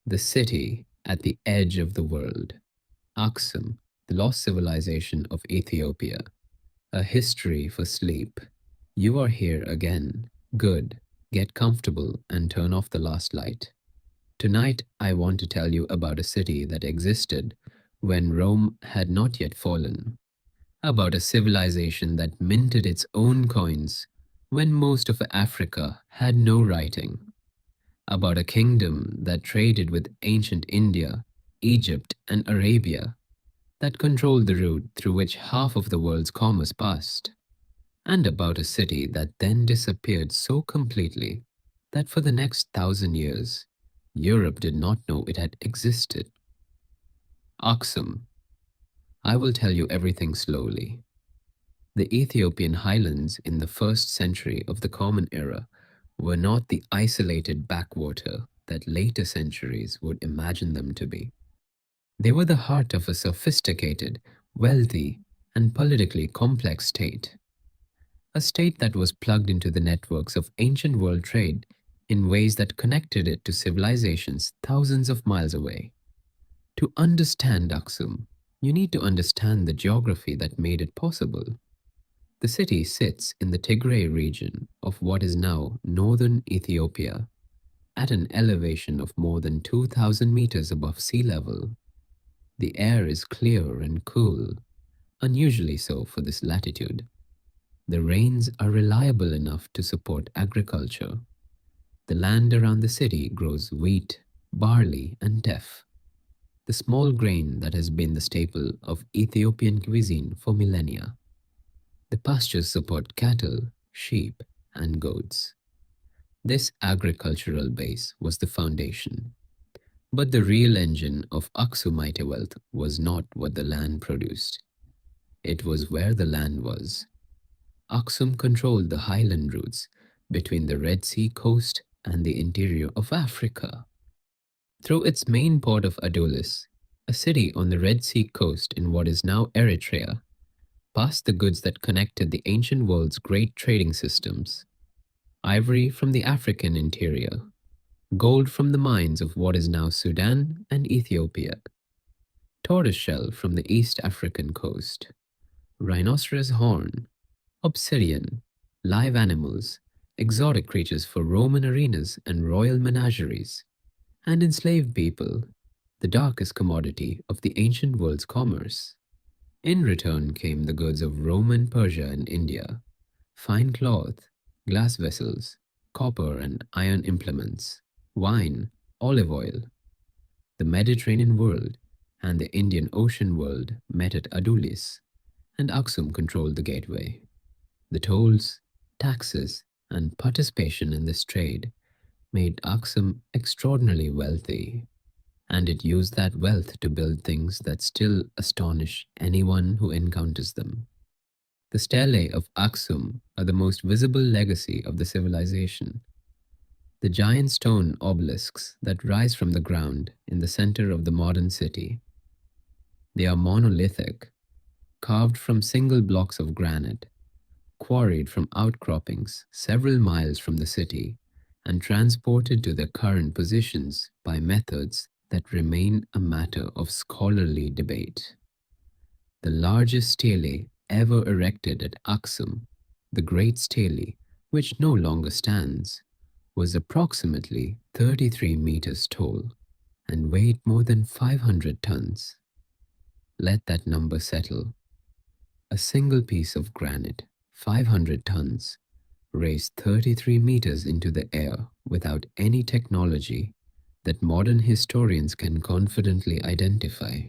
The city at the edge of the world. Aksum, the lost civilization of Ethiopia. A history for sleep. You are here again. Good. Get comfortable and turn off the last light. Tonight, I want to tell you about a city that existed when Rome had not yet fallen. About a civilization that minted its own coins when most of Africa had no writing. About a kingdom that traded with ancient India, Egypt, and Arabia, that controlled the route through which half of the world's commerce passed. And about a city that then disappeared so completely that for the next 1,000 years, Europe did not know it had existed. Aksum. I will tell you everything slowly. The Ethiopian highlands in the first century of the Common Era were not the isolated backwater that later centuries would imagine them to be. They were the heart of a sophisticated, wealthy, and politically complex state. A state that was plugged into the networks of ancient world trade in ways that connected it to civilizations thousands of miles away. To understand Aksum, you need to understand the geography that made it possible. The city sits in the Tigray region of what is now northern Ethiopia, at an elevation of more than 2,000 meters above sea level. The air is clear and cool, unusually so for this latitude. The rains are reliable enough to support agriculture. The land around the city grows wheat, barley, and teff, the small grain that has been the staple of Ethiopian cuisine for millennia. The pastures support cattle, sheep, and goats. This agricultural base was the foundation. But the real engine of Aksumite wealth was not what the land produced. It was where the land was. Aksum controlled the highland routes between the Red Sea coast and the interior of Africa. Through its main port of Adulis, a city on the Red Sea coast in what is now Eritrea, passed the goods that connected the ancient world's great trading systems. Ivory from the African interior, gold from the mines of what is now Sudan and Ethiopia, tortoiseshell from the East African coast, rhinoceros horn, obsidian, live animals, exotic creatures for Roman arenas and royal menageries, and enslaved people, the darkest commodity of the ancient world's commerce. In return came the goods of Rome and Persia and India, fine cloth, glass vessels, copper and iron implements, wine, olive oil. The Mediterranean world and the Indian Ocean world met at Adulis, and Aksum controlled the gateway. The tolls, taxes, and participation in this trade made Aksum extraordinarily wealthy, and it used that wealth to build things that still astonish anyone who encounters them. The stelae of Aksum are the most visible legacy of the civilization. The giant stone obelisks that rise from the ground in the center of the modern city. They are monolithic, carved from single blocks of granite, quarried from outcroppings several miles from the city, and transported to their current positions by methods that remain a matter of scholarly debate. The largest stele ever erected at Aksum, the Great Stele, which no longer stands, was approximately 33 meters tall and weighed more than 500 tons. Let that number settle. A single piece of granite, 500 tons, raised 33 meters into the air without any technology that modern historians can confidently identify.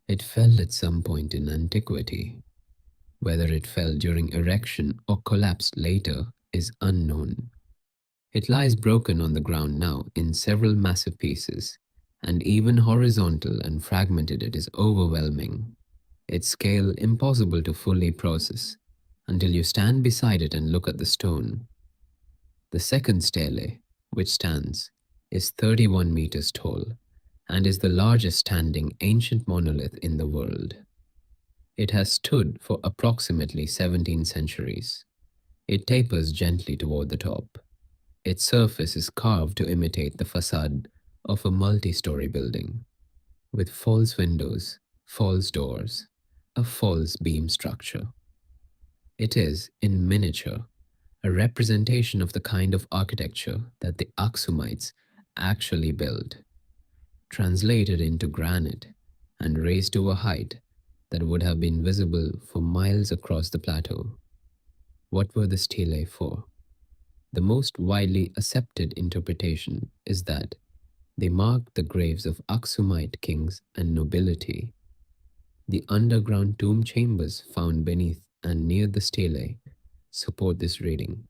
It fell at some point in antiquity. Whether it fell during erection or collapsed later is unknown. It lies broken on the ground now in several massive pieces, and even horizontal and fragmented it is overwhelming. Its scale impossible to fully process until you stand beside it and look at the stone. The second stele, which stands, is 31 meters tall and is the largest standing ancient monolith in the world. It has stood for approximately 17 centuries. It tapers gently toward the top. Its surface is carved to imitate the facade of a multi-story building with false windows, false doors, a false beam structure. It is, in miniature, a representation of the kind of architecture that the Aksumites actually built, translated into granite and raised to a height that would have been visible for miles across the plateau. What were the stelae for? The most widely accepted interpretation is that they marked the graves of Aksumite kings and nobility. The underground tomb chambers found beneath and near the stelae support this reading.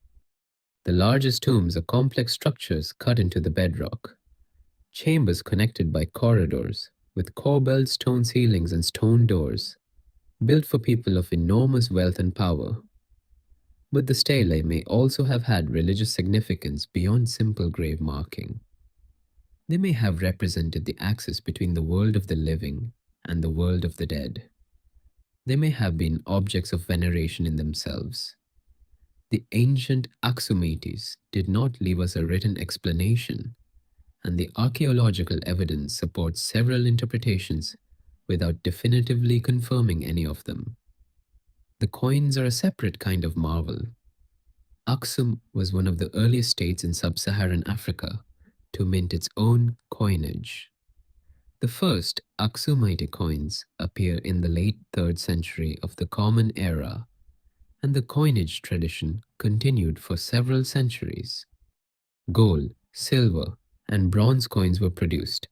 The largest tombs are complex structures cut into the bedrock, chambers connected by corridors with corbelled stone ceilings and stone doors, built for people of enormous wealth and power. But the stelae may also have had religious significance beyond simple grave marking. They may have represented the axis between the world of the living and the world of the dead. They may have been objects of veneration in themselves. The ancient Aksumites did not leave us a written explanation, and the archaeological evidence supports several interpretations without definitively confirming any of them. The coins are a separate kind of marvel. Aksum was one of the earliest states in sub-Saharan Africa to mint its own coinage. The first Aksumite coins appear in the late 3rd century of the Common Era, and the coinage tradition continued for several centuries. Gold, silver, and bronze coins were produced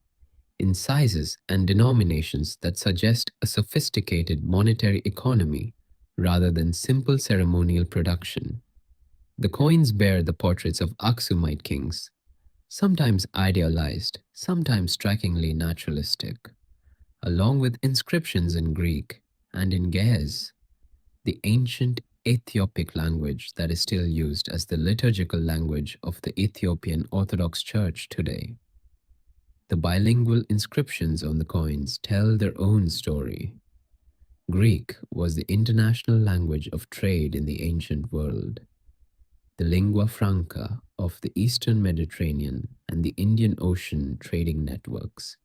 in sizes and denominations that suggest a sophisticated monetary economy rather than simple ceremonial production. The coins bear the portraits of Aksumite kings, sometimes idealized, sometimes strikingly naturalistic, along with inscriptions in Greek and in Ge'ez, the ancient Ethiopic language that is still used as the liturgical language of the Ethiopian Orthodox Church today. The bilingual inscriptions on the coins tell their own story. Greek was the international language of trade in the ancient world, the lingua franca of the Eastern Mediterranean and the Indian Ocean trading networks.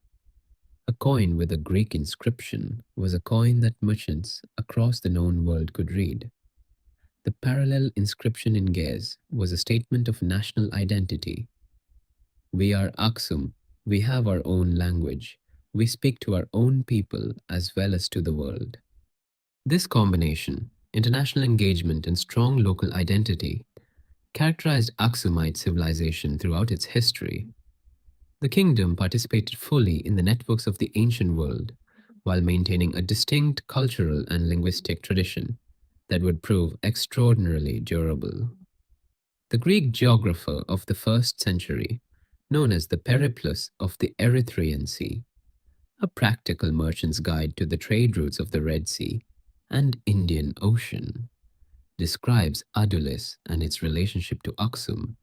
A coin with a Greek inscription was a coin that merchants across the known world could read. The parallel inscription in Ge'ez was a statement of national identity. We are Aksum, we have our own language, we speak to our own people as well as to the world. This combination, international engagement and strong local identity, characterized Aksumite civilization throughout its history. The kingdom participated fully in the networks of the ancient world while maintaining a distinct cultural and linguistic tradition that would prove extraordinarily durable. The Greek geographer of the 1st century, known as the Periplus of the Erythraean Sea, a practical merchant's guide to the trade routes of the Red Sea and Indian Ocean, describes Adulis and its relationship to Aksum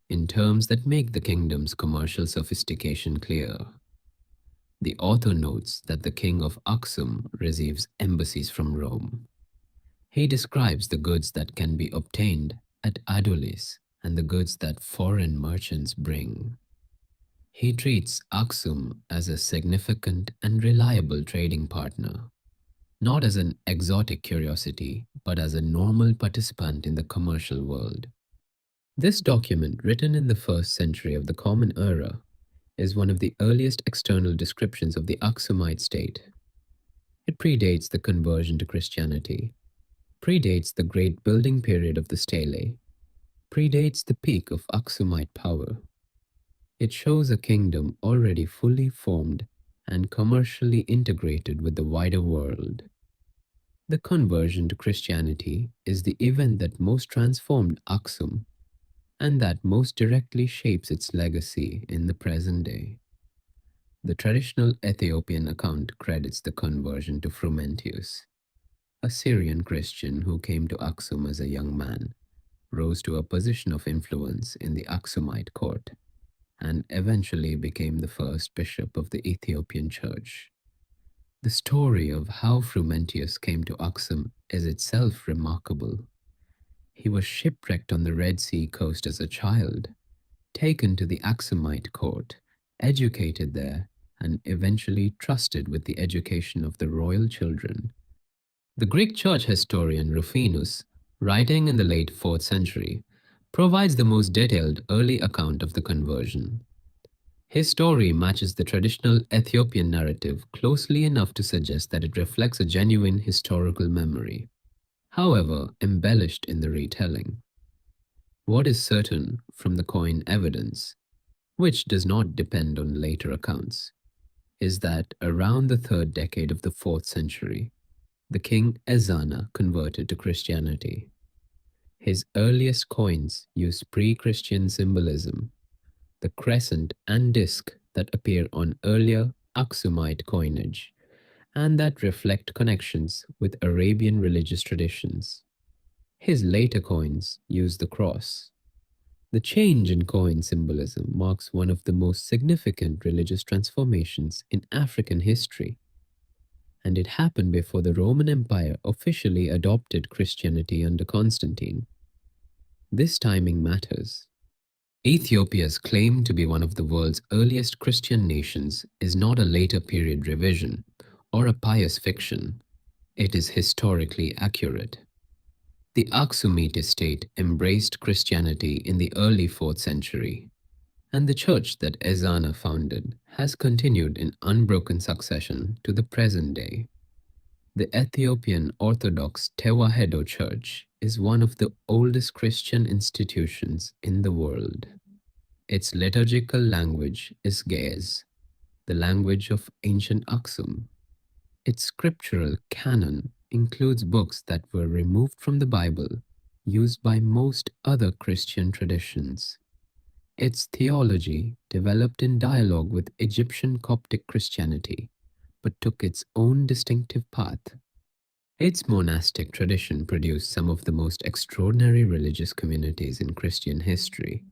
in terms that make the kingdom's commercial sophistication clear. The author notes that the king of Aksum receives embassies from Rome. He describes the goods that can be obtained at Adulis and the goods that foreign merchants bring. He treats Aksum as a significant and reliable trading partner, not as an exotic curiosity, but as a normal participant in the commercial world. This document, written in the 1st century of the Common Era, is one of the earliest external descriptions of the Aksumite state. It predates the conversion to Christianity, predates the great building period of the stelae, predates the peak of Aksumite power. It shows a kingdom already fully formed and commercially integrated with the wider world. The conversion to Christianity is the event that most transformed Aksum and that most directly shapes its legacy in the present day. The traditional Ethiopian account credits the conversion to Frumentius, a Syrian Christian who came to Aksum as a young man, rose to a position of influence in the Aksumite court, and eventually became the first bishop of the Ethiopian Church. The story of how Frumentius came to Aksum is itself remarkable. He was shipwrecked on the Red Sea coast as a child, taken to the Aksumite court, educated there, and eventually trusted with the education of the royal children. The Greek church historian Rufinus, writing in the late 4th century, provides the most detailed early account of the conversion. His story matches the traditional Ethiopian narrative closely enough to suggest that it reflects a genuine historical memory, however embellished in the retelling. What is certain from the coin evidence, which does not depend on later accounts, is that around the third decade of the 4th century, the king Ezana converted to Christianity. His earliest coins use pre-Christian symbolism, the crescent and disk that appear on earlier Aksumite coinage, and that reflect connections with Arabian religious traditions. His later coins use the cross. The change in coin symbolism marks one of the most significant religious transformations in African history, and it happened before the Roman Empire officially adopted Christianity under Constantine. This timing matters. Ethiopia's claim to be one of the world's earliest Christian nations is not a later period revision or a pious fiction. It is historically accurate. The Aksumite state embraced Christianity in the early 4th century, and the church that Ezana founded has continued in unbroken succession to the present day. The Ethiopian Orthodox Tewahedo Church is one of the oldest Christian institutions in the world. Its liturgical language is Ge'ez, the language of ancient Aksum. Its scriptural canon includes books that were removed from the Bible, used by most other Christian traditions. Its theology developed in dialogue with Egyptian Coptic Christianity, but took its own distinctive path. Its monastic tradition produced some of the most extraordinary religious communities in Christian history.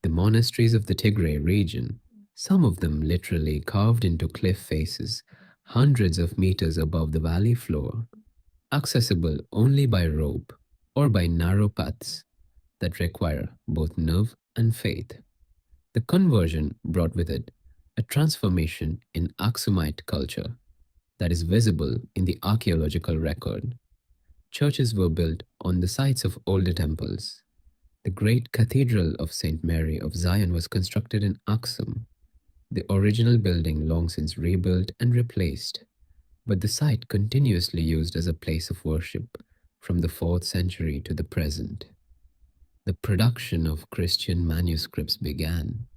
The monasteries of the Tigray region, some of them literally carved into cliff faces, hundreds of meters above the valley floor, accessible only by rope or by narrow paths that require both nerve and faith. The conversion brought with it a transformation in Aksumite culture that is visible in the archaeological record. Churches were built on the sites of older temples. The great Cathedral of St. Mary of Zion was constructed in Aksum, the original building long since rebuilt and replaced, but the site continuously used as a place of worship from the 4th century to the present. The production of Christian manuscripts began,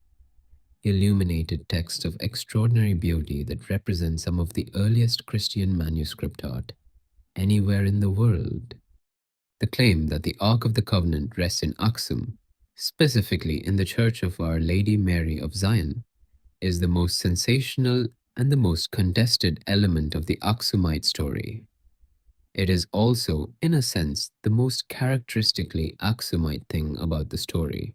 illuminated texts of extraordinary beauty that represent some of the earliest Christian manuscript art anywhere in the world. The claim that the Ark of the Covenant rests in Aksum, specifically in the Church of Our Lady Mary of Zion, is the most sensational and the most contested element of the Aksumite story. It is also, in a sense, the most characteristically Aksumite thing about the story.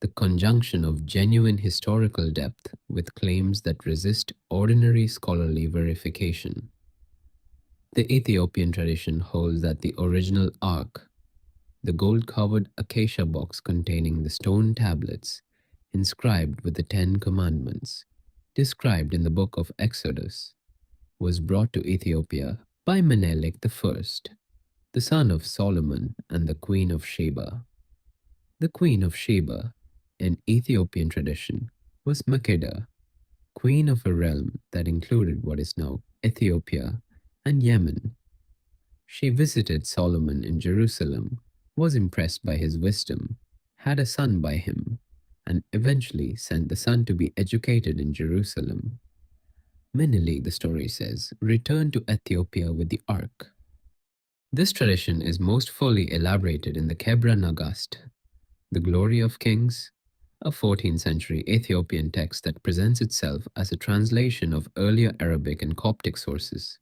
The conjunction of genuine historical depth with claims that resist ordinary scholarly verification. The Ethiopian tradition holds that the original Ark, the gold-covered acacia box containing the stone tablets inscribed with the Ten Commandments, described in the book of Exodus, was brought to Ethiopia by Menelik I, the son of Solomon and the Queen of Sheba. The Queen of Sheba, in Ethiopian tradition, was Makeda, queen of a realm that included what is now Ethiopia and Yemen. She visited Solomon in Jerusalem, was impressed by his wisdom, had a son by him, and eventually sent the son to be educated in Jerusalem. Menelik, the story says, returned to Ethiopia with the ark. This tradition is most fully elaborated in the Kebra Nagast, the Glory of Kings, a 14th century Ethiopian text that presents itself as a translation of earlier Arabic and Coptic sources.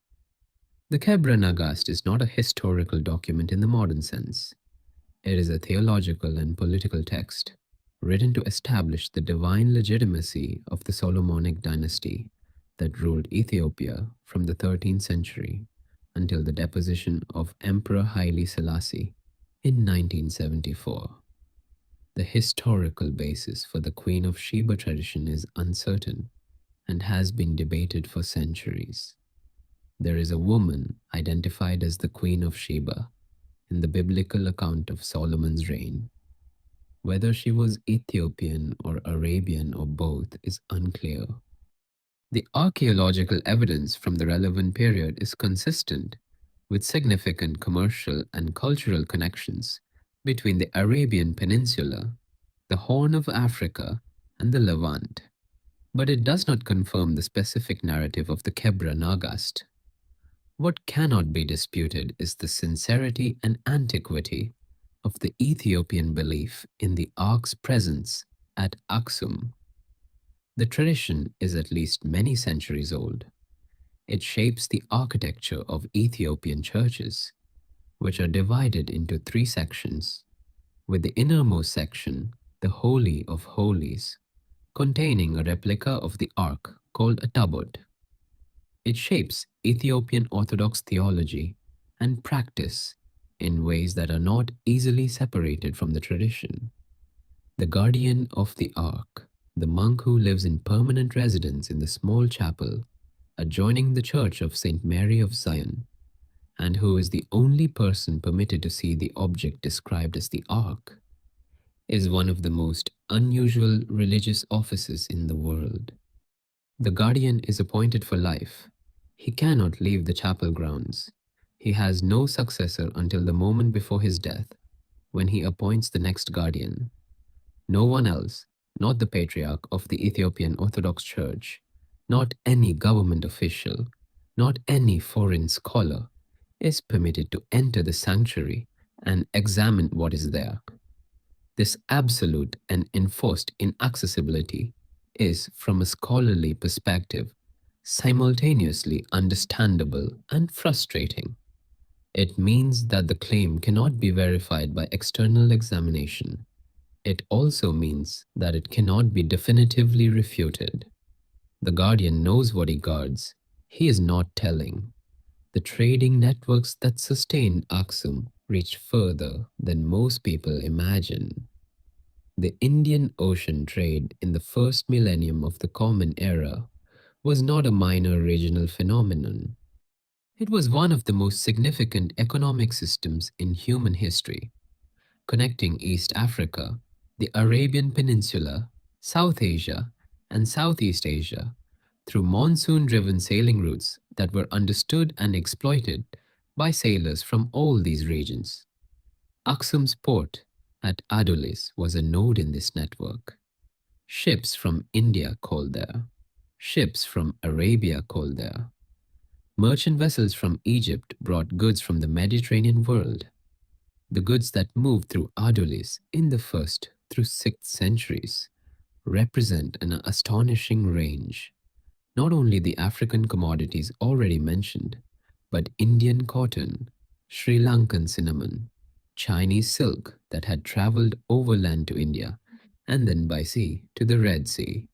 The Kebra Nagast is not a historical document in the modern sense. It is a theological and political text, written to establish the divine legitimacy of the Solomonic dynasty that ruled Ethiopia from the 13th century until the deposition of Emperor Haile Selassie in 1974. The historical basis for the Queen of Sheba tradition is uncertain and has been debated for centuries. There is a woman identified as the Queen of Sheba in the biblical account of Solomon's reign. Whether she was Ethiopian or Arabian or both is unclear. The archaeological evidence from the relevant period is consistent with significant commercial and cultural connections between the Arabian Peninsula, the Horn of Africa, and the Levant, but it does not confirm the specific narrative of the Kebra Nagast. What cannot be disputed is the sincerity and antiquity of the Ethiopian belief in the ark's presence at Aksum. The tradition is at least many centuries old. It shapes the architecture of Ethiopian churches, which are divided into three sections, with the innermost section, the Holy of Holies, containing a replica of the ark called a tabut. It shapes Ethiopian Orthodox theology and practice in ways that are not easily separated from the tradition. The guardian of the ark, the monk who lives in permanent residence in the small chapel adjoining the church of St. Mary of Zion, and who is the only person permitted to see the object described as the ark, is one of the most unusual religious offices in the world. The guardian is appointed for life. He cannot leave the chapel grounds. He has no successor until the moment before his death, when he appoints the next guardian. No one else, not the patriarch of the Ethiopian Orthodox Church, not any government official, not any foreign scholar, is permitted to enter the sanctuary and examine what is there. This absolute and enforced inaccessibility is, from a scholarly perspective, simultaneously understandable and frustrating. It means that the claim cannot be verified by external examination. It also means that it cannot be definitively refuted. The guardian knows what he guards. He is not telling. The trading networks that sustained Aksum reach further than most people imagine. The Indian Ocean trade in the first millennium of the Common Era was not a minor regional phenomenon. It was one of the most significant economic systems in human history, connecting East Africa, the Arabian Peninsula, South Asia, and Southeast Asia through monsoon-driven sailing routes that were understood and exploited by sailors from all these regions. Aksum's port at Adulis was a node in this network. Ships from India called there. Ships from Arabia called there. Merchant vessels from Egypt brought goods from the Mediterranean world. The goods that moved through Adulis in the 1st through 6th centuries represent an astonishing range. Not only the African commodities already mentioned, but Indian cotton, Sri Lankan cinnamon, Chinese silk that had traveled overland to India and then by sea to the Red Sea.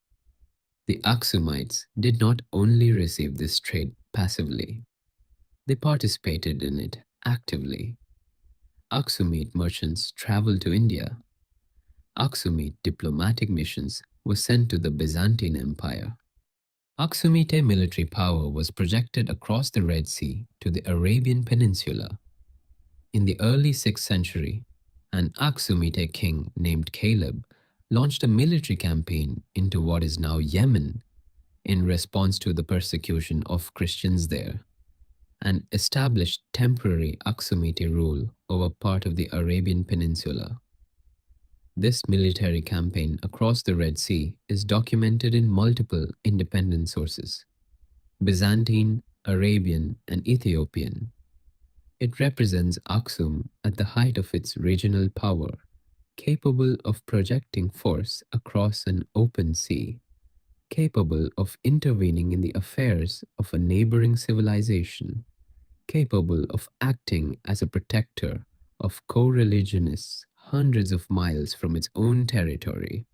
The Aksumites did not only receive this trade passively, they participated in it actively. Aksumite merchants traveled to India. Aksumite diplomatic missions were sent to the Byzantine Empire. Aksumite military power was projected across the Red Sea to the Arabian Peninsula. In the early 6th century, an Aksumite king named Caleb launched a military campaign into what is now Yemen in response to the persecution of Christians there, and established temporary Aksumite rule over part of the Arabian Peninsula. This military campaign across the Red Sea is documented in multiple independent sources: Byzantine, Arabian, and Ethiopian. It represents Aksum at the height of its regional power, capable of projecting force across an open sea, capable of intervening in the affairs of a neighboring civilization, capable of acting as a protector of co-religionists hundreds of miles from its own territory.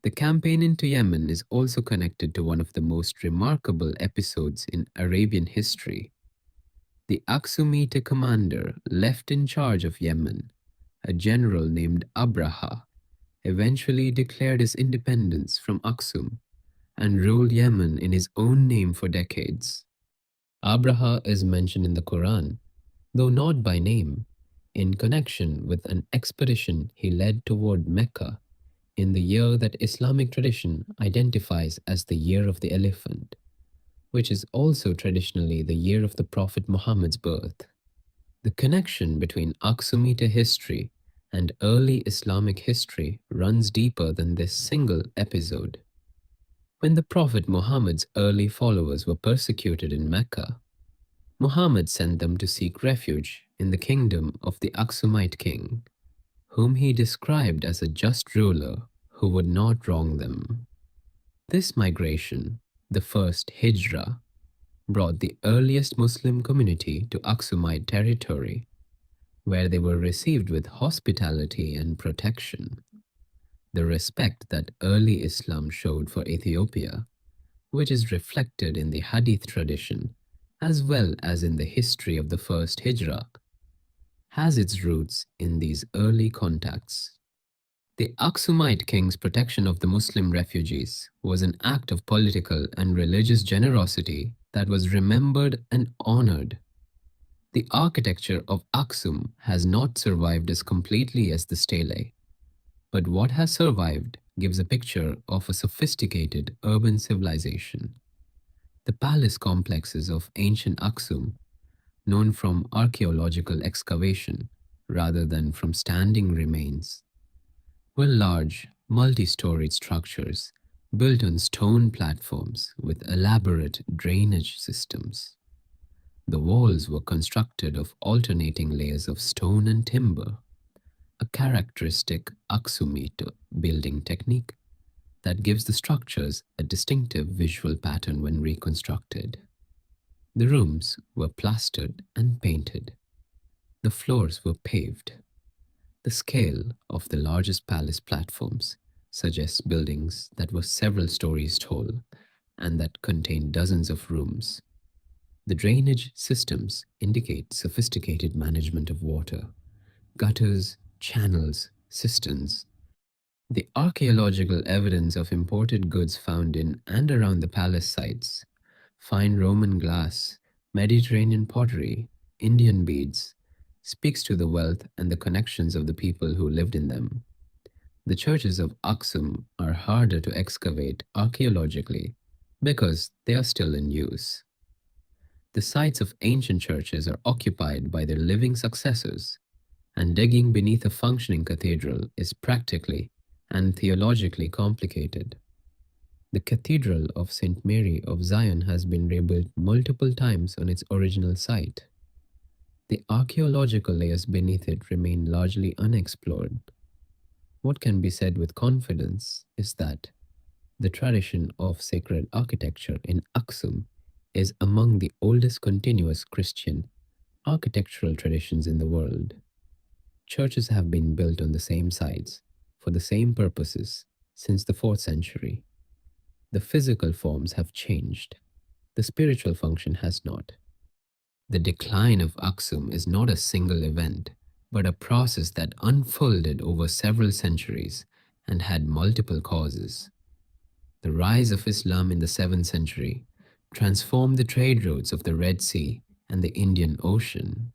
The campaign into Yemen is also connected to one of the most remarkable episodes in Arabian history. The Aksumite commander left in charge of Yemen, a general named Abraha, eventually declared his independence from Aksum and ruled Yemen in his own name for decades. Abraha is mentioned in the Quran, though not by name, in connection with an expedition he led toward Mecca in the year that Islamic tradition identifies as the year of the elephant, which is also traditionally the year of the Prophet Muhammad's birth. The connection between Aksumite history and early Islamic history runs deeper than this single episode. When the Prophet Muhammad's early followers were persecuted in Mecca, Muhammad sent them to seek refuge in the kingdom of the Aksumite king, whom he described as a just ruler who would not wrong them. This migration, the first Hijrah, brought the earliest Muslim community to Aksumite territory, where they were received with hospitality and protection. The respect that early Islam showed for Ethiopia, which is reflected in the Hadith tradition as well as in the history of the first Hijrah, has its roots in these early contacts. The Aksumite king's protection of the Muslim refugees was an act of political and religious generosity that was remembered and honored. The architecture of Aksum has not survived as completely as the stelae, but what has survived gives a picture of a sophisticated urban civilization. The palace complexes of ancient Aksum, known from archaeological excavation rather than from standing remains, were large, multi-storied structures built on stone platforms with elaborate drainage systems. The walls were constructed of alternating layers of stone and timber, a characteristic Aksumite building technique that gives the structures a distinctive visual pattern when reconstructed. The rooms were plastered and painted. The floors were paved. The scale of the largest palace platforms suggests buildings that were several stories tall and that contained dozens of rooms. The drainage systems indicate sophisticated management of water, gutters, channels, cisterns. The archaeological evidence of imported goods found in and around the palace sites, fine Roman glass, Mediterranean pottery, Indian beads, speaks to the wealth and the connections of the people who lived in them. The churches of Aksum are harder to excavate archaeologically because they are still in use. The sites of ancient churches are occupied by their living successors, and digging beneath a functioning cathedral is practically and theologically complicated. The Cathedral of St. Mary of Zion has been rebuilt multiple times on its original site. The archaeological layers beneath it remain largely unexplored. What can be said with confidence is that the tradition of sacred architecture in Aksum is among the oldest continuous Christian architectural traditions in the world. Churches have been built on the same sites for the same purposes since the 4th century. The physical forms have changed. The spiritual function has not. The decline of Aksum is not a single event, but a process that unfolded over several centuries and had multiple causes. The rise of Islam in the 7th century transformed the trade routes of the Red Sea and the Indian Ocean.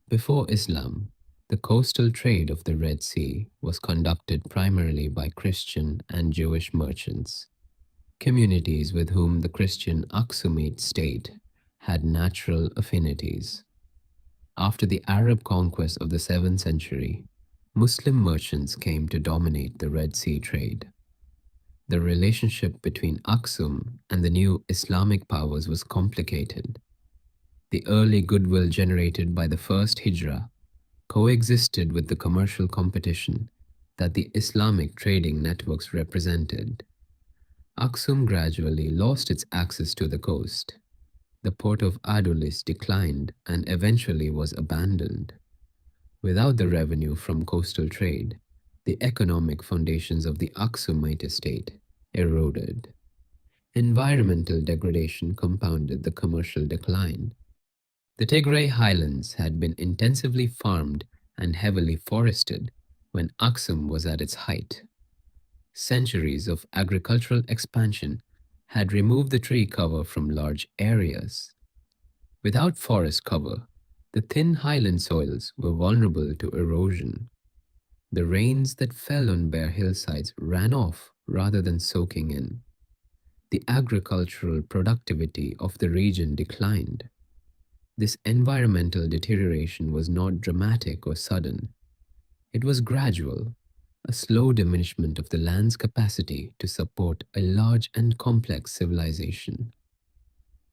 Before Islam, the coastal trade of the Red Sea was conducted primarily by Christian and Jewish merchants, communities with whom the Christian Aksumite state had natural affinities. After the Arab conquest of the 7th century, Muslim merchants came to dominate the Red Sea trade. The relationship between Aksum and the new Islamic powers was complicated. The early goodwill generated by the first Hijrah coexisted with the commercial competition that the Islamic trading networks represented. Aksum gradually lost its access to the coast. The port of Adulis declined and eventually was abandoned. Without the revenue from coastal trade, the economic foundations of the Aksumite state eroded. Environmental degradation compounded the commercial decline. The Tigray highlands had been intensively farmed and heavily forested when Aksum was at its height. Centuries of agricultural expansion had removed the tree cover from large areas. Without forest cover, the thin highland soils were vulnerable to erosion. The rains that fell on bare hillsides ran off rather than soaking in. The agricultural productivity of the region declined. This environmental deterioration was not dramatic or sudden. It was gradual, a slow diminishment of the land's capacity to support a large and complex civilization.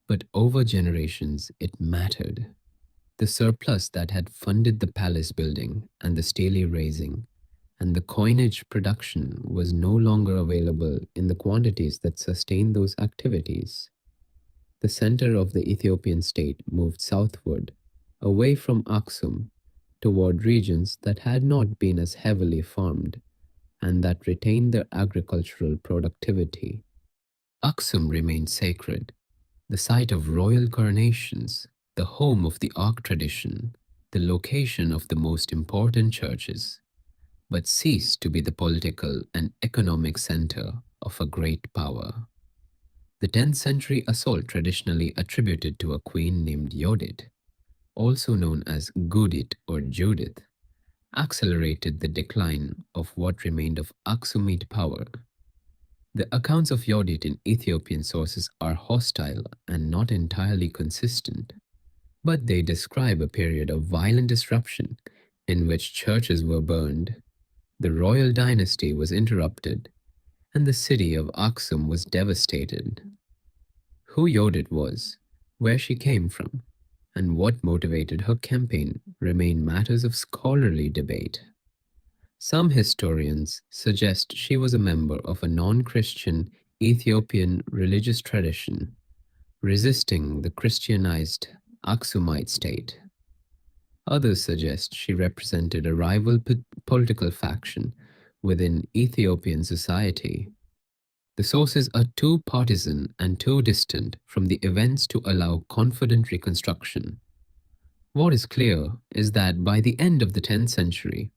But over generations, it mattered. The surplus that had funded the palace building and the stelae raising and the coinage production was no longer available in the quantities that sustained those activities. The center of the Ethiopian state moved southward, away from Aksum, toward regions that had not been as heavily farmed and that retained their agricultural productivity. Aksum remained sacred, the site of royal coronations, the home of the Ark tradition, the location of the most important churches, but ceased to be the political and economic center of a great power. The 10th century assault, traditionally attributed to a queen named Yodit, also known as Gudit or Judith, accelerated the decline of what remained of Aksumite power. The accounts of Yodit in Ethiopian sources are hostile and not entirely consistent, but they describe a period of violent disruption in which churches were burned, the royal dynasty was interrupted, and the city of Aksum was devastated. Who Yodit was, where she came from, and what motivated her campaign remain matters of scholarly debate. Some historians suggest she was a member of a non-Christian Ethiopian religious tradition, resisting the Christianized Aksumite state. Others suggest she represented a rival political faction within Ethiopian society. The sources are too partisan and too distant from the events to allow confident reconstruction. What is clear is that by the end of the 10th century,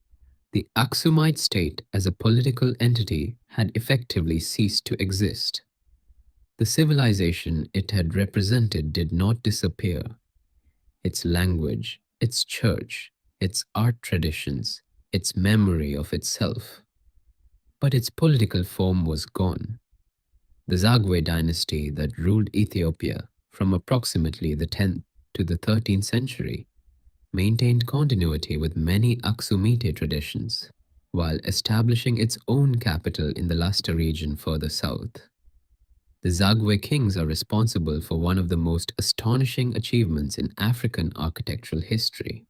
the Aksumite state as a political entity had effectively ceased to exist. The civilization it had represented did not disappear. Its language, its church, its art traditions, its memory of itself. But its political form was gone. The Zagwe dynasty that ruled Ethiopia from approximately the 10th to the 13th century maintained continuity with many Aksumite traditions, while establishing its own capital in the Lasta region further south. The Zagwe kings are responsible for one of the most astonishing achievements in African architectural history: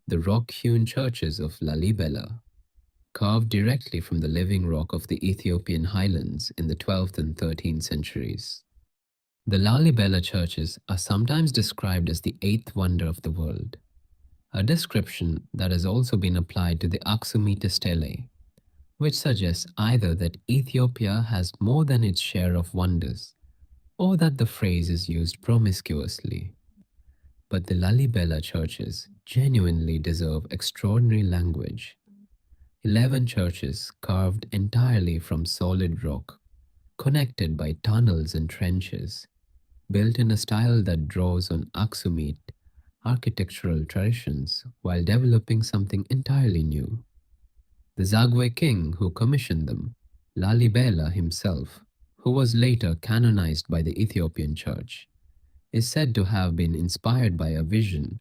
the rock-hewn churches of Lalibela, carved directly from the living rock of the Ethiopian highlands in the 12th and 13th centuries. The Lalibela churches are sometimes described as the eighth wonder of the world, a description that has also been applied to the Aksumite stelae, which suggests either that Ethiopia has more than its share of wonders, or that the phrase is used promiscuously. But the Lalibela churches genuinely deserve extraordinary language. 11 churches carved entirely from solid rock, connected by tunnels and trenches, built in a style that draws on Aksumite architectural traditions while developing something entirely new. The Zagwe king who commissioned them, Lalibela himself, who was later canonized by the Ethiopian Church, is said to have been inspired by a vision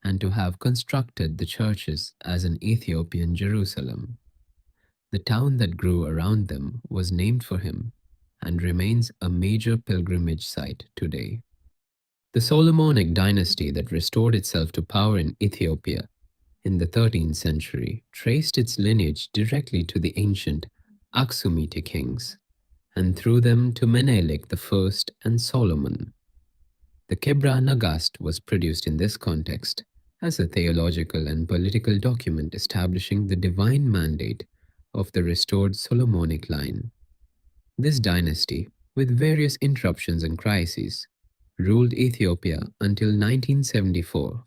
and to have constructed the churches as an Ethiopian Jerusalem. The town that grew around them was named for him and remains a major pilgrimage site today. The Solomonic dynasty that restored itself to power in Ethiopia in the 13th century traced its lineage directly to the ancient Aksumite kings, and through them to Menelik I and Solomon. The Kebra Nagast was produced in this context as a theological and political document establishing the divine mandate of the restored Solomonic line. This dynasty, with various interruptions and crises, ruled Ethiopia until 1974.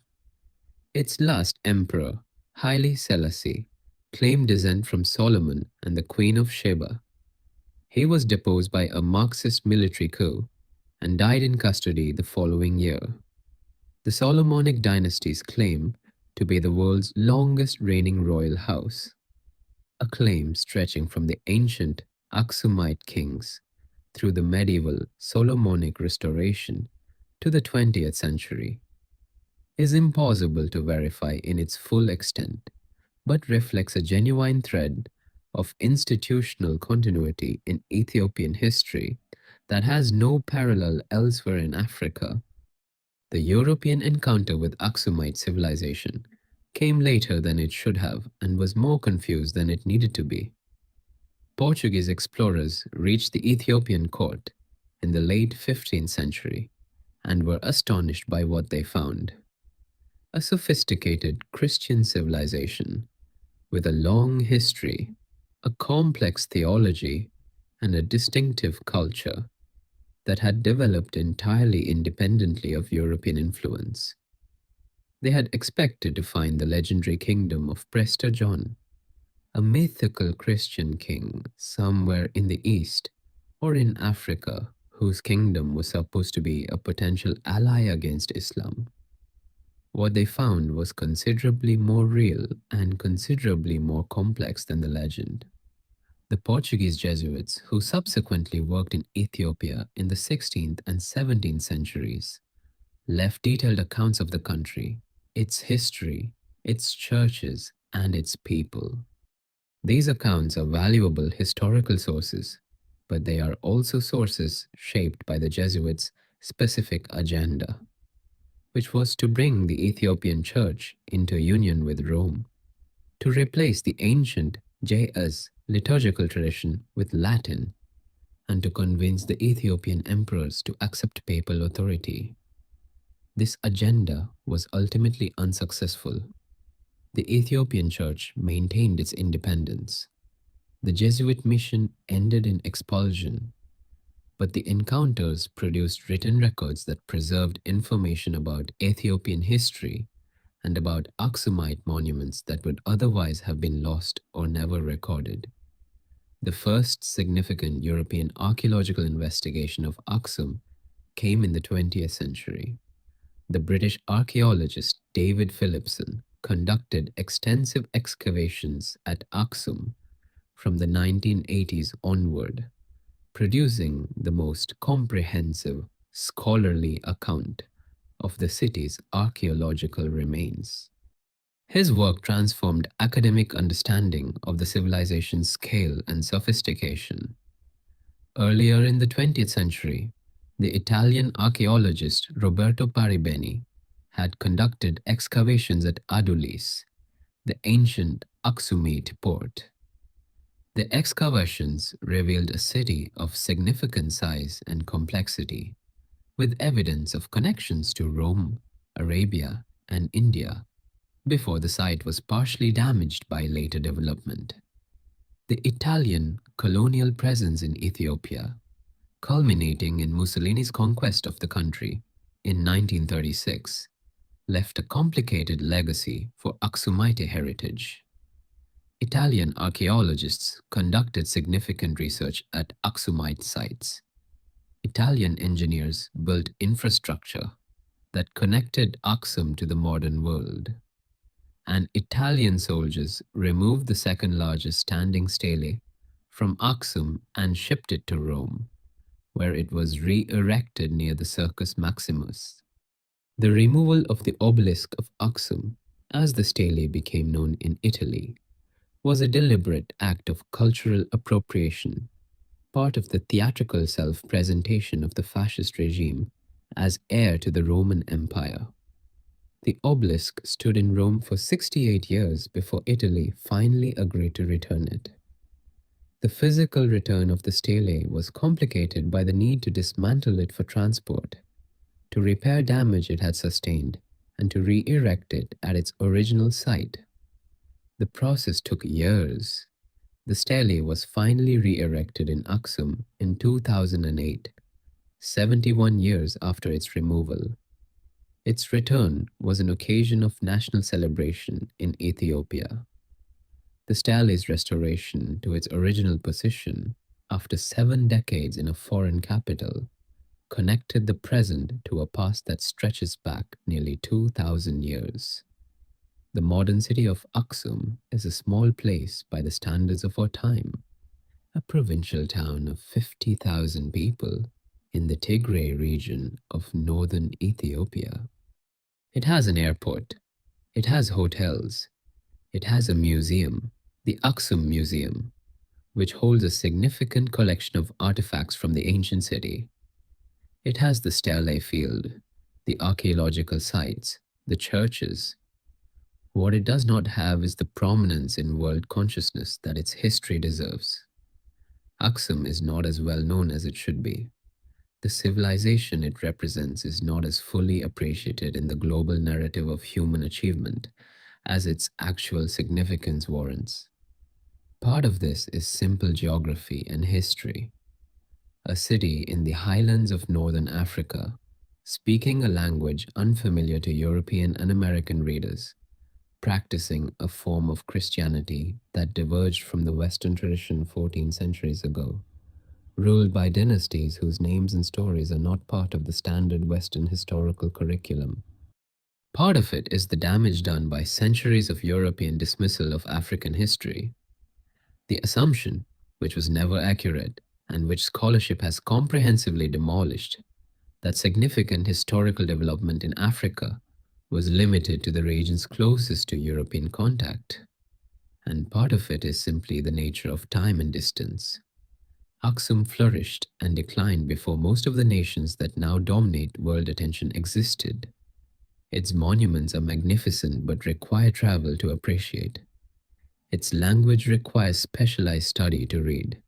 Its last emperor, Haile Selassie, claimed descent from Solomon and the Queen of Sheba, He was deposed by a Marxist military coup and died in custody the following year. The Solomonic dynasties claim to be the world's longest reigning royal house, a claim stretching from the ancient Aksumite kings through the medieval Solomonic restoration to the 20th century, is impossible to verify in its full extent, but reflects a genuine thread of institutional continuity in Ethiopian history that has no parallel elsewhere in Africa. The European encounter with Aksumite civilization came later than it should have and was more confused than it needed to be. Portuguese explorers reached the Ethiopian court in the late 15th century and were astonished by what they found. A sophisticated Christian civilization with a long history, a complex theology, and a distinctive culture that had developed entirely independently of European influence. They had expected to find the legendary kingdom of Prester John, a mythical Christian king somewhere in the East or in Africa, whose kingdom was supposed to be a potential ally against Islam. What they found was considerably more real and considerably more complex than the legend. The Portuguese Jesuits, who subsequently worked in Ethiopia in the 16th and 17th centuries, left detailed accounts of the country, its history, its churches, and its people. These accounts are valuable historical sources, but they are also sources shaped by the Jesuits' specific agenda, which was to bring the Ethiopian Church into union with Rome, to replace the ancient JS liturgical tradition with Latin, and to convince the Ethiopian emperors to accept papal authority. This agenda was ultimately unsuccessful. The Ethiopian Church maintained its independence. The Jesuit mission ended in expulsion, but the encounters produced written records that preserved information about Ethiopian history and about Aksumite monuments that would otherwise have been lost or never recorded. The first significant European archaeological investigation of Aksum came in the 20th century. The British archaeologist David Philipson conducted extensive excavations at Aksum from the 1980s onward, producing the most comprehensive scholarly account of the city's archaeological remains. His work transformed academic understanding of the civilization's scale and sophistication. Earlier in the 20th century, the Italian archaeologist Roberto Paribeni had conducted excavations at Adulis, the ancient Aksumite port. The excavations revealed a city of significant size and complexity, with evidence of connections to Rome, Arabia, and India, before the site was partially damaged by later development. The Italian colonial presence in Ethiopia, culminating in Mussolini's conquest of the country in 1936, left a complicated legacy for Aksumite heritage. Italian archaeologists conducted significant research at Aksumite sites. Italian engineers built infrastructure that connected Aksum to the modern world. And Italian soldiers removed the second largest standing stelae from Aksum and shipped it to Rome, where it was re-erected near the Circus Maximus. The removal of the obelisk of Aksum, as the stelae became known in Italy, was a deliberate act of cultural appropriation, part of the theatrical self-presentation of the fascist regime as heir to the Roman Empire. The obelisk stood in Rome for 68 years before Italy finally agreed to return it. The physical return of the stele was complicated by the need to dismantle it for transport, to repair damage it had sustained, and to re-erect it at its original site. The process took years. The stele was finally re-erected in Aksum in 2008, 71 years after its removal. Its return was an occasion of national celebration in Ethiopia. The stele's restoration to its original position after 7 decades in a foreign capital, connected the present to a past that stretches back nearly 2,000 years. The modern city of Aksum is a small place by the standards of our time, a provincial town of 50,000 people in the Tigray region of northern Ethiopia. It has an airport, it has hotels, it has a museum, the Aksum Museum, which holds a significant collection of artifacts from the ancient city. It has the stelae field, the archaeological sites, the churches. What it does not have is the prominence in world consciousness that its history deserves. Aksum is not as well known as it should be. The civilization it represents is not as fully appreciated in the global narrative of human achievement as its actual significance warrants. Part of this is simple geography and history. A city in the highlands of northern Africa, speaking a language unfamiliar to European and American readers, practicing a form of Christianity that diverged from the Western tradition 14 centuries ago, ruled by dynasties whose names and stories are not part of the standard Western historical curriculum. Part of it is the damage done by centuries of European dismissal of African history. The assumption, which was never accurate and which scholarship has comprehensively demolished, that significant historical development in Africa was limited to the regions closest to European contact. And part of it is simply the nature of time and distance. Aksum flourished and declined before most of the nations that now dominate world attention existed. Its monuments are magnificent but require travel to appreciate. Its language requires specialized study to read.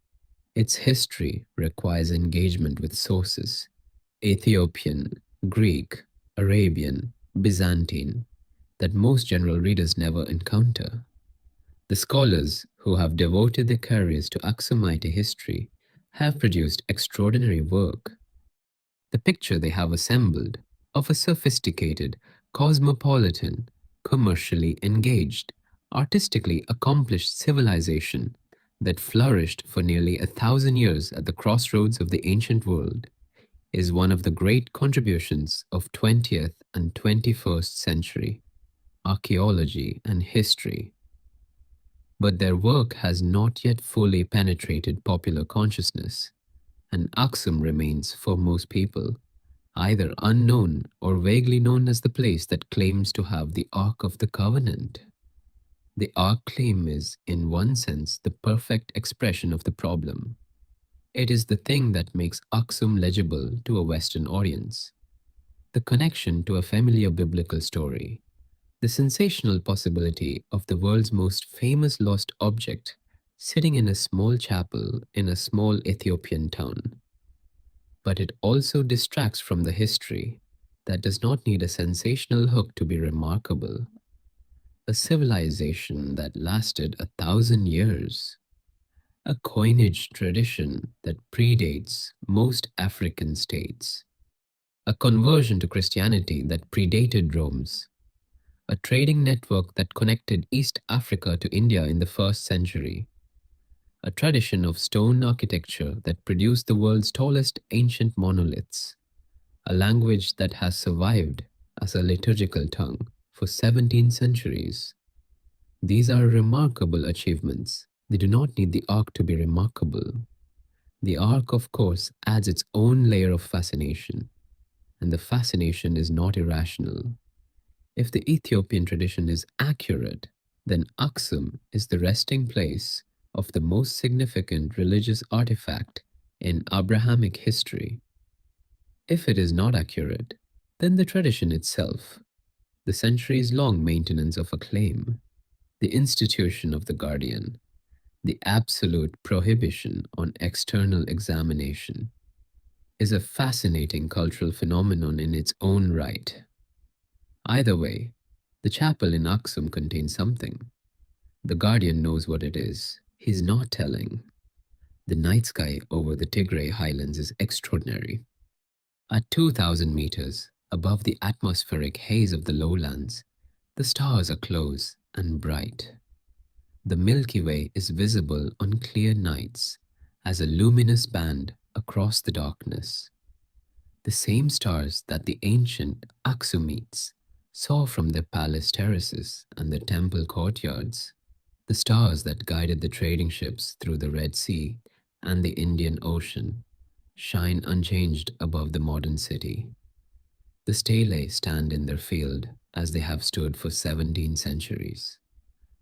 Its history requires engagement with sources: Ethiopian, Greek, Arabian, Byzantine, that most general readers never encounter. The scholars who have devoted their careers to Aksumite history have produced extraordinary work. The picture they have assembled of a sophisticated, cosmopolitan, commercially engaged, artistically accomplished civilization that flourished for nearly 1,000 years at the crossroads of the ancient world is one of the great contributions of 20th and 21st century archaeology and history. But their work has not yet fully penetrated popular consciousness, and Aksum remains, for most people, either unknown or vaguely known as the place that claims to have the Ark of the Covenant. The Ark claim is, in one sense, the perfect expression of the problem. It is the thing that makes Aksum legible to a Western audience. The connection to a familiar biblical story, the sensational possibility of the world's most famous lost object sitting in a small chapel in a small Ethiopian town. But it also distracts from the history that does not need a sensational hook to be remarkable. A civilization that lasted 1,000 years. A coinage tradition that predates most African states. A conversion to Christianity that predated Rome's. A trading network that connected East Africa to India in the 1st century. A tradition of stone architecture that produced the world's tallest ancient monoliths. A language that has survived as a liturgical tongue for 17 centuries. These are remarkable achievements. They do not need the Ark to be remarkable. The Ark, of course, adds its own layer of fascination, and the fascination is not irrational. If the Ethiopian tradition is accurate, then Aksum is the resting place of the most significant religious artifact in Abrahamic history. If it is not accurate, then the tradition itself, the centuries-long maintenance of a claim, the institution of the guardian, the absolute prohibition on external examination, is a fascinating cultural phenomenon in its own right. Either way, the chapel in Aksum contains something. The guardian knows what it is. He's not telling. The night sky over the Tigray highlands is extraordinary. At 2,000 meters above the atmospheric haze of the lowlands, the stars are close and bright. The Milky Way is visible on clear nights as a luminous band across the darkness. The same stars that the ancient Aksumites saw from their palace terraces and their temple courtyards, the stars that guided the trading ships through the Red Sea and the Indian Ocean, shine unchanged above the modern city. The stelae stand in their field as they have stood for 17 centuries.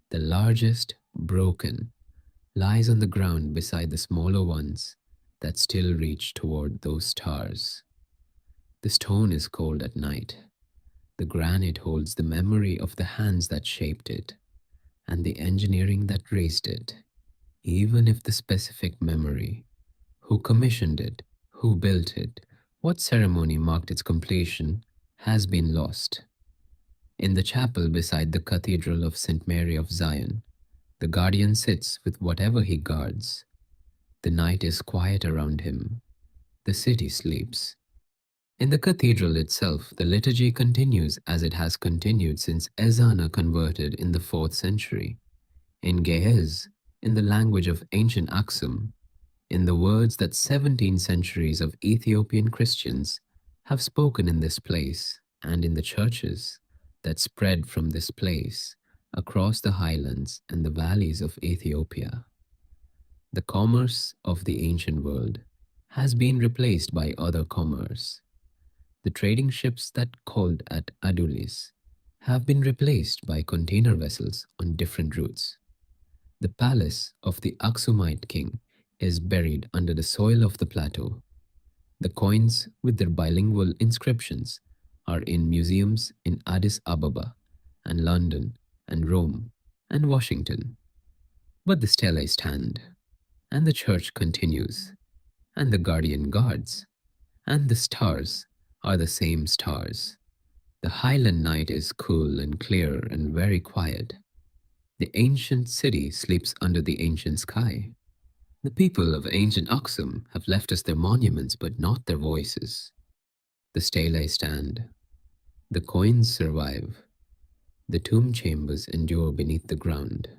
The largest, broken, lies on the ground beside the smaller ones that still reach toward those stars. The stone is cold at night. The granite holds the memory of the hands that shaped it and the engineering that raised it, even if the specific memory, who commissioned it, who built it, what ceremony marked its completion, has been lost. In the chapel beside the Cathedral of St. Mary of Zion, the guardian sits with whatever he guards. The night is quiet around him. The city sleeps. In the cathedral itself, the liturgy continues as it has continued since Ezana converted in the 4th century. In Ge'ez, in the language of ancient Aksum, in the words that 17 centuries of Ethiopian Christians have spoken in this place and in the churches that spread from this place across the highlands and the valleys of Ethiopia. The commerce of the ancient world has been replaced by other commerce. The trading ships that called at Adulis have been replaced by container vessels on different routes. The palace of the Aksumite king is buried under the soil of the plateau. The coins with their bilingual inscriptions are in museums in Addis Ababa and London and Rome and Washington. But the stelae stand, and the church continues, and the guardian guards, and the stars are the same stars. The highland night is cool and clear and very quiet. The ancient city sleeps under the ancient sky. The people of ancient Aksum have left us their monuments but not their voices. The stelae stand. The coins survive. The tomb chambers endure beneath the ground.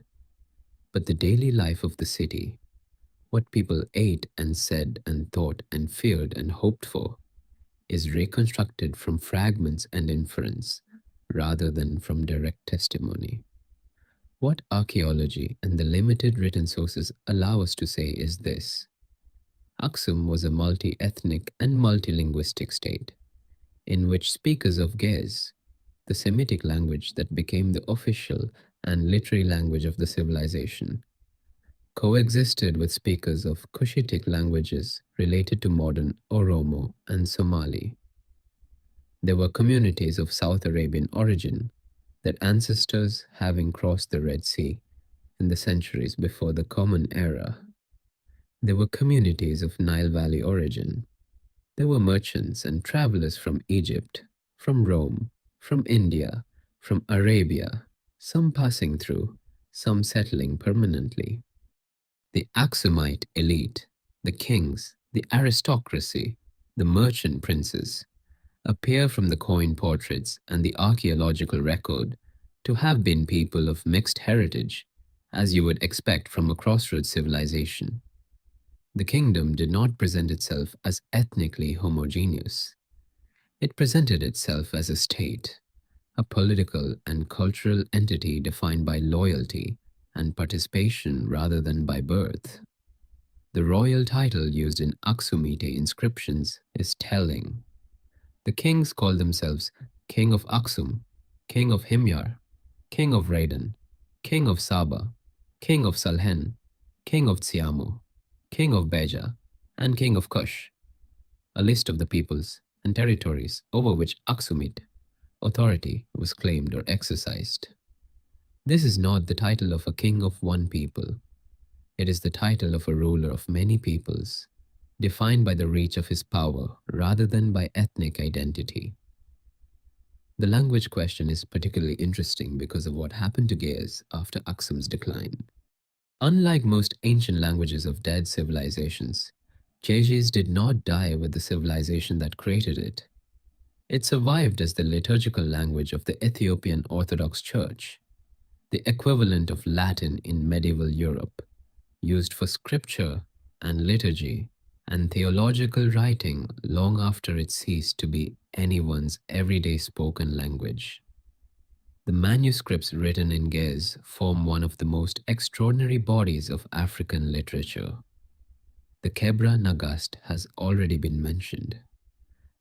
But the daily life of the city, what people ate and said and thought and feared and hoped for, is reconstructed from fragments and inference rather than from direct testimony. What archaeology and the limited written sources allow us to say is this: Aksum was a multi-ethnic and multilinguistic state, in which speakers of Ge'ez, the Semitic language that became the official and literary language of the civilization, coexisted with speakers of Cushitic languages related to modern Oromo and Somali. There were communities of South Arabian origin, their ancestors having crossed the Red Sea in the centuries before the Common Era. There were communities of Nile Valley origin. There were merchants and travelers from Egypt, from Rome, from India, from Arabia, some passing through, some settling permanently. The Aksumite elite, the kings, the aristocracy, the merchant princes, appear from the coin portraits and the archaeological record to have been people of mixed heritage, as you would expect from a crossroads civilization. The kingdom did not present itself as ethnically homogeneous. It presented itself as a state, a political and cultural entity defined by loyalty and participation rather than by birth. The royal title used in Aksumite inscriptions is telling. The kings call themselves King of Aksum, King of Himyar, King of Raidan, King of Saba, King of Salhen, King of Tsiamo, King of Beja, and King of Kush, a list of the peoples and territories over which Aksumite authority was claimed or exercised. This is not the title of a king of one people. It is the title of a ruler of many peoples, defined by the reach of his power rather than by ethnic identity. The language question is particularly interesting because of what happened to Ge'ez after Aksum's decline. Unlike most ancient languages of dead civilizations, Ge'ez did not die with the civilization that created it. It survived as the liturgical language of the Ethiopian Orthodox Church, the equivalent of Latin in medieval Europe, used for scripture and liturgy and theological writing long after it ceased to be anyone's everyday spoken language. The manuscripts written in Ge'ez form one of the most extraordinary bodies of African literature. The Kebra Nagast has already been mentioned.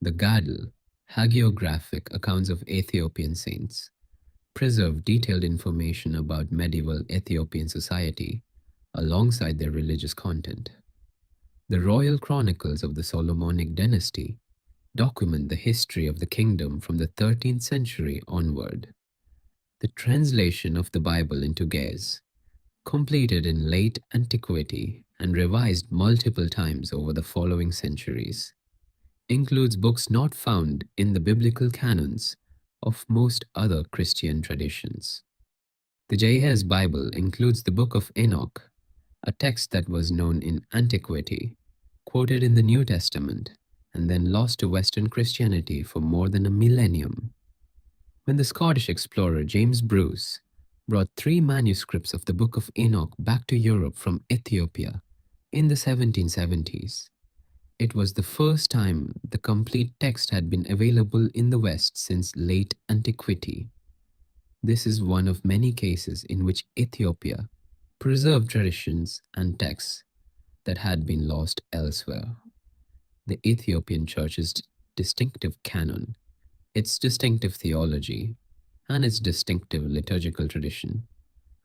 The Gadl, hagiographic accounts of Ethiopian saints, preserve detailed information about medieval Ethiopian society alongside their religious content. The royal chronicles of the Solomonic dynasty document the history of the kingdom from the 13th century onward. The translation of the Bible into Ge'ez, completed in late antiquity and revised multiple times over the following centuries, includes books not found in the biblical canons of most other Christian traditions. The Ge'ez Bible includes the Book of Enoch, a text that was known in antiquity, quoted in the New Testament, and then lost to Western Christianity for more than a millennium. When the Scottish explorer James Bruce brought three manuscripts of the Book of Enoch back to Europe from Ethiopia in the 1770s, it was the first time the complete text had been available in the West since late antiquity. This is one of many cases in which Ethiopia preserved traditions and texts that had been lost elsewhere. The Ethiopian Church's distinctive canon, its distinctive theology, and its distinctive liturgical tradition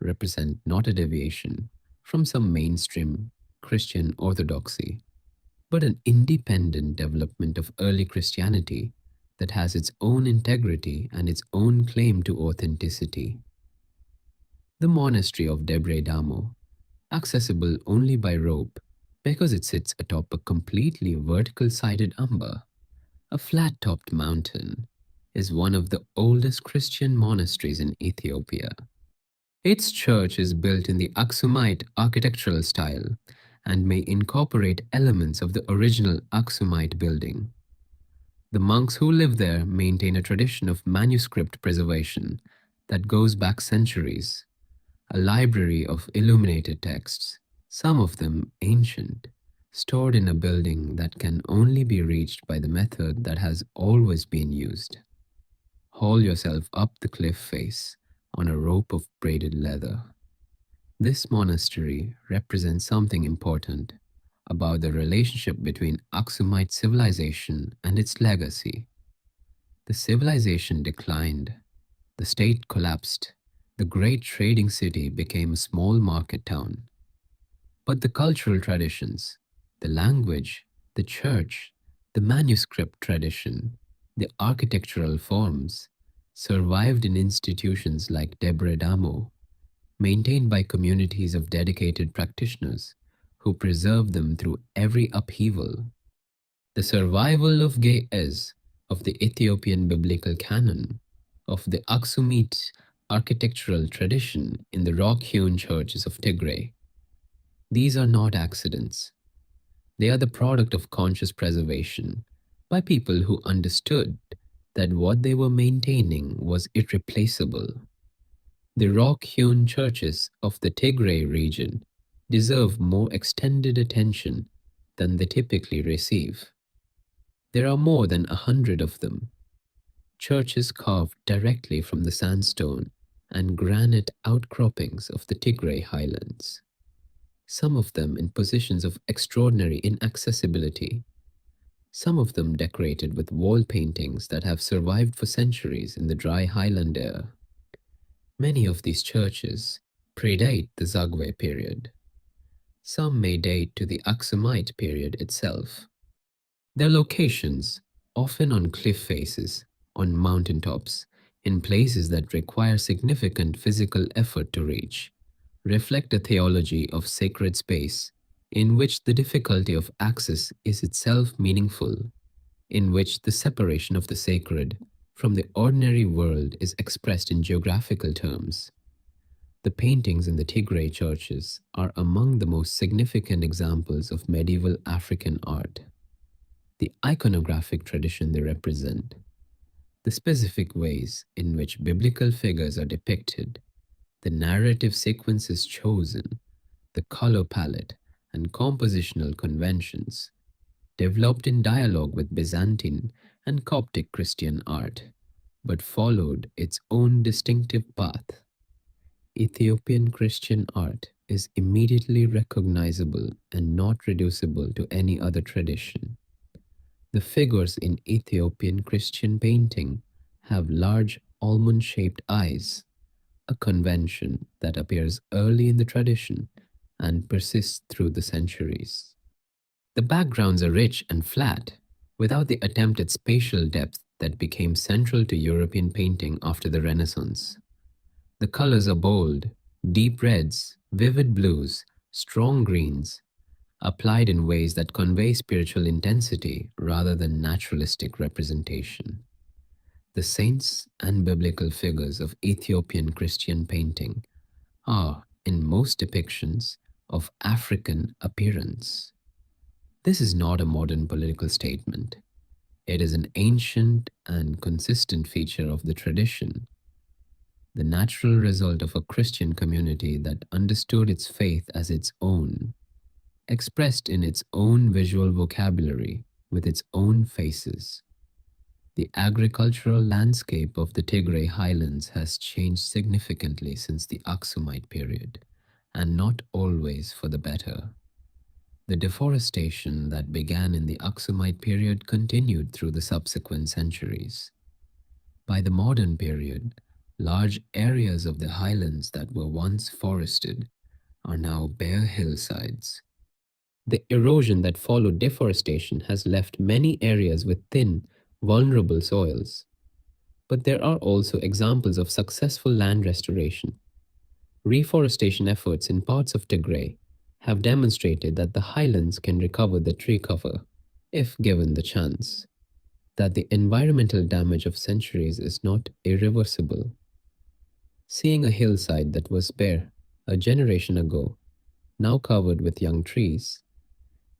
represent not a deviation from some mainstream Christian orthodoxy, but an independent development of early Christianity that has its own integrity and its own claim to authenticity. The monastery of Debre Damo, accessible only by rope because it sits atop a completely vertical-sided umber, a flat-topped mountain, is one of the oldest Christian monasteries in Ethiopia. Its church is built in the Aksumite architectural style and may incorporate elements of the original Aksumite building. The monks who live there maintain a tradition of manuscript preservation that goes back centuries, a library of illuminated texts, some of them ancient, stored in a building that can only be reached by the method that has always been used. Haul yourself up the cliff face on a rope of braided leather. This monastery represents something important about the relationship between Aksumite civilization and its legacy. The civilization declined, the state collapsed, the great trading city became a small market town. But the cultural traditions, the language, the church, the manuscript tradition, the architectural forms survived in institutions like Debre Damo, maintained by communities of dedicated practitioners who preserve them through every upheaval. The survival of Ge'ez, of the Ethiopian biblical canon, of the Aksumite architectural tradition in the rock-hewn churches of Tigray. These are not accidents. They are the product of conscious preservation by people who understood that what they were maintaining was irreplaceable. The rock-hewn churches of the Tigray region deserve more extended attention than they typically receive. There are more than 100 of them, churches carved directly from the sandstone and granite outcroppings of the Tigray highlands, some of them in positions of extraordinary inaccessibility, some of them decorated with wall paintings that have survived for centuries in the dry highland air. Many of these churches predate the Zagwe period. Some may date to the Aksumite period itself. Their locations, often on cliff faces, on mountaintops, in places that require significant physical effort to reach, reflect a theology of sacred space in which the difficulty of access is itself meaningful, in which the separation of the sacred from the ordinary world is expressed in geographical terms. The paintings in the Tigray churches are among the most significant examples of medieval African art. The iconographic tradition they represent, the specific ways in which biblical figures are depicted, the narrative sequences chosen, the color palette, and compositional conventions, developed in dialogue with Byzantine and Coptic Christian art, but followed its own distinctive path. Ethiopian Christian art is immediately recognizable and not reducible to any other tradition. The figures in Ethiopian Christian painting have large almond shaped eyes, a convention that appears early in the tradition and persists through the centuries. The backgrounds are rich and flat, without the attempt at spatial depth that became central to European painting after the Renaissance. The colors are bold, deep reds, vivid blues, strong greens, applied in ways that convey spiritual intensity rather than naturalistic representation. The saints and biblical figures of Ethiopian Christian painting are, in most depictions, of African appearance. This is not a modern political statement. It is an ancient and consistent feature of the tradition, the natural result of a Christian community that understood its faith as its own, expressed in its own visual vocabulary with its own faces. The agricultural landscape of the Tigray highlands has changed significantly since the Aksumite period, and not always for the better. The deforestation that began in the Aksumite period continued through the subsequent centuries. By the modern period, large areas of the highlands that were once forested are now bare hillsides. The erosion that followed deforestation has left many areas with thin, vulnerable soils. But there are also examples of successful land restoration. Reforestation efforts in parts of Tigray have demonstrated that the highlands can recover the tree cover if given the chance, that the environmental damage of centuries is not irreversible. Seeing a hillside that was bare a generation ago, now covered with young trees,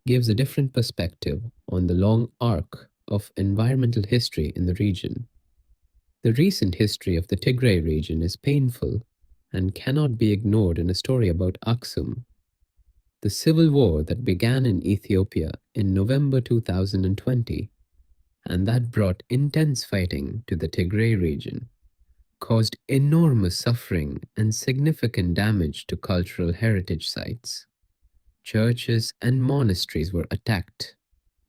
gives a different perspective on the long arc of environmental history in the region. The recent history of the Tigray region is painful and cannot be ignored in a story about Aksum. The civil war that began in Ethiopia in November 2020 and that brought intense fighting to the Tigray region caused enormous suffering and significant damage to cultural heritage sites. Churches and monasteries were attacked.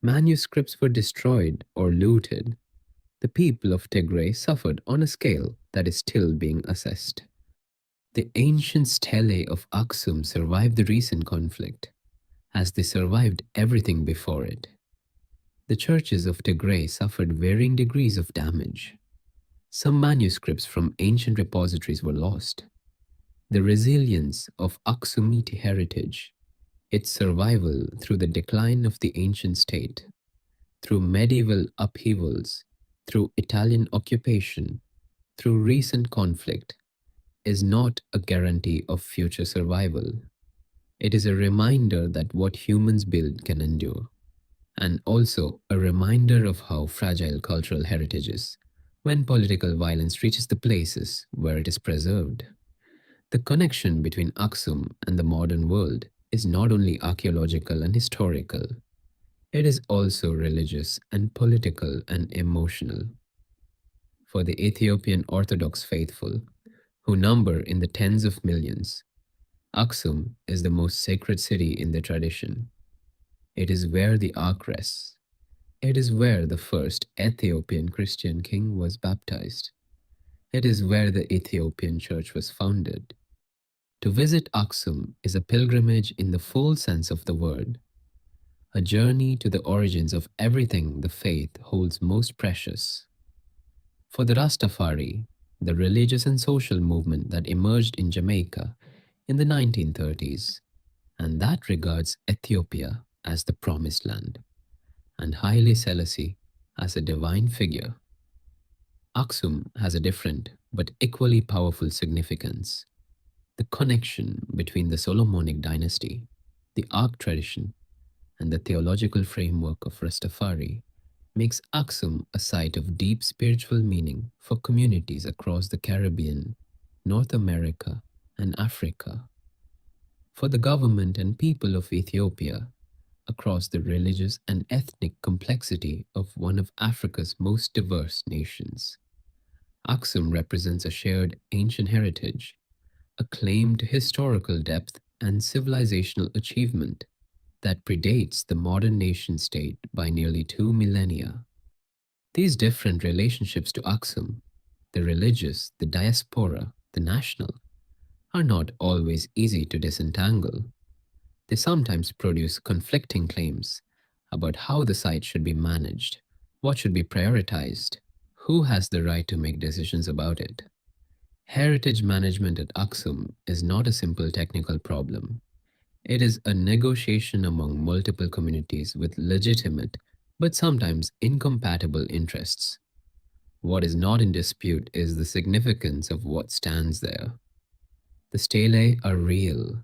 Manuscripts were destroyed or looted. The people of Tigray suffered on a scale that is still being assessed. The ancient stelae of Aksum survived the recent conflict, as they survived everything before it. The churches of Tigray suffered varying degrees of damage. Some manuscripts from ancient repositories were lost. The resilience of Aksumite heritage, its survival through the decline of the ancient state, through medieval upheavals, through Italian occupation, through recent conflict, is not a guarantee of future survival. It is a reminder that what humans build can endure, and also a reminder of how fragile cultural heritage is when political violence reaches the places where it is preserved. The connection between Aksum and the modern world is not only archaeological and historical, it is also religious and political and emotional. For the Ethiopian Orthodox faithful, who number in the tens of millions, Aksum is the most sacred city in the tradition. It is where the ark rests. It is where the first Ethiopian Christian king was baptized. It is where the Ethiopian church was founded. To visit Aksum is a pilgrimage in the full sense of the word, a journey to the origins of everything the faith holds most precious. For the Rastafari, the religious and social movement that emerged in Jamaica in the 1930s, and that regards Ethiopia as the promised land, and Haile Selassie as a divine figure, Aksum has a different but equally powerful significance. The connection between the Solomonic dynasty, the Ark tradition, and the theological framework of Rastafari makes Aksum a site of deep spiritual meaning for communities across the Caribbean, North America, and Africa. For the government and people of Ethiopia, across the religious and ethnic complexity of one of Africa's most diverse nations, Aksum represents a shared ancient heritage, a claimed historical depth, and civilizational achievement that predates the modern nation state by nearly 2 millennia. These different relationships to Aksum, the religious, the diaspora, the national, are not always easy to disentangle. They sometimes produce conflicting claims about how the site should be managed, what should be prioritized, who has the right to make decisions about it. Heritage management at Aksum is not a simple technical problem. It is a negotiation among multiple communities with legitimate but sometimes incompatible interests. What is not in dispute is the significance of what stands there. The stelae are real,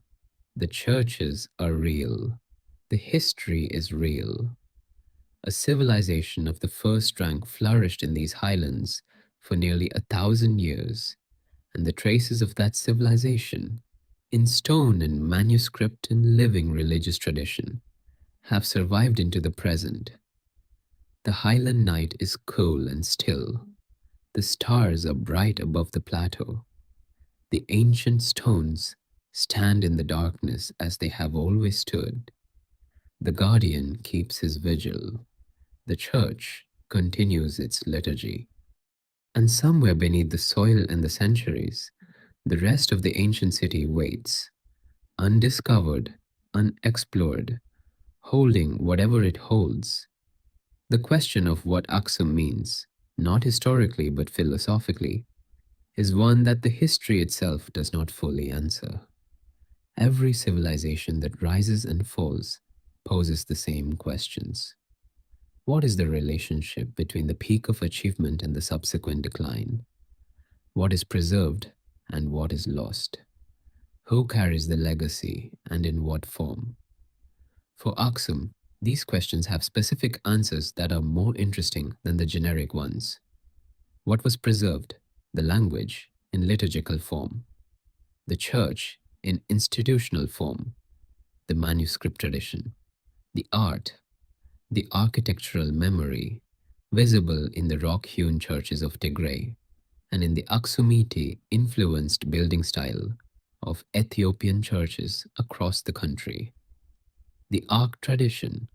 the churches are real, the history is real. A civilization of the first rank flourished in these highlands for nearly 1,000 years, and the traces of that civilization, in stone and manuscript and living religious tradition, have survived into the present. The highland night is cool and still. The stars are bright above the plateau. The ancient stones stand in the darkness as they have always stood. The guardian keeps his vigil. The church continues its liturgy. And somewhere beneath the soil and the centuries, the rest of the ancient city waits, undiscovered, unexplored, holding whatever it holds. The question of what Aksum means, not historically but philosophically, is one that the history itself does not fully answer. Every civilization that rises and falls poses the same questions. What is the relationship between the peak of achievement and the subsequent decline? What is preserved and what is lost? Who carries the legacy and in what form? For Aksum, these questions have specific answers that are more interesting than the generic ones. What was preserved? The language in liturgical form, the church in institutional form, the manuscript tradition, the art, the architectural memory visible in the rock-hewn churches of Tigray and in the Aksumite-influenced building style of Ethiopian churches across the country. The arc tradition,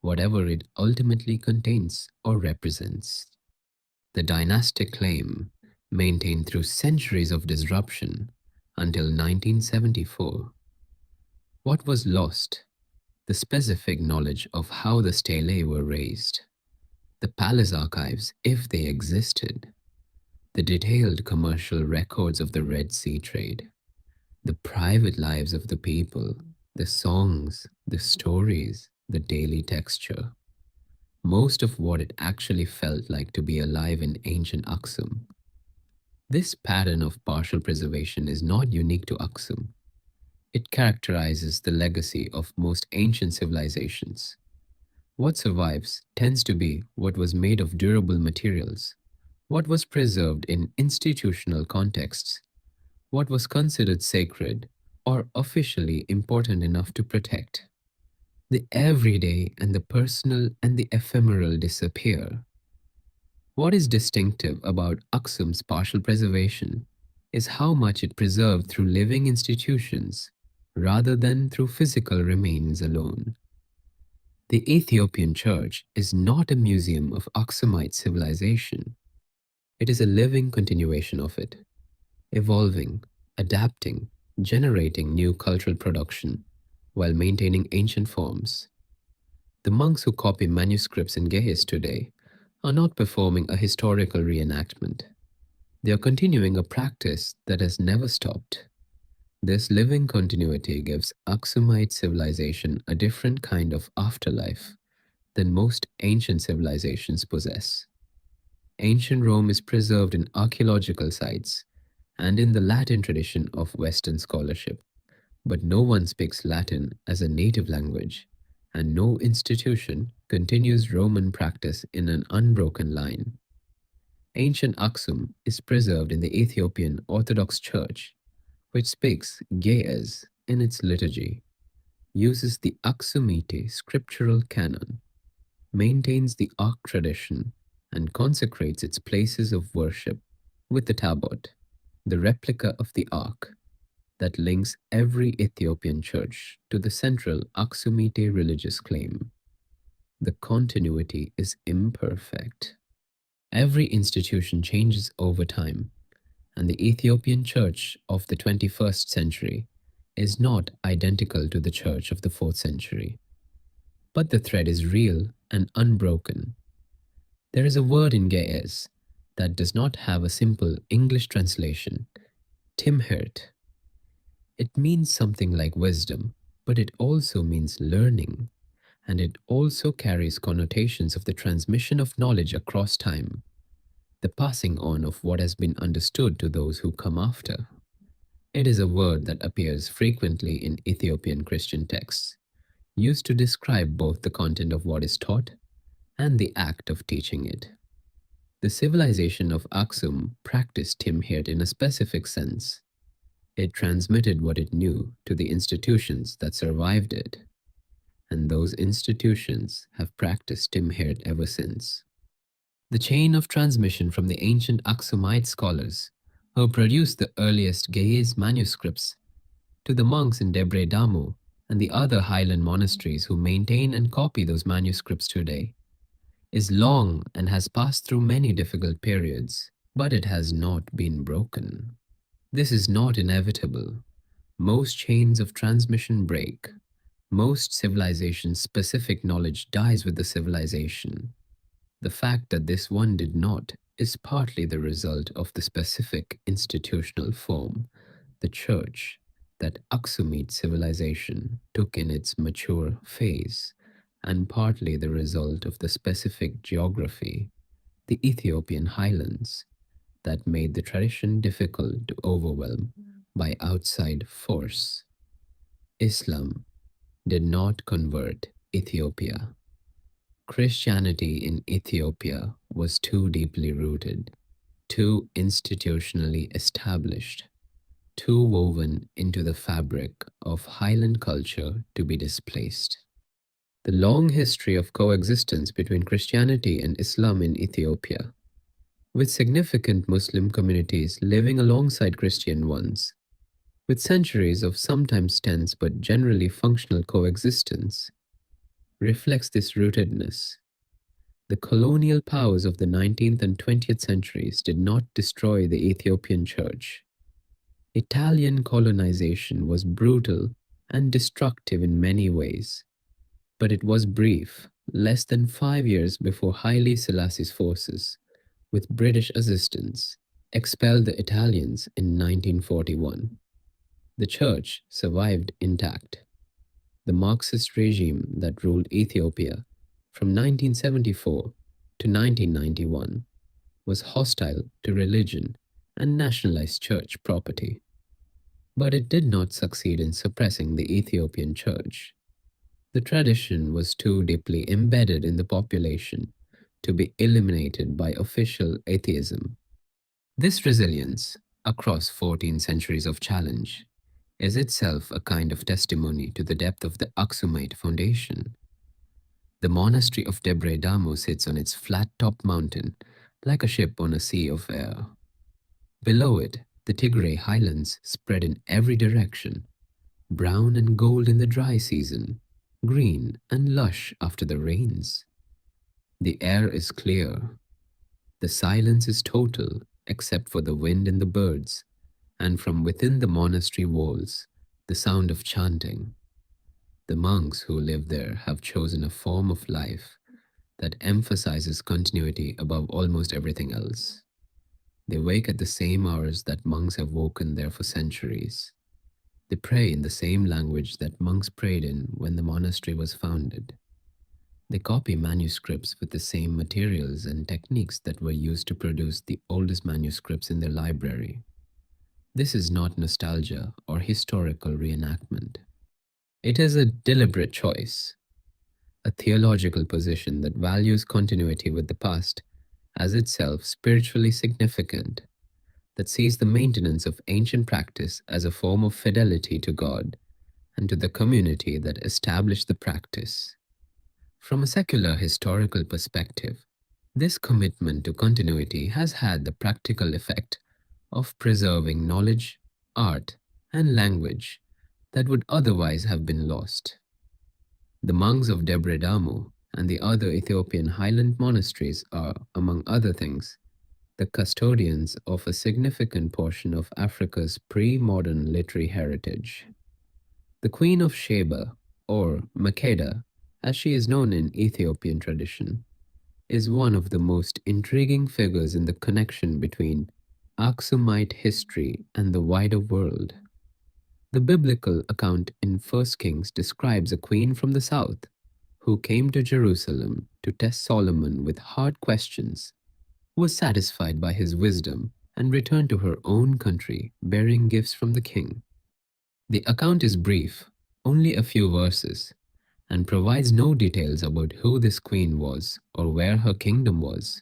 whatever it ultimately contains or represents. The dynastic claim, maintained through centuries of disruption until 1974. What was lost? The specific knowledge of how the stelae were raised, the palace archives, if they existed, the detailed commercial records of the Red Sea trade, the private lives of the people, the songs, the stories, the daily texture. Most of what it actually felt like to be alive in ancient Aksum. This pattern of partial preservation is not unique to Aksum. It characterizes the legacy of most ancient civilizations. What survives tends to be what was made of durable materials, what was preserved in institutional contexts, what was considered sacred or officially important enough to protect. The everyday and the personal and the ephemeral disappear. What is distinctive about Aksum's partial preservation is how much it preserved through living institutions rather than through physical remains alone. The Ethiopian church is not a museum of Aksumite civilization. It is a living continuation of it, evolving, adapting, generating new cultural production while maintaining ancient forms. The monks who copy manuscripts in Ge'ez today are not performing a historical reenactment. They are continuing a practice that has never stopped. This living continuity gives Aksumite civilization a different kind of afterlife than most ancient civilizations possess. Ancient Rome is preserved in archaeological sites and in the Latin tradition of Western scholarship, but no one speaks Latin as a native language, and no institution continues Roman practice in an unbroken line. Ancient Aksum is preserved in the Ethiopian Orthodox Church, which speaks Ge'ez, in its liturgy, uses the Aksumite scriptural canon, maintains the Ark tradition, and consecrates its places of worship with the Tabot, the replica of the Ark that links every Ethiopian church to the central Aksumite religious claim. The continuity is imperfect. Every institution changes over time, and the Ethiopian church of the 21st century is not identical to the church of the 4th century. But the thread is real and unbroken. There is a word in Ge'ez that does not have a simple English translation, Timhert. It means something like wisdom, but it also means learning, and it also carries connotations of the transmission of knowledge across time, the passing on of what has been understood to those who come after. It is a word that appears frequently in Ethiopian Christian texts, used to describe both the content of what is taught and the act of teaching it. The civilization of Aksum practiced Timhert in a specific sense. It transmitted what it knew to the institutions that survived it, and those institutions have practiced Timhert ever since. The chain of transmission from the ancient Aksumite scholars who produced the earliest Ge'ez manuscripts to the monks in Debre Damu and the other highland monasteries who maintain and copy those manuscripts today is long and has passed through many difficult periods, but it has not been broken. This is not inevitable. Most chains of transmission break. Most civilization-specific knowledge dies with the civilization. The fact that this one did not is partly the result of the specific institutional form, the church, that Aksumite civilization took in its mature phase, and partly the result of the specific geography, the Ethiopian highlands, that made the tradition difficult to overwhelm by outside force. Islam did not convert Ethiopia. Christianity in Ethiopia was too deeply rooted, too institutionally established, too woven into the fabric of highland culture to be displaced. The long history of coexistence between Christianity and Islam in Ethiopia, with significant Muslim communities living alongside Christian ones, with centuries of sometimes tense but generally functional coexistence, reflects this rootedness. The colonial powers of the 19th and 20th centuries did not destroy the Ethiopian church. Italian colonization was brutal and destructive in many ways, but it was brief, less than 5 years before Haile Selassie's forces, with British assistance, expelled the Italians in 1941. The church survived intact. The Marxist regime that ruled Ethiopia from 1974 to 1991 was hostile to religion and nationalized church property. But it did not succeed in suppressing the Ethiopian church. The tradition was too deeply embedded in the population to be eliminated by official atheism. This resilience, across 14 centuries of challenge, is itself a kind of testimony to the depth of the Aksumite foundation. The monastery of Debre Damu sits on its flat-topped mountain like a ship on a sea of air. Below it, the Tigray highlands spread in every direction, brown and gold in the dry season, green and lush after the rains. The air is clear. The silence is total except for the wind and the birds, and from within the monastery walls, the sound of chanting. The monks who live there have chosen a form of life that emphasizes continuity above almost everything else. They wake at the same hours that monks have woken there for centuries. They pray in the same language that monks prayed in when the monastery was founded. They copy manuscripts with the same materials and techniques that were used to produce the oldest manuscripts in their library. This is not nostalgia or historical reenactment. It is a deliberate choice, a theological position that values continuity with the past as itself spiritually significant, that sees the maintenance of ancient practice as a form of fidelity to God and to the community that established the practice. From a secular historical perspective, this commitment to continuity has had the practical effect of preserving knowledge, art, and language that would otherwise have been lost. The monks of Debre Damu and the other Ethiopian highland monasteries are, among other things, the custodians of a significant portion of Africa's pre-modern literary heritage. The Queen of Sheba, or Makeda, as she is known in Ethiopian tradition, is one of the most intriguing figures in the connection between Aksumite history and the wider world. The biblical account in First Kings describes a queen from the south who came to Jerusalem to test Solomon with hard questions, was satisfied by his wisdom, and returned to her own country bearing gifts from the king. The account is brief, only a few verses, and provides no details about who this queen was or where her kingdom was.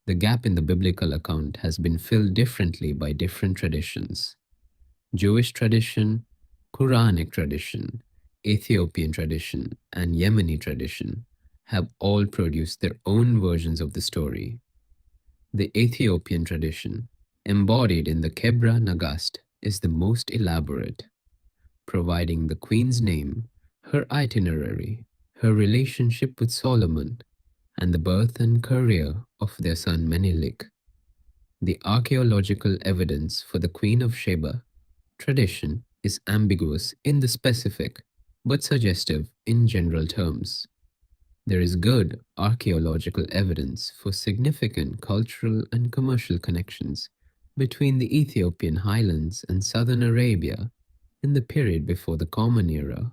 The gap in the biblical account has been filled differently by different traditions. Jewish tradition, Quranic tradition, Ethiopian tradition, and Yemeni tradition have all produced their own versions of the story. The Ethiopian tradition, embodied in the Kebra Nagast, is the most elaborate, providing the queen's name, her itinerary, her relationship with Solomon, and the birth and career of their son Menelik. The archaeological evidence for the Queen of Sheba tradition is ambiguous in the specific, but suggestive in general terms. There is good archaeological evidence for significant cultural and commercial connections between the Ethiopian highlands and southern Arabia in the period before the Common Era.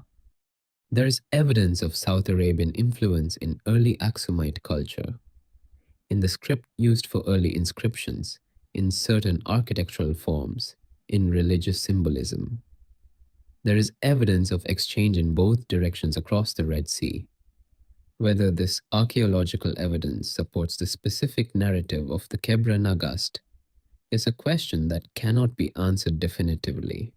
There is evidence of South Arabian influence in early Aksumite culture, in the script used for early inscriptions, in certain architectural forms, in religious symbolism. There is evidence of exchange in both directions across the Red Sea. Whether this archaeological evidence supports the specific narrative of the Kebra Nagast is a question that cannot be answered definitively.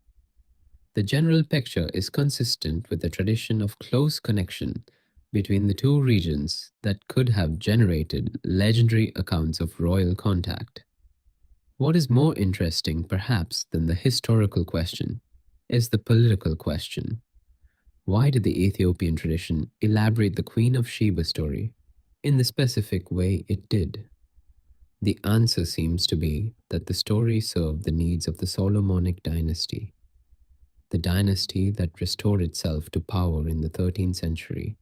The general picture is consistent with the tradition of close connection between the two regions that could have generated legendary accounts of royal contact. What is more interesting, perhaps, than the historical question is the political question. Why did the Ethiopian tradition elaborate the Queen of Sheba story in the specific way it did? The answer seems to be that the story served the needs of the Solomonic dynasty, the dynasty that restored itself to power in the 13th century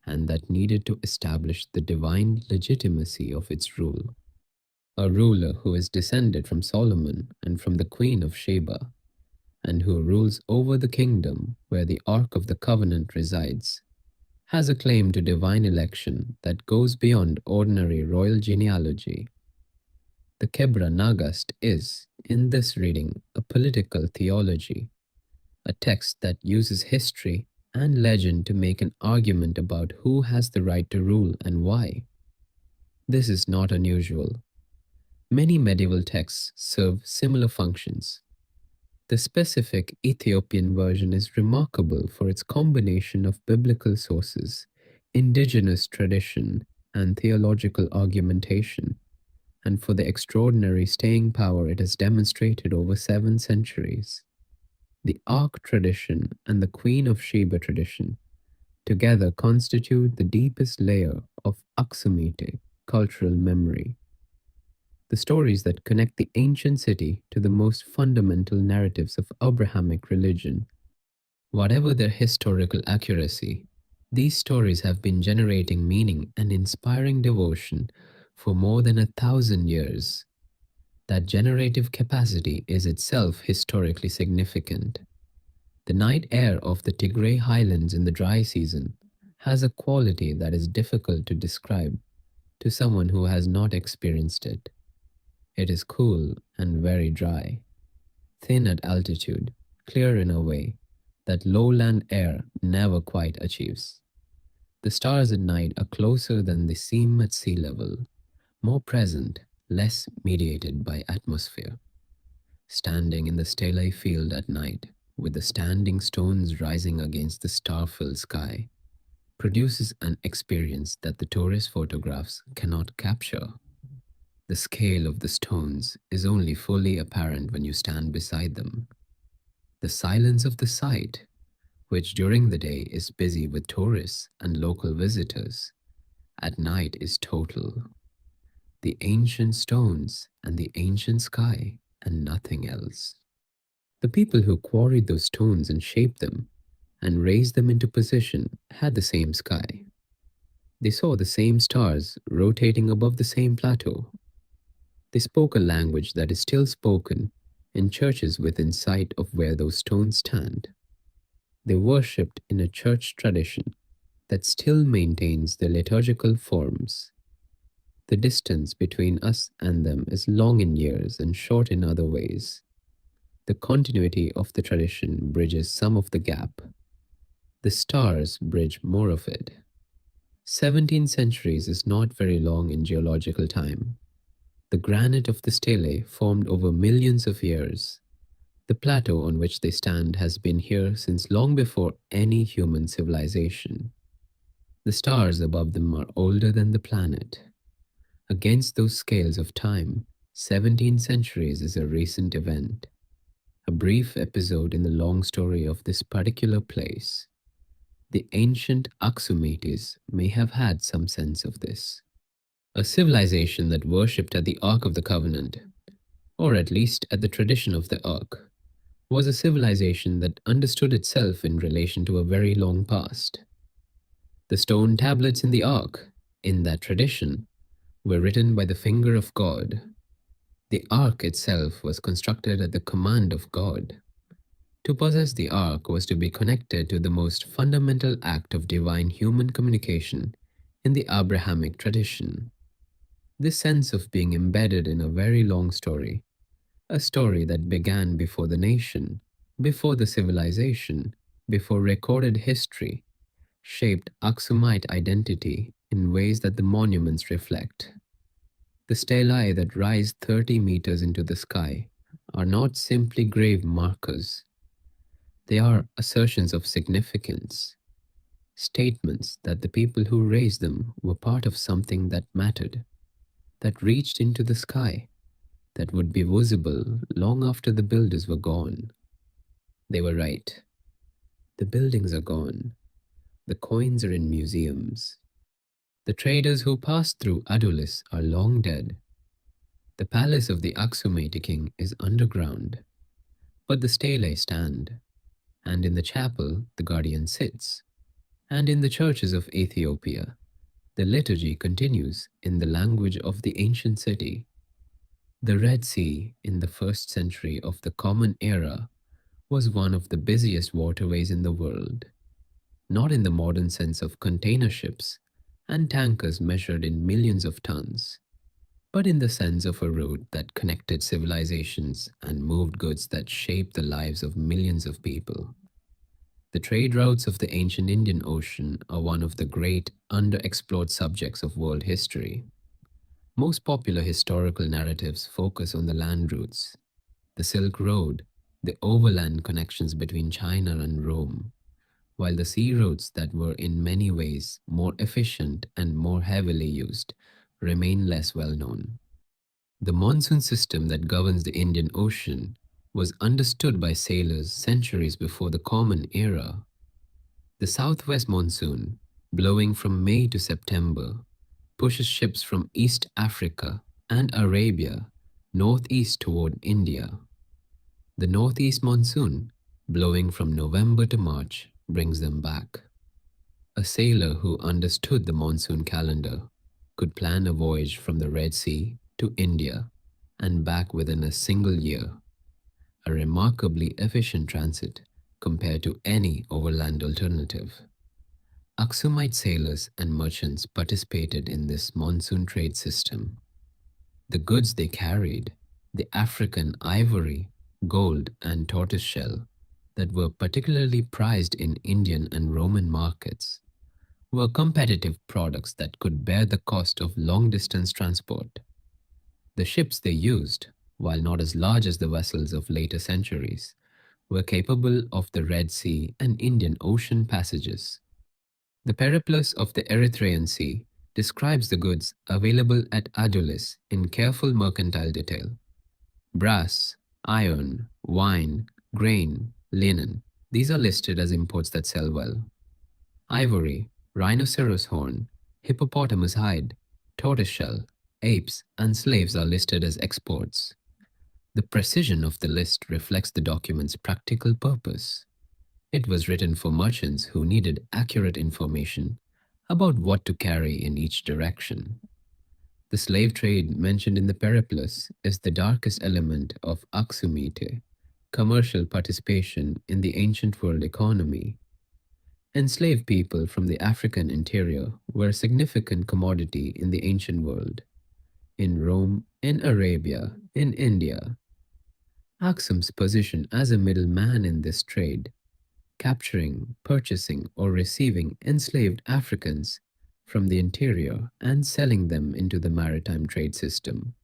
and that needed to establish the divine legitimacy of its rule. A ruler who is descended from Solomon and from the Queen of Sheba, and who rules over the kingdom where the Ark of the Covenant resides, has a claim to divine election that goes beyond ordinary royal genealogy. The Kebra Nagast is, in this reading, a political theology, a text that uses history and legend to make an argument about who has the right to rule and why. This is not unusual. Many medieval texts serve similar functions. The specific Ethiopian version is remarkable for its combination of biblical sources, indigenous tradition, and theological argumentation, and for the extraordinary staying power it has demonstrated over 7 centuries. The Ark tradition and the Queen of Sheba tradition together constitute the deepest layer of Aksumite cultural memory. The stories that connect the ancient city to the most fundamental narratives of Abrahamic religion. Whatever their historical accuracy, these stories have been generating meaning and inspiring devotion for more than 1,000 years. That generative capacity is itself historically significant. The night air of the Tigray highlands in the dry season has a quality that is difficult to describe to someone who has not experienced it. It is cool and very dry, thin at altitude, clear in a way that lowland air never quite achieves. The stars at night are closer than they seem at sea level, more present, less mediated by atmosphere. Standing in the stelae field at night, with the standing stones rising against the star-filled sky, produces an experience that the tourist photographs cannot capture. The scale of the stones is only fully apparent when you stand beside them. The silence of the site, which during the day is busy with tourists and local visitors, at night is total. The ancient stones and the ancient sky and nothing else. The people who quarried those stones and shaped them and raised them into position had the same sky. They saw the same stars rotating above the same plateau. They spoke a language that is still spoken in churches within sight of where those stones stand. They worshipped in a church tradition that still maintains the liturgical forms. The distance between us and them is long in years and short in other ways. The continuity of the tradition bridges some of the gap. The stars bridge more of it. 17 centuries is not very long in geological time. The granite of the stelae formed over millions of years. The plateau on which they stand has been here since long before any human civilization. The stars above them are older than the planet. Against those scales of time, 17 centuries is a recent event, a brief episode in the long story of this particular place. The ancient Aksumites may have had some sense of this. A civilization that worshipped at the Ark of the Covenant, or at least at the tradition of the Ark, was a civilization that understood itself in relation to a very long past. The stone tablets in the Ark, in that tradition, were written by the finger of God. The Ark itself was constructed at the command of God. To possess the Ark was to be connected to the most fundamental act of divine human communication in the Abrahamic tradition. This sense of being embedded in a very long story, a story that began before the nation, before the civilization, before recorded history, shaped Aksumite identity in ways that the monuments reflect. The stelae that rise 30 meters into the sky are not simply grave markers. They are assertions of significance, statements that the people who raised them were part of something that mattered, that reached into the sky, that would be visible long after the builders were gone. They were right. The buildings are gone. The coins are in museums. The traders who passed through Adulis are long dead. The palace of the Aksumite king is underground, but the stelae stand, and in the chapel the guardian sits, and in the churches of Ethiopia the liturgy continues in the language of the ancient city. The Red Sea in the first century of the Common Era was one of the busiest waterways in the world, not in the modern sense of container ships and tankers measured in millions of tons, but in the sense of a road that connected civilizations and moved goods that shaped the lives of millions of people. The trade routes of the ancient Indian Ocean are one of the great underexplored subjects of world history. Most popular historical narratives focus on the land routes, the Silk Road, the overland connections between China and Rome, while the sea routes that were in many ways more efficient and more heavily used remain less well known. The monsoon system that governs the Indian Ocean was understood by sailors centuries before the Common Era. The southwest monsoon, blowing from May to September, pushes ships from East Africa and Arabia northeast toward India. The northeast monsoon, blowing from November to March, brings them back. A sailor who understood the monsoon calendar could plan a voyage from the Red Sea to India and back within a single year, a remarkably efficient transit compared to any overland alternative. Aksumite sailors and merchants participated in this monsoon trade system. The goods they carried, the African ivory, gold, and tortoiseshell that were particularly prized in Indian and Roman markets, were competitive products that could bear the cost of long-distance transport. The ships they used, while not as large as the vessels of later centuries, were capable of the Red Sea and Indian Ocean passages. The Periplus of the Erythraean Sea describes the goods available at Adulis in careful mercantile detail. Brass, iron, wine, grain, linen, these are listed as imports that sell well. Ivory, rhinoceros horn, hippopotamus hide, tortoiseshell, apes, and slaves are listed as exports. The precision of the list reflects the document's practical purpose. It was written for merchants who needed accurate information about what to carry in each direction. The slave trade mentioned in the Periplus is the darkest element of Aksumite, commercial participation in the ancient world economy. Enslaved people from the African interior were a significant commodity in the ancient world, in Rome, in Arabia, in India. Aksum's position as a middleman in this trade, capturing, purchasing, or receiving enslaved Africans from the interior and selling them into the maritime trade system,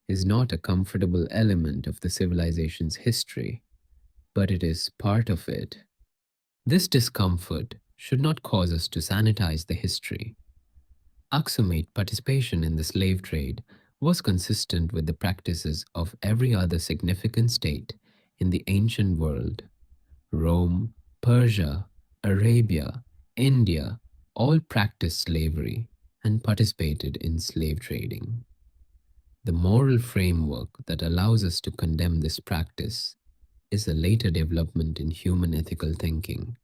is not a comfortable element of the civilization's history, but it is part of it. This discomfort should not cause us to sanitize the history. Aksumite participation in the slave trade was consistent with the practices of every other significant state in the ancient world. Rome, Persia, Arabia, India all practiced slavery and participated in slave trading. The moral framework that allows us to condemn this practice is a later development in human ethical thinking,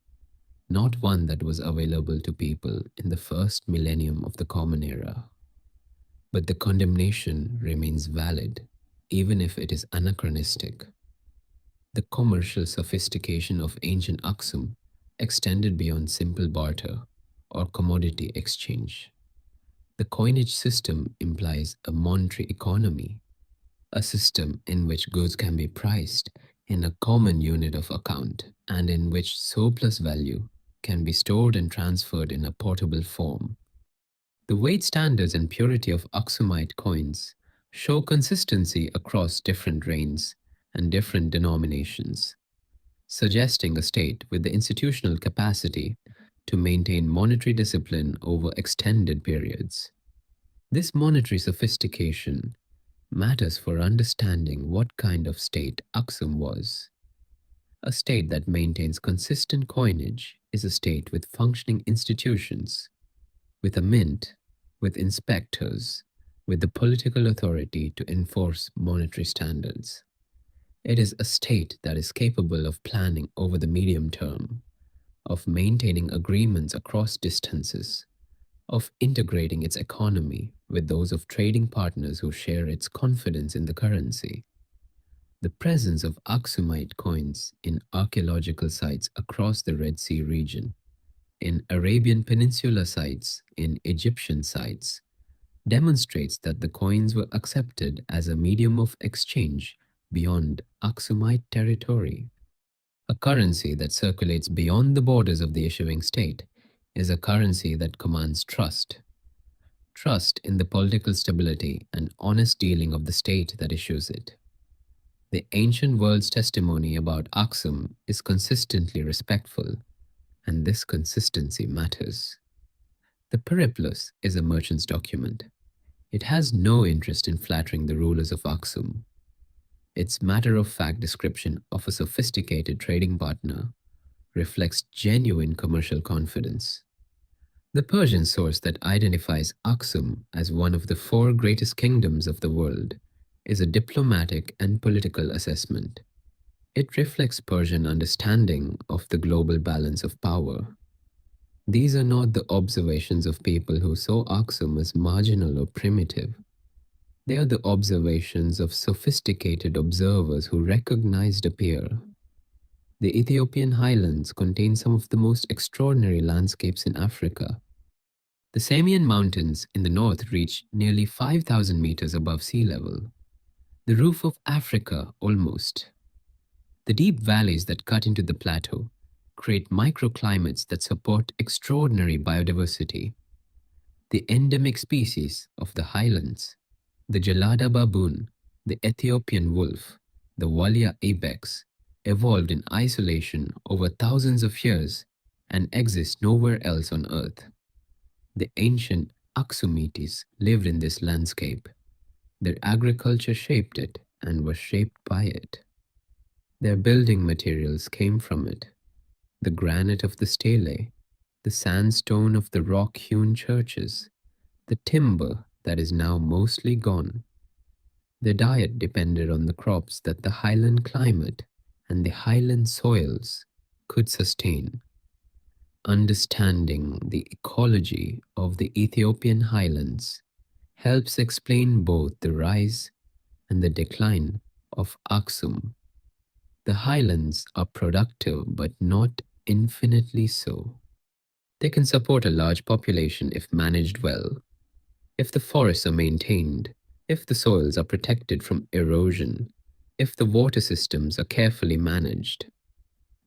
not one that was available to people in the first millennium of the Common Era. But the condemnation remains valid, even if it is anachronistic. The commercial sophistication of ancient Aksum extended beyond simple barter or commodity exchange. The coinage system implies a monetary economy, a system in which goods can be priced in a common unit of account and in which surplus value can be stored and transferred in a portable form. The weight standards and purity of Aksumite coins show consistency across different reigns and different denominations, suggesting a state with the institutional capacity to maintain monetary discipline over extended periods. This monetary sophistication matters for understanding what kind of state Aksum was. A state that maintains consistent coinage is a state with functioning institutions, with a mint, with inspectors, with the political authority to enforce monetary standards. It is a state that is capable of planning over the medium term, of maintaining agreements across distances, of integrating its economy with those of trading partners who share its confidence in the currency. The presence of Aksumite coins in archaeological sites across the Red Sea region, in Arabian Peninsula sites, in Egyptian sites, demonstrates that the coins were accepted as a medium of exchange beyond Aksumite territory. A currency that circulates beyond the borders of the issuing state is a currency that commands trust. Trust in the political stability and honest dealing of the state that issues it. The ancient world's testimony about Aksum is consistently respectful, and this consistency matters. The Periplus is a merchant's document. It has no interest in flattering the rulers of Aksum. Its matter-of-fact description of a sophisticated trading partner reflects genuine commercial confidence. The Persian source that identifies Aksum as one of the four greatest kingdoms of the world is a diplomatic and political assessment. It reflects Persian understanding of the global balance of power. These are not the observations of people who saw Aksum as marginal or primitive. They are the observations of sophisticated observers who recognized a peer. The Ethiopian highlands contain some of the most extraordinary landscapes in Africa. The Samian Mountains in the north reach nearly 5,000 meters above sea level. The roof of Africa, almost. The deep valleys that cut into the plateau create microclimates that support extraordinary biodiversity. The endemic species of the highlands, the Gelada baboon, the Ethiopian wolf, the Walia ibex, evolved in isolation over thousands of years and exist nowhere else on Earth. The ancient Aksumites lived in this landscape. Their agriculture shaped it and was shaped by it. Their building materials came from it. The granite of the stelae, the sandstone of the rock-hewn churches, the timber that is now mostly gone. Their diet depended on the crops that the highland climate and the highland soils could sustain. Understanding the ecology of the Ethiopian highlands helps explain both the rise and the decline of Aksum. The highlands are productive but not infinitely so. They can support a large population if managed well, if the forests are maintained, if the soils are protected from erosion, if the water systems are carefully managed.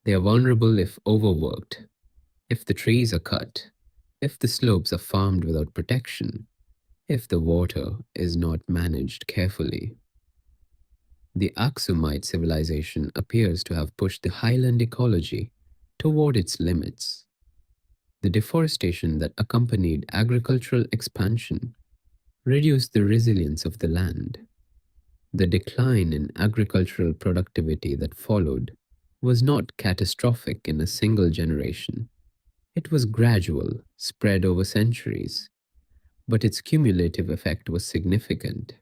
They are vulnerable if overworked, if the trees are cut, if the slopes are farmed without protection, if the water is not managed carefully. The Aksumite civilization appears to have pushed the highland ecology toward its limits. The deforestation that accompanied agricultural expansion reduced the resilience of the land. The decline in agricultural productivity that followed was not catastrophic in a single generation. It was gradual, spread over centuries, but its cumulative effect was significant.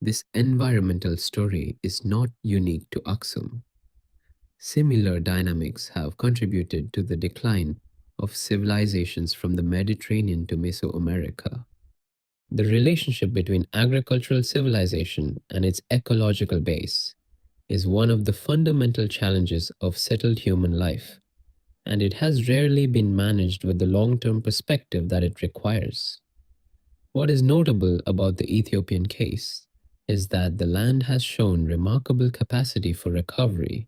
This environmental story is not unique to Aksum. Similar dynamics have contributed to the decline of civilizations from the Mediterranean to Mesoamerica. The relationship between agricultural civilization and its ecological base is one of the fundamental challenges of settled human life, and it has rarely been managed with the long-term perspective that it requires. What is notable about the Ethiopian case is that the land has shown remarkable capacity for recovery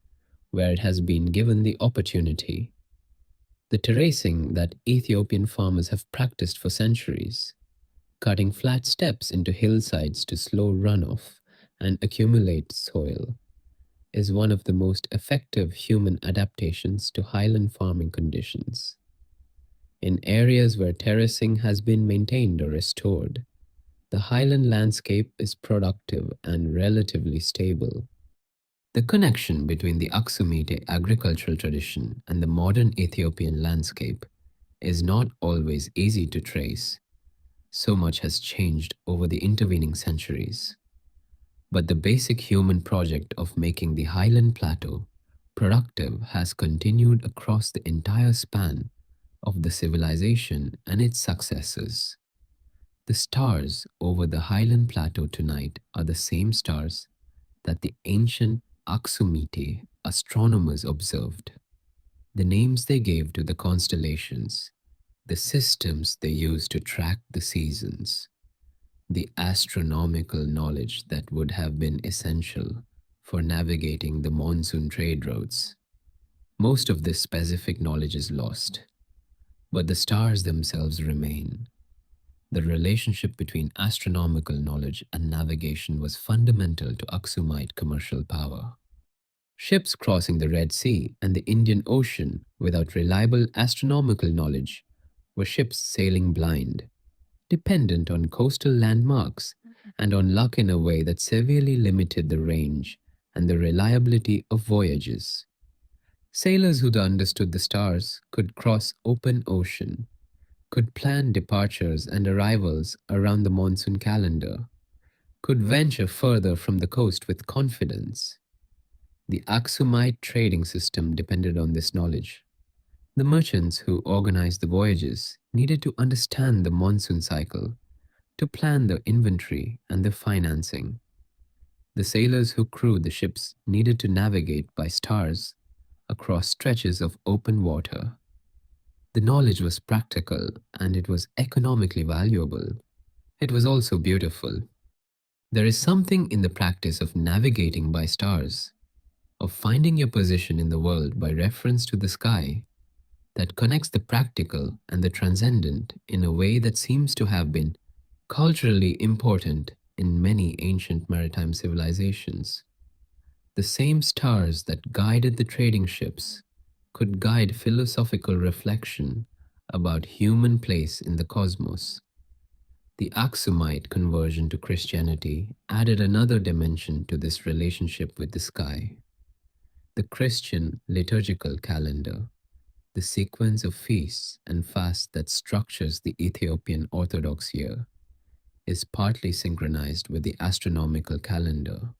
where it has been given the opportunity. The terracing that Ethiopian farmers have practiced for centuries, cutting flat steps into hillsides to slow runoff and accumulate soil, is one of the most effective human adaptations to highland farming conditions. In areas where terracing has been maintained or restored, the highland landscape is productive and relatively stable. The connection between the Aksumite agricultural tradition and the modern Ethiopian landscape is not always easy to trace. So much has changed over the intervening centuries. But the basic human project of making the highland plateau productive has continued across the entire span of the civilization and its successors. The stars over the highland plateau tonight are the same stars that the ancient Aksumite astronomers observed. The names they gave to the constellations, the systems they used to track the seasons, the astronomical knowledge that would have been essential for navigating the monsoon trade routes. Most of this specific knowledge is lost, but the stars themselves remain. The relationship between astronomical knowledge and navigation was fundamental to Aksumite commercial power. Ships crossing the Red Sea and the Indian Ocean without reliable astronomical knowledge were ships sailing blind, dependent on coastal landmarks and on luck in a way that severely limited the range and the reliability of voyages. Sailors who understood the stars could cross open ocean, could plan departures and arrivals around the monsoon calendar, could venture further from the coast with confidence. The Aksumite trading system depended on this knowledge. The merchants who organized the voyages needed to understand the monsoon cycle, to plan the inventory and the financing. The sailors who crewed the ships needed to navigate by stars across stretches of open water. The knowledge was practical and it was economically valuable. It was also beautiful. There is something in the practice of navigating by stars, of finding your position in the world by reference to the sky, that connects the practical and the transcendent in a way that seems to have been culturally important in many ancient maritime civilizations. The same stars that guided the trading ships could guide philosophical reflection about human place in the cosmos. The Aksumite conversion to Christianity added another dimension to this relationship with the sky. The Christian liturgical calendar, the sequence of feasts and fasts that structures the Ethiopian Orthodox year, is partly synchronized with the astronomical calendar.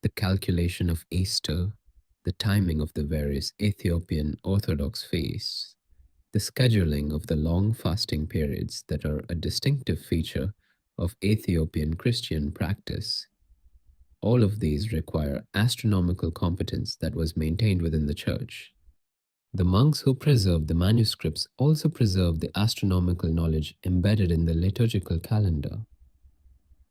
The calculation of Easter, the timing of the various Ethiopian Orthodox feasts, the scheduling of the long fasting periods that are a distinctive feature of Ethiopian Christian practice. All of these require astronomical competence that was maintained within the church. The monks who preserved the manuscripts also preserved the astronomical knowledge embedded in the liturgical calendar.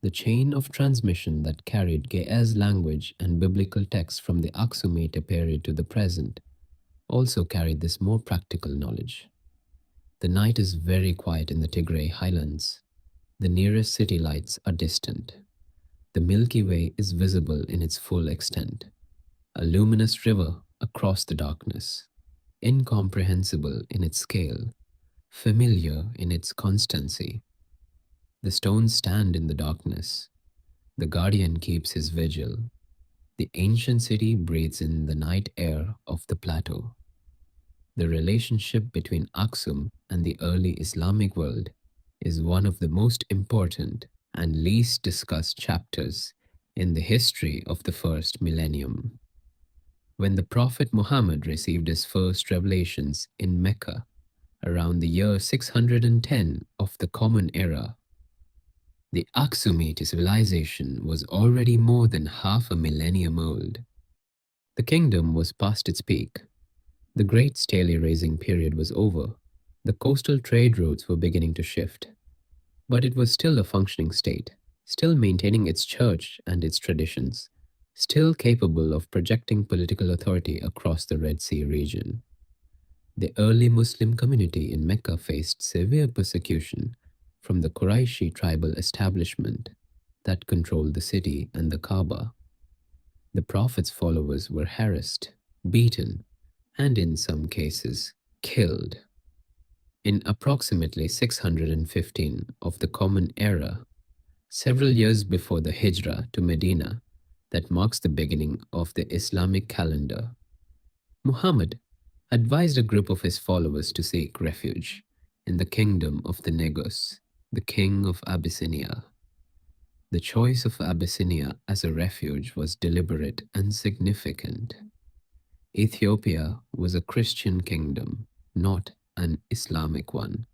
The chain of transmission that carried Ge'ez language and biblical texts from the Aksumite period to the present also carried this more practical knowledge. The night is very quiet in the Tigray highlands. The nearest city lights are distant. The Milky Way is visible in its full extent, a luminous river across the darkness, incomprehensible in its scale, familiar in its constancy. The stones stand in the darkness. The guardian keeps his vigil. The ancient city breathes in the night air of the plateau. The relationship between Aksum and the early Islamic world is one of the most important and least discussed chapters in the history of the first millennium. When the Prophet Muhammad received his first revelations in Mecca around the year 610 of the Common Era, the Aksumite civilization was already more than half a millennium old. The kingdom was past its peak. The great stelae raising period was over. The coastal trade routes were beginning to shift. But it was still a functioning state, still maintaining its church and its traditions, still capable of projecting political authority across the Red Sea region. The early Muslim community in Mecca faced severe persecution from the Qurayshi tribal establishment that controlled the city and the Kaaba. The Prophet's followers were harassed, beaten, and in some cases, killed. In approximately 615 of the Common Era, several years before the Hijrah to Medina that marks the beginning of the Islamic calendar, Muhammad advised a group of his followers to seek refuge in the kingdom of the Negus, the king of Abyssinia. The choice of Abyssinia as a refuge was deliberate and significant. Ethiopia was a Christian kingdom, not an Islamic one.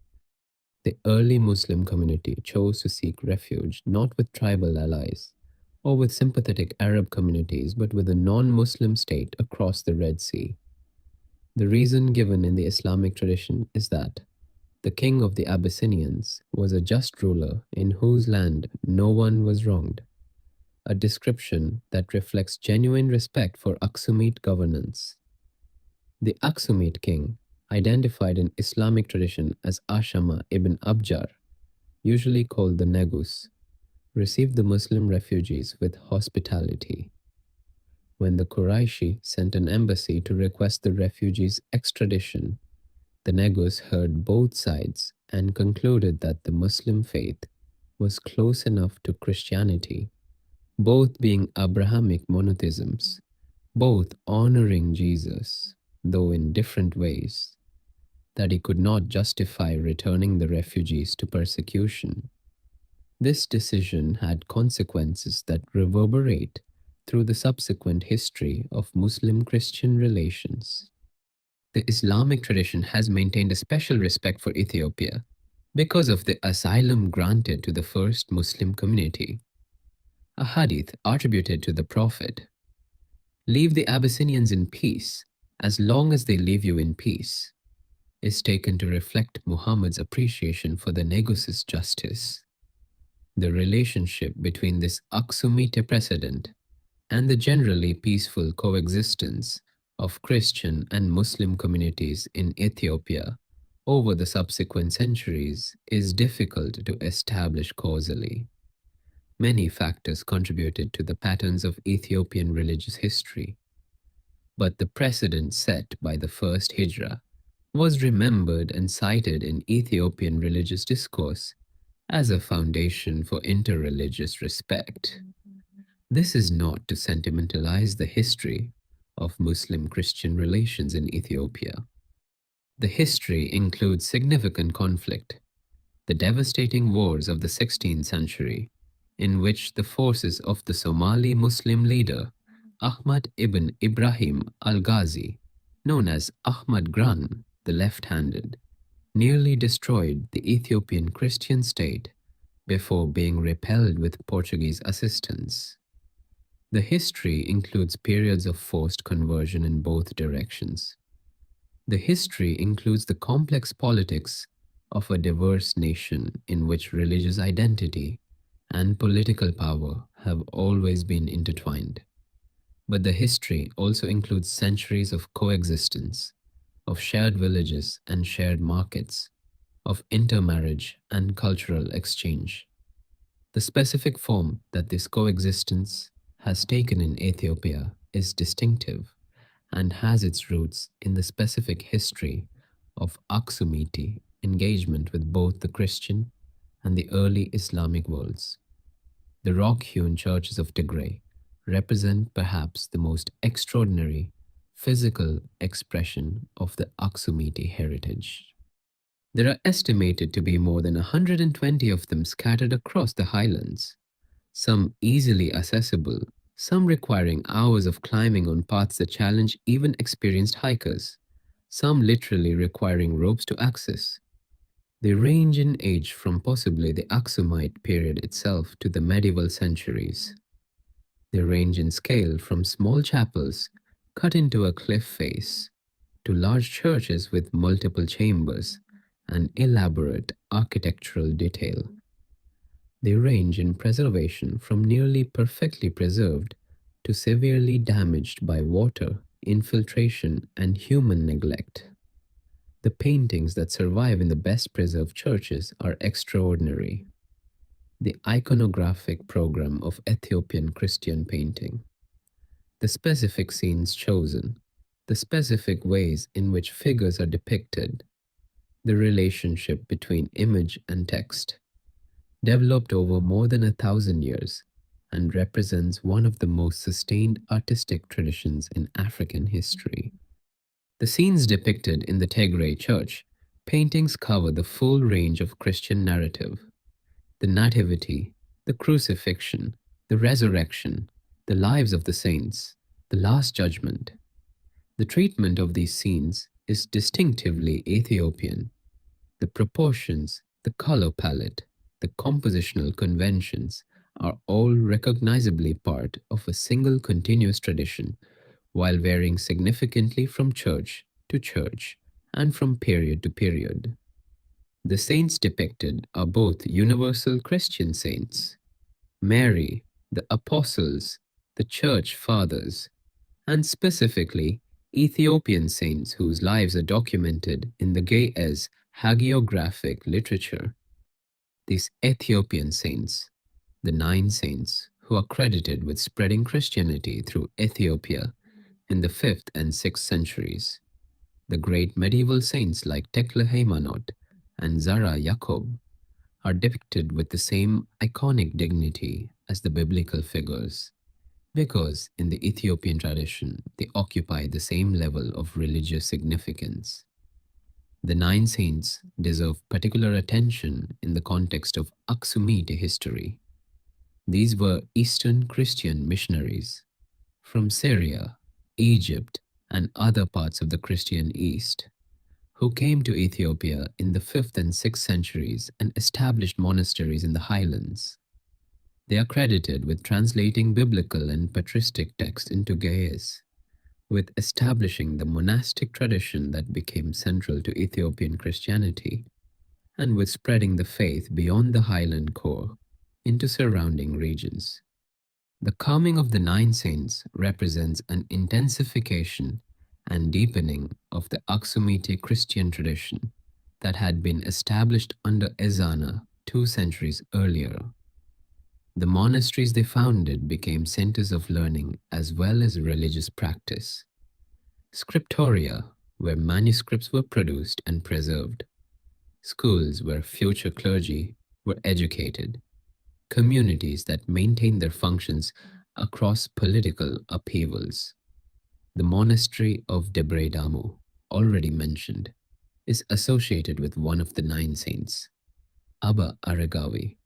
The early Muslim community chose to seek refuge not with tribal allies or with sympathetic Arab communities, but with a non-Muslim state across the Red Sea. The reason given in the Islamic tradition is that the king of the Abyssinians was a just ruler in whose land no one was wronged, a description that reflects genuine respect for Aksumite governance. The Aksumite king, identified in Islamic tradition as Ashama ibn Abjar, usually called the Negus, received the Muslim refugees with hospitality. When the Qurayshi sent an embassy to request the refugees' extradition, the Negus heard both sides and concluded that the Muslim faith was close enough to Christianity, both being Abrahamic monotheisms, both honoring Jesus, though in different ways, that he could not justify returning the refugees to persecution. This decision had consequences that reverberate through the subsequent history of Muslim-Christian relations. The Islamic tradition has maintained a special respect for Ethiopia because of the asylum granted to the first Muslim community. A hadith attributed to the Prophet: "Leave the Abyssinians in peace as long as they leave you in peace," is taken to reflect Muhammad's appreciation for the Negus's justice. The relationship between this Aksumite precedent and the generally peaceful coexistence of Christian and Muslim communities in Ethiopia over the subsequent centuries is difficult to establish causally. Many factors contributed to the patterns of Ethiopian religious history, but the precedent set by the first Hijra was remembered and cited in Ethiopian religious discourse as a foundation for interreligious respect. This is not to sentimentalize the history of Muslim Christian relations in Ethiopia. The history includes significant conflict, the devastating wars of the 16th century, in which the forces of the Somali Muslim leader Ahmad ibn Ibrahim al Ghazi, known as Ahmad Gran, the left handed, nearly destroyed the Ethiopian Christian state before being repelled with Portuguese assistance. The history includes periods of forced conversion in both directions. The history includes the complex politics of a diverse nation in which religious identity and political power have always been intertwined. But the history also includes centuries of coexistence, of shared villages and shared markets, of intermarriage and cultural exchange. The specific form that this coexistence has taken in Ethiopia is distinctive and has its roots in the specific history of Aksumite engagement with both the Christian and the early Islamic worlds. The rock-hewn churches of Tigray represent perhaps the most extraordinary physical expression of the Aksumite heritage. There are estimated to be more than 120 of them scattered across the highlands, some easily accessible, some requiring hours of climbing on paths that challenge even experienced hikers, some literally requiring ropes to access. They range in age from possibly the Aksumite period itself to the medieval centuries. They range in scale from small chapels cut into a cliff face to large churches with multiple chambers and elaborate architectural detail. They range in preservation from nearly perfectly preserved to severely damaged by water, infiltration, and human neglect. The paintings that survive in the best preserved churches are extraordinary. The iconographic program of Ethiopian Christian painting, the specific scenes chosen, the specific ways in which figures are depicted, the relationship between image and text, developed over more than 1,000 years and represents one of the most sustained artistic traditions in African history. The scenes depicted in the Tigray church paintings cover the full range of Christian narrative: the Nativity, the Crucifixion, the Resurrection, the lives of the saints, the Last Judgment. The treatment of these scenes is distinctively Ethiopian. The proportions, the color palette, the compositional conventions are all recognizably part of a single continuous tradition, while varying significantly from church to church and from period to period. The saints depicted are both universal Christian saints, Mary, the apostles, the church fathers, and specifically Ethiopian saints whose lives are documented in the Ge'ez hagiographic literature. These Ethiopian saints, the 9 saints who are credited with spreading Christianity through Ethiopia in the 5th and 6th centuries, the great medieval saints like Tekle Haymanot and Zara Yacob, are depicted with the same iconic dignity as the biblical figures, because in the Ethiopian tradition they occupy the same level of religious significance. The 9 saints deserve particular attention in the context of Aksumite history. These were Eastern Christian missionaries from Syria, Egypt, and other parts of the Christian East, who came to Ethiopia in the 5th and 6th centuries and established monasteries in the highlands. They are credited with translating biblical and patristic texts into Ge'ez, with establishing the monastic tradition that became central to Ethiopian Christianity, and with spreading the faith beyond the highland core into surrounding regions. The coming of the 9 saints represents an intensification and deepening of the Aksumite Christian tradition that had been established under Ezana 2 centuries earlier. The monasteries they founded became centers of learning as well as religious practice. Scriptoria, where manuscripts were produced and preserved. Schools where future clergy were educated. Communities that maintained their functions across political upheavals. The monastery of Debre Damu, already mentioned, is associated with one of the nine saints, Abba Aragawi.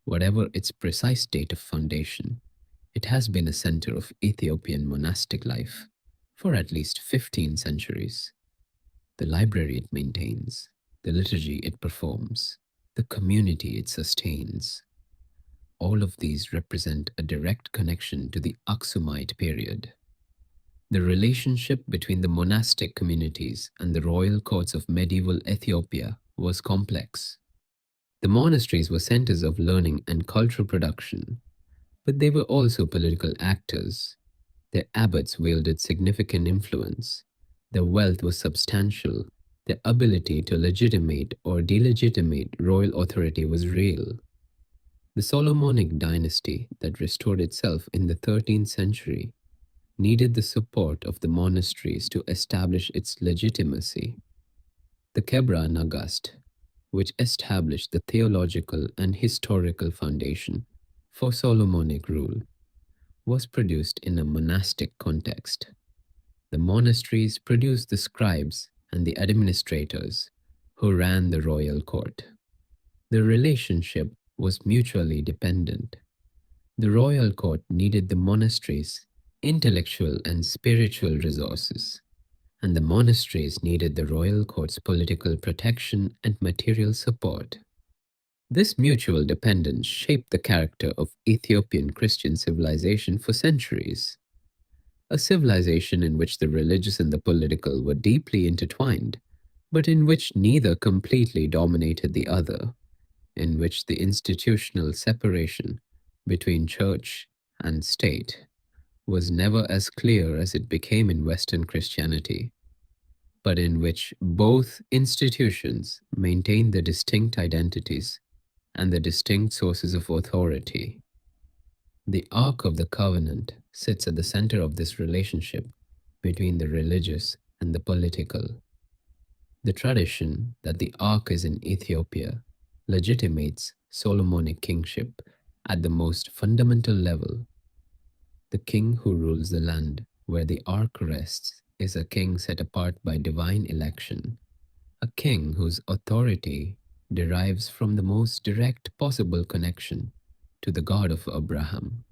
Whatever its precise date of foundation, it has been a center of Ethiopian monastic life for at least 15 centuries. The library it maintains, the liturgy it performs, the community it sustains, all of these represent a direct connection to the Aksumite period. The relationship between the monastic communities and the royal courts of medieval Ethiopia was complex. The monasteries were centers of learning and cultural production, but they were also political actors. Their abbots wielded significant influence. Their wealth was substantial. Their ability to legitimate or delegitimate royal authority was real. The Solomonic dynasty that restored itself in the 13th century needed the support of the monasteries to establish its legitimacy. The Kebra Nagast, which established the theological and historical foundation for Solomonic rule, was produced in a monastic context. The monasteries produced the scribes and the administrators who ran the royal court. The relationship was mutually dependent. The royal court needed the monasteries' intellectual and spiritual resources, and the monasteries needed the royal court's political protection and material support. This mutual dependence shaped the character of Ethiopian Christian civilization for centuries. A civilization in which the religious and the political were deeply intertwined, but in which neither completely dominated the other, in which the institutional separation between church and state was never as clear as it became in Western Christianity, but in which both institutions maintained their distinct identities and the distinct sources of authority. The Ark of the Covenant sits at the center of this relationship between the religious and the political. The tradition that the Ark is in Ethiopia legitimates Solomonic kingship at the most fundamental level. The king who rules the land where the Ark rests is a king set apart by divine election, a king whose authority derives from the most direct possible connection to the God of Abraham.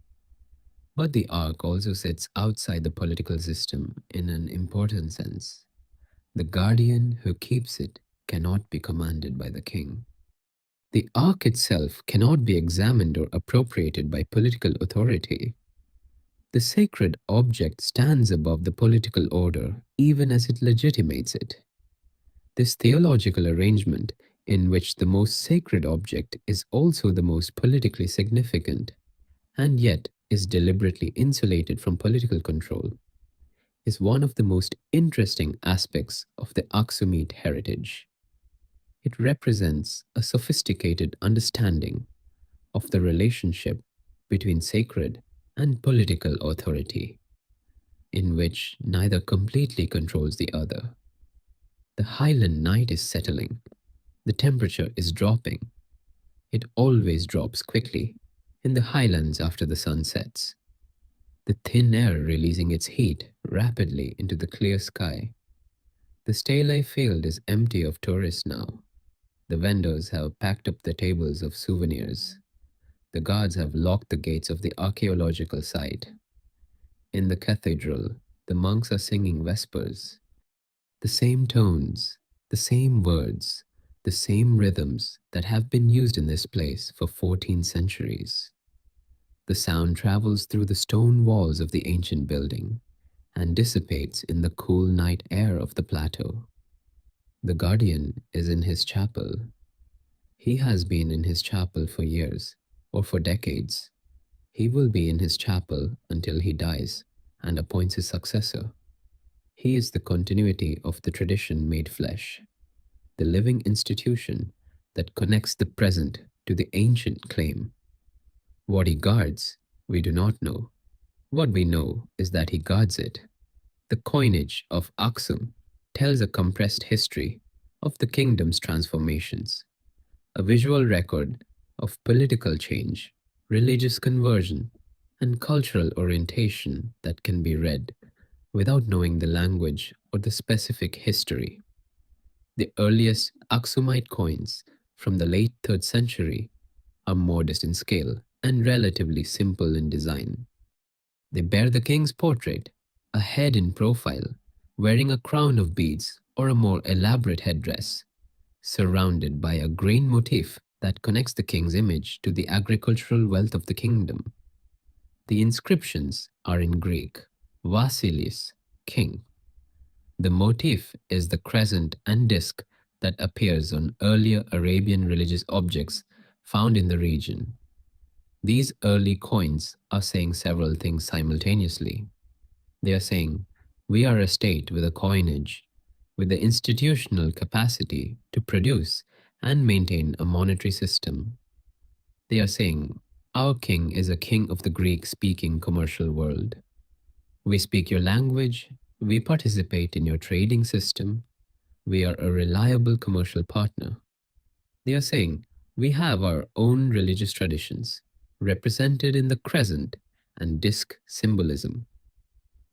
But the Ark also sits outside the political system in an important sense. The guardian who keeps it cannot be commanded by the king. The Ark itself cannot be examined or appropriated by political authority. The sacred object stands above the political order even as it legitimates it. This theological arrangement, in which the most sacred object is also the most politically significant, and yet is deliberately insulated from political control, is one of the most interesting aspects of the Aksumite heritage. It represents a sophisticated understanding of the relationship between sacred and political authority, in which neither completely controls the other. The highland night is settling. The temperature is dropping. It always drops quickly in the highlands after the sun sets, the thin air releasing its heat rapidly into the clear sky. The stelae field is empty of tourists now. The vendors have packed up the tables of souvenirs. The guards have locked the gates of the archaeological site. In the cathedral, the monks are singing vespers. The same tones, the same words, the same rhythms that have been used in this place for 14 centuries. The sound travels through the stone walls of the ancient building and dissipates in the cool night air of the plateau. The guardian is in his chapel. He has been in his chapel for years, or for decades. He will be in his chapel until he dies and appoints his successor. He is the continuity of the tradition made flesh, the living institution that connects the present to the ancient claim. What he guards, we do not know. What we know is that he guards it. The coinage of Aksum tells a compressed history of the kingdom's transformations, a visual record of political change, religious conversion, and cultural orientation that can be read without knowing the language or the specific history. The earliest Aksumite coins from the late 3rd century are modest in scale and relatively simple in design. They bear the king's portrait, a head in profile, wearing a crown of beads or a more elaborate headdress, surrounded by a grain motif that connects the king's image to the agricultural wealth of the kingdom. The inscriptions are in Greek, Vasilis, king. The motif is the crescent and disc that appears on earlier Arabian religious objects found in the region. These early coins are saying several things simultaneously. They are saying, we are a state with a coinage, with the institutional capacity to produce and maintain a monetary system. They are saying, our king is a king of the Greek speaking commercial world. We speak your language, we participate in your trading system, we are a reliable commercial partner. They are saying, we have our own religious traditions, represented in the crescent and disc symbolism.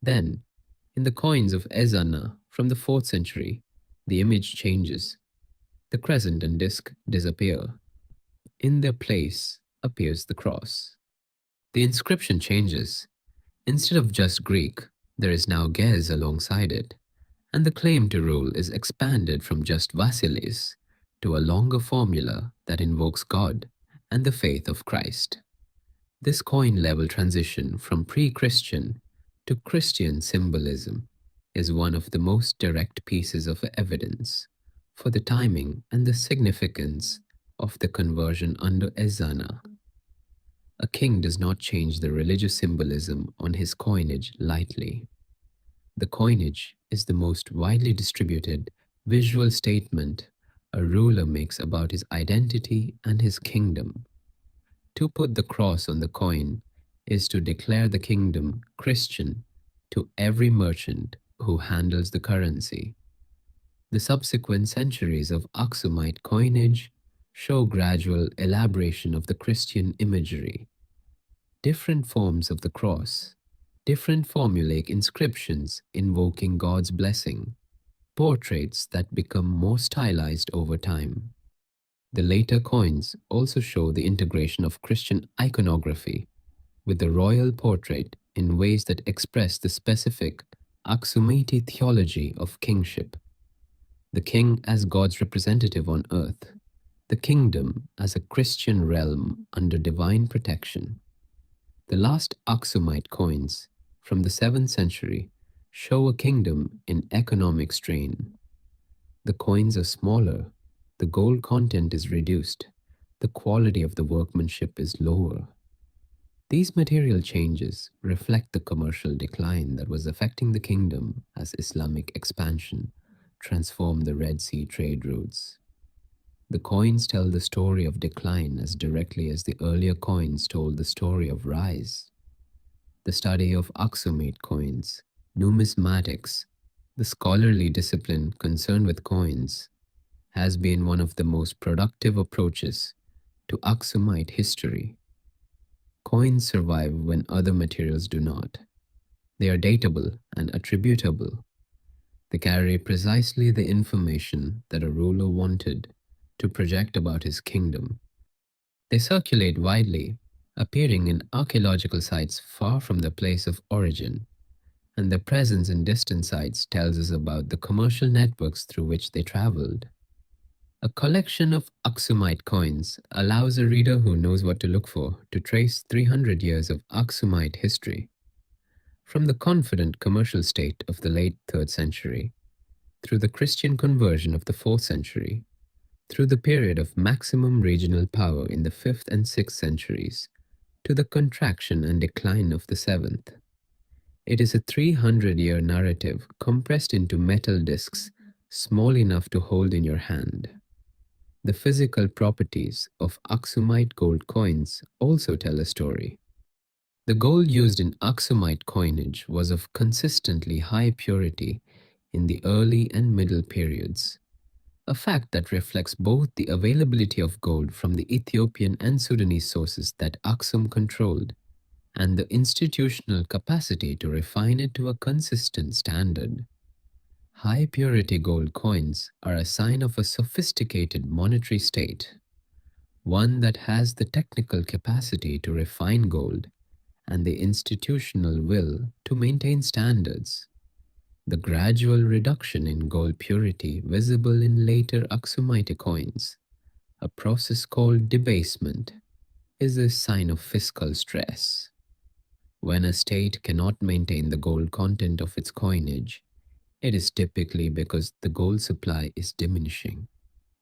Then, in the coins of Ezana from the 4th century, the image changes. The crescent and disc disappear. In their place appears the cross. The inscription changes. Instead of just Greek, there is now Gez alongside it, and the claim to rule is expanded from just Vasilis to a longer formula that invokes God and the faith of Christ. This coin level transition from pre-Christian to Christian symbolism is one of the most direct pieces of evidence for the timing and the significance of the conversion under Ezana. A king does not change the religious symbolism on his coinage lightly. The coinage is the most widely distributed visual statement a ruler makes about his identity and his kingdom. To put the cross on the coin is to declare the kingdom Christian to every merchant who handles the currency. The subsequent centuries of Aksumite coinage show gradual elaboration of the Christian imagery. Different forms of the cross, different formulaic inscriptions invoking God's blessing, portraits that become more stylized over time. The later coins also show the integration of Christian iconography with the royal portrait in ways that express the specific Aksumite theology of kingship. The king as God's representative on earth, the kingdom as a Christian realm under divine protection. The last Aksumite coins from the 7th century show a kingdom in economic strain. The coins are smaller, the gold content is reduced, the quality of the workmanship is lower. These material changes reflect the commercial decline that was affecting the kingdom as Islamic expansion transformed the Red Sea trade routes. The coins tell the story of decline as directly as the earlier coins told the story of rise. The study of Aksumite coins, numismatics, the scholarly discipline concerned with coins, has been one of the most productive approaches to Aksumite history. Coins survive when other materials do not. They are datable and attributable. They carry precisely the information that a ruler wanted to project about his kingdom. They circulate widely, appearing in archaeological sites far from the place of origin, and their presence in distant sites tells us about the commercial networks through which they traveled. A collection of Aksumite coins allows a reader who knows what to look for to trace 300 years of Aksumite history, from the confident commercial state of the late 3rd century, through the Christian conversion of the 4th century, through the period of maximum regional power in the 5th and 6th centuries, to the contraction and decline of the 7th. It is a 300-year narrative compressed into metal discs small enough to hold in your hand. The physical properties of Aksumite gold coins also tell a story. The gold used in Aksumite coinage was of consistently high purity in the early and middle periods, a fact that reflects both the availability of gold from the Ethiopian and Sudanese sources that Aksum controlled and the institutional capacity to refine it to a consistent standard. High purity gold coins are a sign of a sophisticated monetary state, one that has the technical capacity to refine gold and the institutional will to maintain standards. The gradual reduction in gold purity visible in later Aksumite coins, a process called debasement, is a sign of fiscal stress. When a state cannot maintain the gold content of its coinage, it is typically because the gold supply is diminishing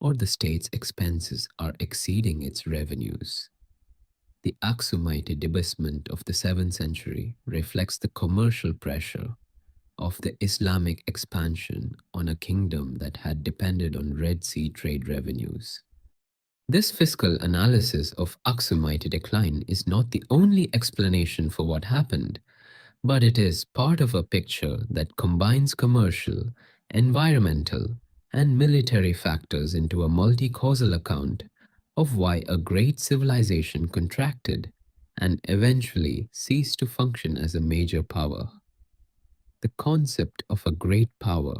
or the state's expenses are exceeding its revenues. The Aksumite debasement of the 7th century reflects the commercial pressure of the Islamic expansion on a kingdom that had depended on Red Sea trade revenues. This fiscal analysis of Aksumite decline is not the only explanation for what happened, but it is part of a picture that combines commercial, environmental, and military factors into a multi-causal account of why a great civilization contracted and eventually ceased to function as a major power. The concept of a great power,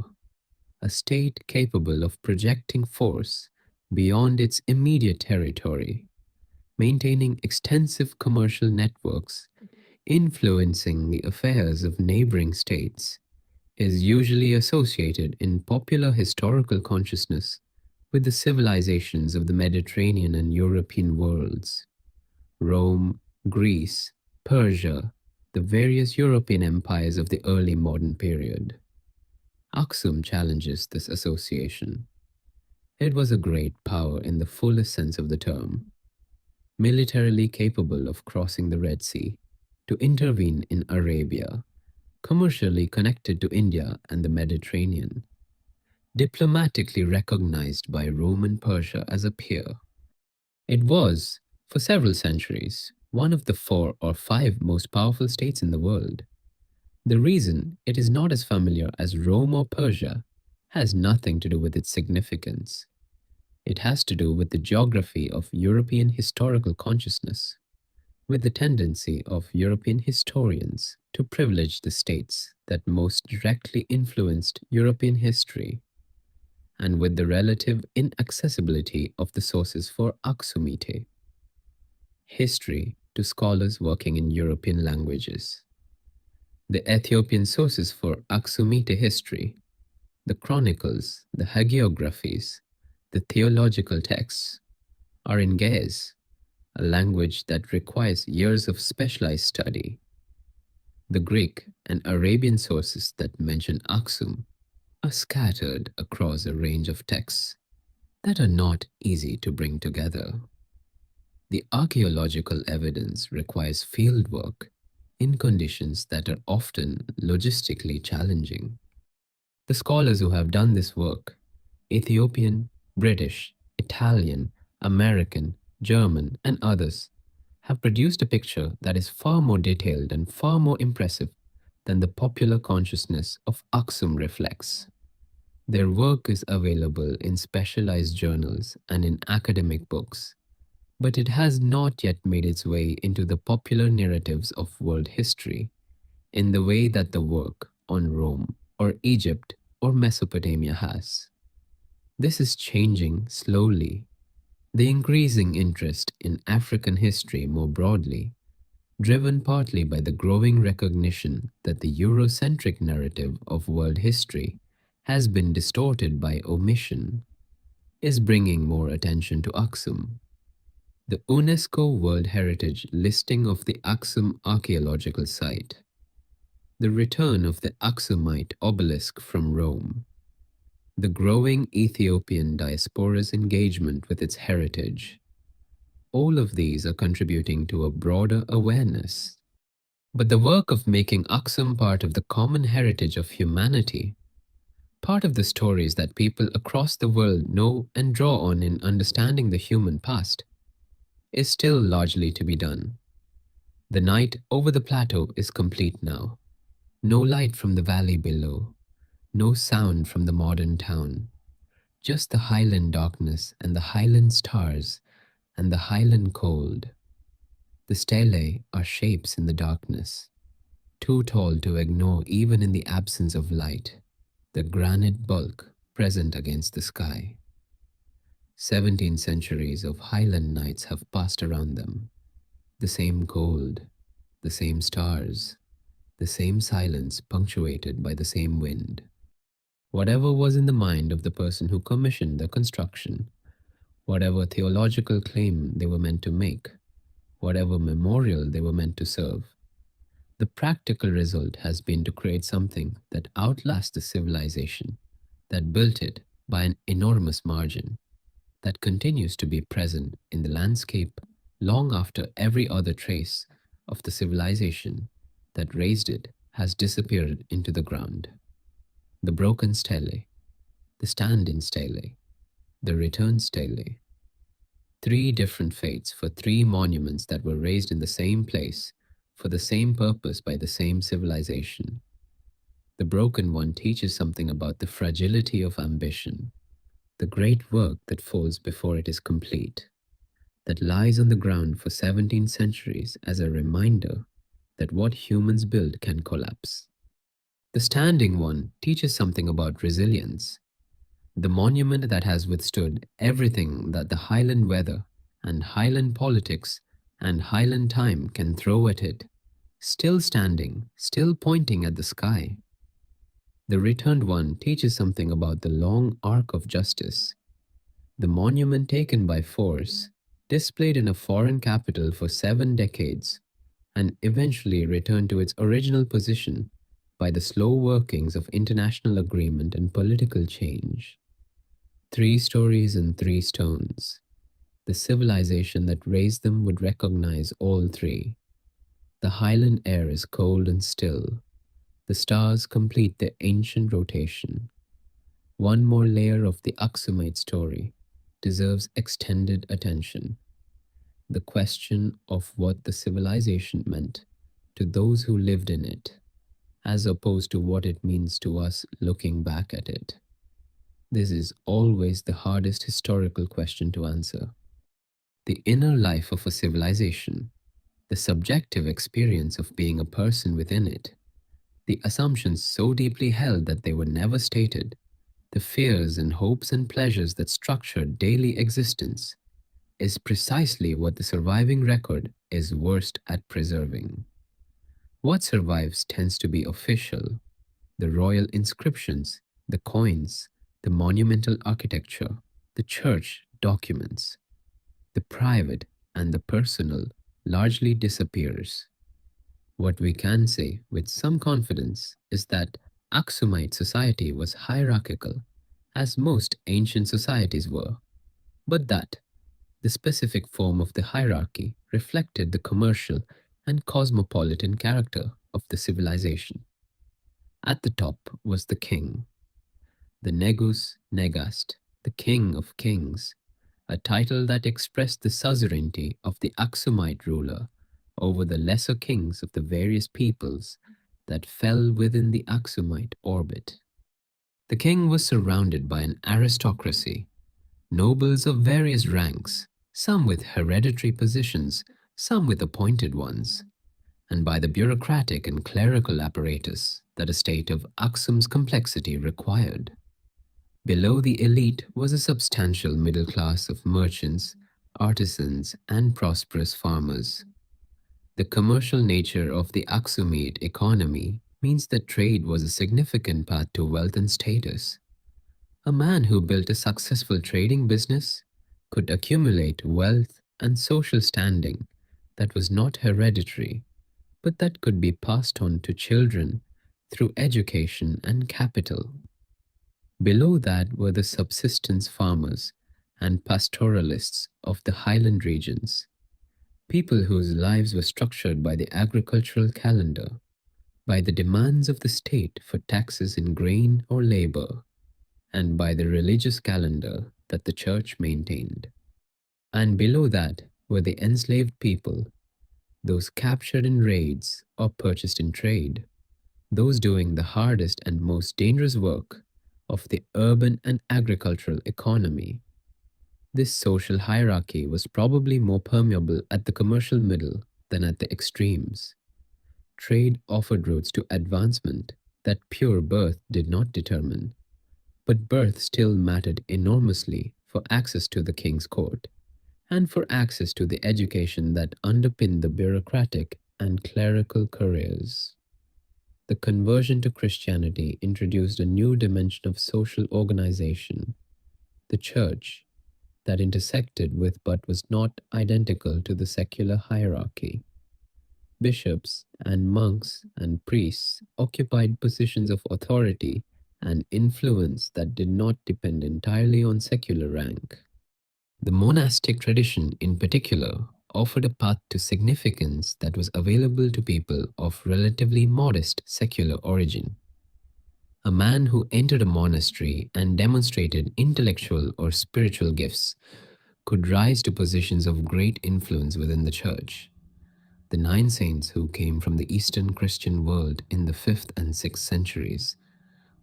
a state capable of projecting force beyond its immediate territory, maintaining extensive commercial networks, influencing the affairs of neighboring states, is usually associated in popular historical consciousness with the civilizations of the Mediterranean and European worlds. Rome, Greece, Persia, the various European empires of the early modern period. Aksum challenges this association. It was a great power in the fullest sense of the term, militarily capable of crossing the Red Sea to intervene in Arabia, commercially connected to India and the Mediterranean, diplomatically recognized by Rome and Persia as a peer. It was, for several centuries, one of the 4 or 5 most powerful states in the world. The reason it is not as familiar as Rome or Persia has nothing to do with its significance. It has to do with the geography of European historical consciousness, with the tendency of European historians to privilege the states that most directly influenced European history, and with the relative inaccessibility of the sources for Aksumite history to scholars working in European languages. The Ethiopian sources for Aksumite history, the chronicles, the hagiographies, the theological texts, are in Ge'ez, a language that requires years of specialized study. The Greek and Arabian sources that mention Aksum are scattered across a range of texts that are not easy to bring together. The archaeological evidence requires fieldwork in conditions that are often logistically challenging. The scholars who have done this work, Ethiopian, British, Italian, American, German, and others, have produced a picture that is far more detailed and far more impressive than the popular consciousness of Aksum reflects. Their work is available in specialized journals and in academic books, but it has not yet made its way into the popular narratives of world history in the way that the work on Rome or Egypt or Mesopotamia has. This is changing slowly. The increasing interest in African history more broadly, driven partly by the growing recognition that the Eurocentric narrative of world history has been distorted by omission, is bringing more attention to Aksum. The UNESCO World Heritage listing of the Aksum archaeological site, the return of the Aksumite obelisk from Rome, the growing Ethiopian diaspora's engagement with its heritage, all of these are contributing to a broader awareness. But the work of making Aksum part of the common heritage of humanity, Part of the stories that people across the world know and draw on in understanding the human past is still largely to be done. The night over the plateau is complete now. No light from the valley below, no sound from the modern town. Just the highland darkness and the highland stars and the highland cold. The stelae are shapes in the darkness, too tall to ignore even in the absence of light, the granite bulk present against the sky. 17 centuries of highland nights have passed around them. The same cold, the same stars, the same silence punctuated by the same wind. Whatever was in the mind of the person who commissioned the construction, whatever theological claim they were meant to make, whatever memorial they were meant to serve, the practical result has been to create something that outlasts the civilization that built it by an enormous margin, that continues to be present in the landscape long after every other trace of the civilization that raised it has disappeared into the ground. The broken stele, the stand-in stele, the return stele. Three different fates for three monuments that were raised in the same place for the same purpose by the same civilization. The broken one teaches something about the fragility of ambition, the great work that falls before it is complete, that lies on the ground for 17 centuries as a reminder that what humans build can collapse. The standing one teaches something about resilience, the monument that has withstood everything that the highland weather and highland politics and highland time can throw at it, still standing, still pointing at the sky. The returned one teaches something about the long arc of justice, the monument taken by force, displayed in a foreign capital for 7 decades, and eventually returned to its original position by the slow workings of international agreement and political change. 3 stories and 3 stones. The civilization that raised them would recognize all 3. The highland air is cold and still. The stars complete their ancient rotation. One more layer of the Aksumite story deserves extended attention. The question of what the civilization meant to those who lived in it, as opposed to what it means to us looking back at it. This is always the hardest historical question to answer. The inner life of a civilization, the subjective experience of being a person within it, the assumptions so deeply held that they were never stated, the fears and hopes and pleasures that structured daily existence, is precisely what the surviving record is worst at preserving. What survives tends to be official, the royal inscriptions, the coins, the monumental architecture, the church documents. The private and the personal largely disappears. What we can say with some confidence is that Aksumite society was hierarchical, as most ancient societies were, but that the specific form of the hierarchy reflected the commercial and cosmopolitan character of the civilization. At the top was the king, the negus negast, the king of kings, a title that expressed the suzerainty of the Aksumite ruler over the lesser kings of the various peoples that fell within the Aksumite orbit. The king was surrounded by an aristocracy, nobles of various ranks, some with hereditary positions, some with appointed ones, and by the bureaucratic and clerical apparatus that a state of Aksum's complexity required. Below the elite was a substantial middle class of merchants, artisans, and prosperous farmers. The commercial nature of the Aksumite economy means that trade was a significant path to wealth and status. A man who built a successful trading business could accumulate wealth and social standing that was not hereditary, but that could be passed on to children through education and capital. Below that were the subsistence farmers and pastoralists of the highland regions, people whose lives were structured by the agricultural calendar, by the demands of the state for taxes in grain or labor. and by the religious calendar that the church maintained. And below that were the enslaved people, those captured in raids or purchased in trade, those doing the hardest and most dangerous work of the urban and agricultural economy. This social hierarchy was probably more permeable at the commercial middle than at the extremes. Trade offered routes to advancement that pure birth did not determine, but birth still mattered enormously for access to the king's court and for access to the education that underpinned the bureaucratic and clerical careers. The conversion to Christianity introduced a new dimension of social organization, the church, that intersected with but was not identical to the secular hierarchy. Bishops and monks and priests occupied positions of authority and influence that did not depend entirely on secular rank. The monastic tradition, in particular, offered a path to significance that was available to people of relatively modest secular origin. A man who entered a monastery and demonstrated intellectual or spiritual gifts could rise to positions of great influence within the church. The nine saints who came from the Eastern Christian world in the 5th and 6th centuries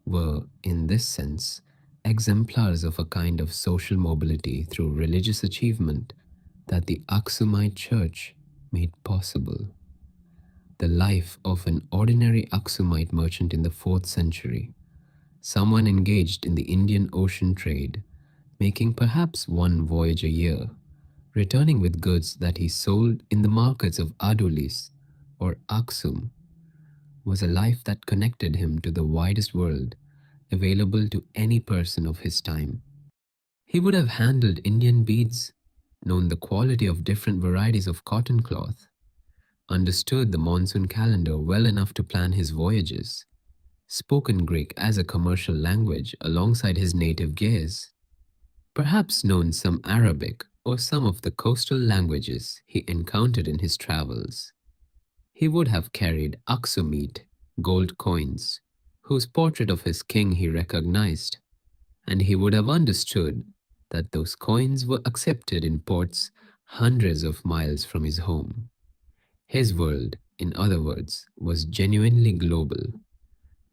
were, in this sense, exemplars of a kind of social mobility through religious achievement that the Aksumite church made possible. The life of an ordinary Aksumite merchant in the 4th century, someone engaged in the Indian Ocean trade, making perhaps one voyage a year, returning with goods that he sold in the markets of Adulis or Aksum, was a life that connected him to the widest world available to any person of his time. He would have handled Indian beads, known the quality of different varieties of cotton cloth, understood the monsoon calendar well enough to plan his voyages, spoken Greek as a commercial language alongside his native Ge'ez, perhaps known some Arabic or some of the coastal languages he encountered in his travels. He would have carried Aksumite gold coins, whose portrait of his king he recognized, and he would have understood that those coins were accepted in ports hundreds of miles from his home. His world, in other words, was genuinely global,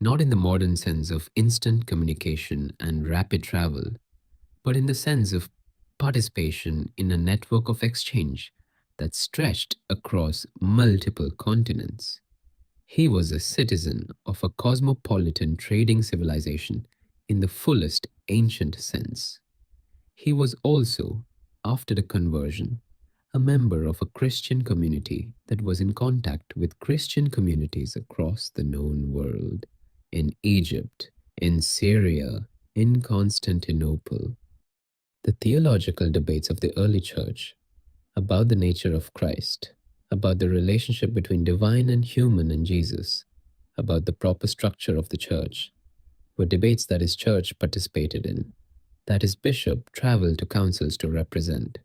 not in the modern sense of instant communication and rapid travel, but in the sense of participation in a network of exchange that stretched across multiple continents. He was a citizen of a cosmopolitan trading civilization in the fullest ancient sense. He was also, after the conversion, a member of a Christian community that was in contact with Christian communities across the known world, in Egypt, in Syria, in Constantinople. The theological debates of the early church about the nature of Christ, about the relationship between divine and human in Jesus, about the proper structure of the church, were debates that his church participated in, that his bishop traveled to councils to represent.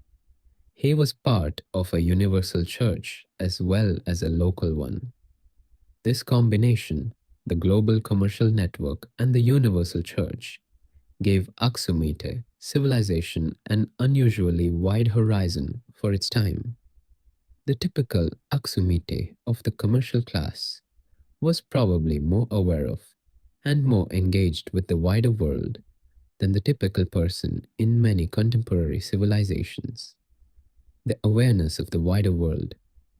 He was part of a universal church as well as a local one. This combination, the global commercial network and the universal church, gave Aksumite civilization an unusually wide horizon for its time. The typical Aksumite of the commercial class was probably more aware of and more engaged with the wider world than the typical person in many contemporary civilizations. The awareness of the wider world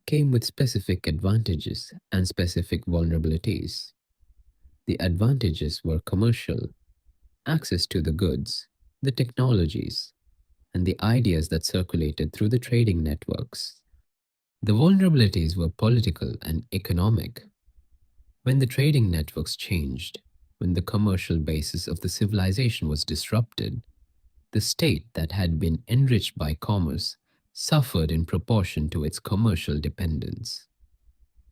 came with specific advantages and specific vulnerabilities. The advantages were commercial, access to the goods, the technologies, and the ideas that circulated through the trading networks. The vulnerabilities were political and economic. When the trading networks changed, when the commercial basis of the civilization was disrupted, the state that had been enriched by commerce suffered in proportion to its commercial dependence.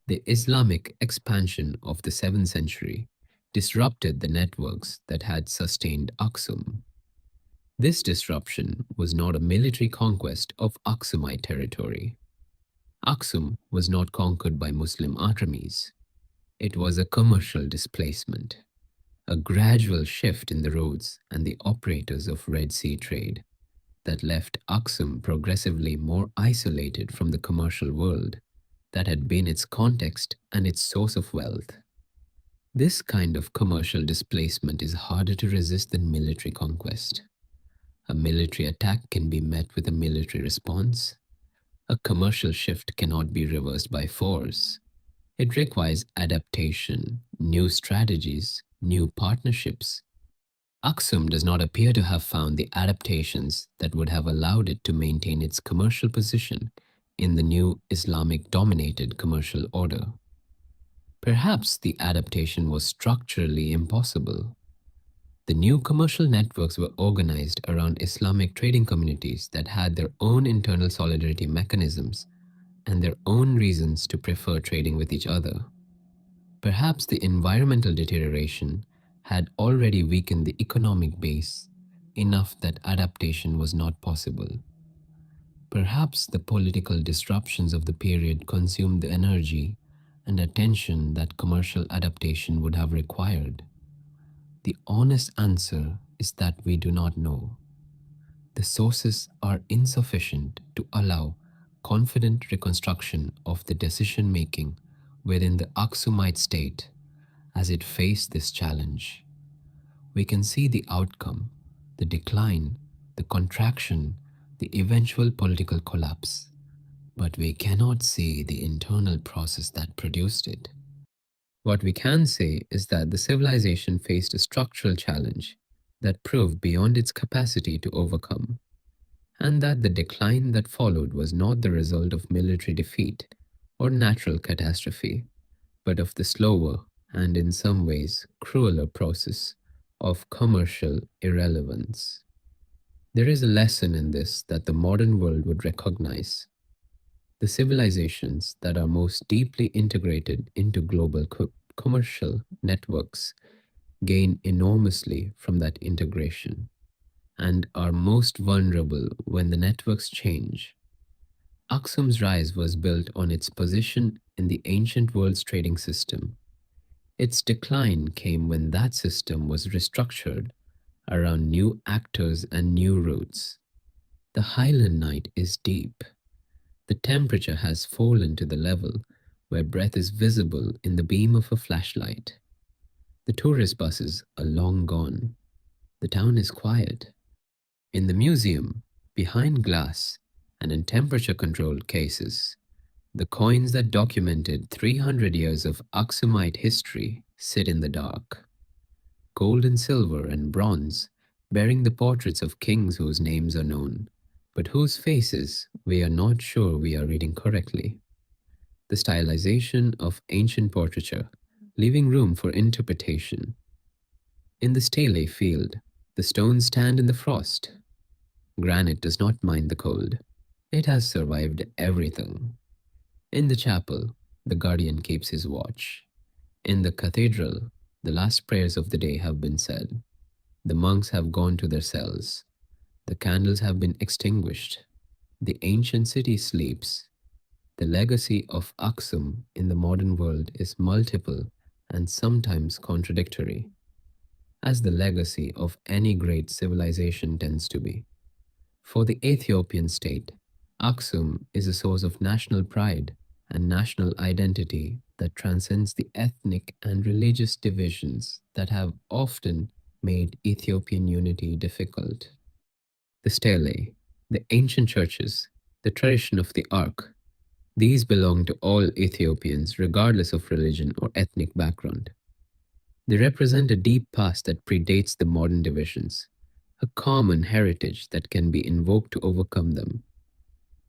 The Islamic expansion of the 7th century disrupted the networks that had sustained Aksum. This disruption was not a military conquest of Aksumite territory. Aksum was not conquered by Muslim armies. It was a commercial displacement, a gradual shift in the roads and the operators of Red Sea trade that left Aksum progressively more isolated from the commercial world that had been its context and its source of wealth. This kind of commercial displacement is harder to resist than military conquest. A military attack can be met with a military response. A commercial shift cannot be reversed by force. It requires adaptation, new strategies, new partnerships. Aksum does not appear to have found the adaptations that would have allowed it to maintain its commercial position in the new Islamic dominated commercial order. Perhaps the adaptation was structurally impossible. The new commercial networks were organized around Islamic trading communities that had their own internal solidarity mechanisms and their own reasons to prefer trading with each other. Perhaps the environmental deterioration had already weakened the economic base enough that adaptation was not possible. Perhaps the political disruptions of the period consumed the energy and attention that commercial adaptation would have required. The honest answer is that we do not know. The sources are insufficient to allow confident reconstruction of the decision making within the Aksumite state as it faced this challenge. We can see the outcome, the decline, the contraction, the eventual political collapse, but we cannot see the internal process that produced it. What we can say is that the civilization faced a structural challenge that proved beyond its capacity to overcome, and that the decline that followed was not the result of military defeat or natural catastrophe, but of the slower and in some ways crueler process of commercial irrelevance. There is a lesson in this that the modern world would recognize. The civilizations that are most deeply integrated into global commercial networks gain enormously from that integration and are most vulnerable when the networks change. Aksum's rise was built on its position in the ancient world's trading system. Its decline came when that system was restructured around new actors and new routes. The highland night is deep. The temperature has fallen to the level where breath is visible in the beam of a flashlight. The tourist buses are long gone. The town is quiet. In the museum, behind glass, and in temperature-controlled cases, the coins that documented 300 years of Aksumite history sit in the dark. Gold and silver and bronze, bearing the portraits of kings whose names are known, but whose faces we are not sure we are reading correctly. The stylization of ancient portraiture, leaving room for interpretation. In the stelae field, the stones stand in the frost. Granite does not mind the cold. It has survived everything. In the chapel, the guardian keeps his watch. In the cathedral, the last prayers of the day have been said. The monks have gone to their cells. The candles have been extinguished. The ancient city sleeps. The legacy of Aksum in the modern world is multiple and sometimes contradictory, as the legacy of any great civilization tends to be. For the Ethiopian state, Aksum is a source of national pride and national identity that transcends the ethnic and religious divisions that have often made Ethiopian unity difficult. The stelae, the ancient churches, the tradition of the Ark, these belong to all Ethiopians regardless of religion or ethnic background. They represent a deep past that predates the modern divisions, a common heritage that can be invoked to overcome them.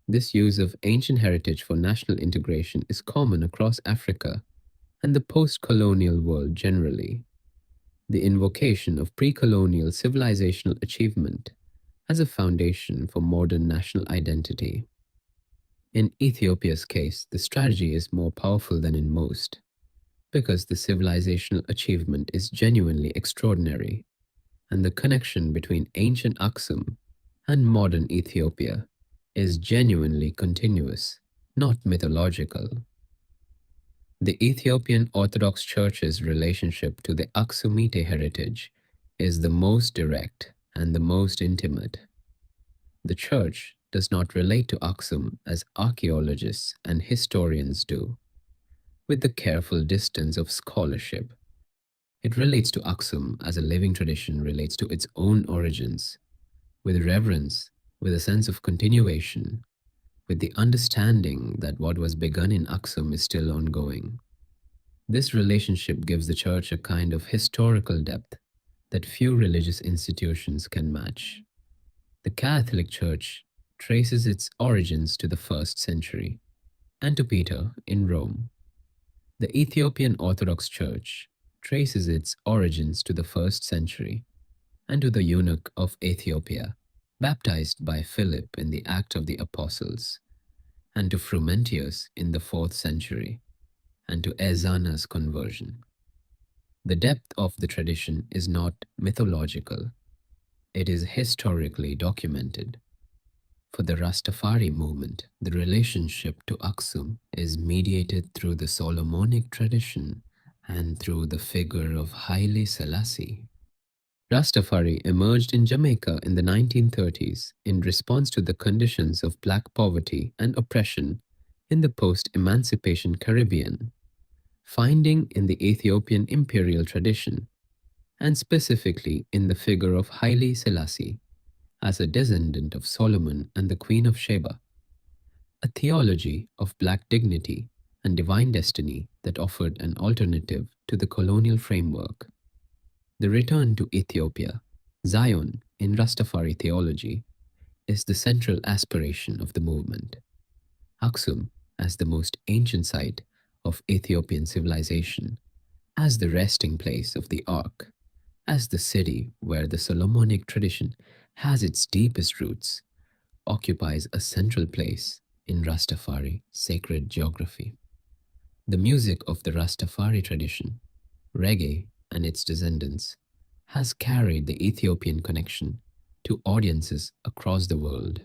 This use of ancient heritage for national integration is common across Africa and the post-colonial world generally. The invocation of pre-colonial civilizational achievement as a foundation for modern national identity. In Ethiopia's case, the strategy is more powerful than in most, because the civilizational achievement is genuinely extraordinary, and the connection between ancient Aksum and modern Ethiopia is genuinely continuous, not mythological. The Ethiopian Orthodox Church's relationship to the Aksumite heritage is the most direct and the most intimate. The Church does not relate to Aksum as archaeologists and historians do, with the careful distance of scholarship. It relates to Aksum as a living tradition relates to its own origins, with reverence, with a sense of continuation, with the understanding that what was begun in Aksum is still ongoing. This relationship gives the Church a kind of historical depth that few religious institutions can match. The Catholic Church traces its origins to the 1st century and to Peter in Rome. The Ethiopian Orthodox Church traces its origins to the 1st century and to the eunuch of Ethiopia, baptized by Philip in the Act of the Apostles, and to Frumentius in the 4th century, and to Ezana's conversion. The depth of the tradition is not mythological, it is historically documented. For the Rastafari movement, the relationship to Aksum is mediated through the Solomonic tradition and through the figure of Haile Selassie. Rastafari emerged in Jamaica in the 1930s in response to the conditions of black poverty and oppression in the post-emancipation Caribbean, finding in the Ethiopian imperial tradition, and specifically in the figure of Haile Selassie, as a descendant of Solomon and the Queen of Sheba, a theology of black dignity and divine destiny that offered an alternative to the colonial framework. The return to Ethiopia, Zion in Rastafari theology, is the central aspiration of the movement. Aksum, as the most ancient site of Ethiopian civilization, as the resting place of the Ark, as the city where the Solomonic tradition has its deepest roots, occupies a central place in Rastafari sacred geography. The music of the Rastafari tradition, reggae and its descendants, has carried the Ethiopian connection to audiences across the world,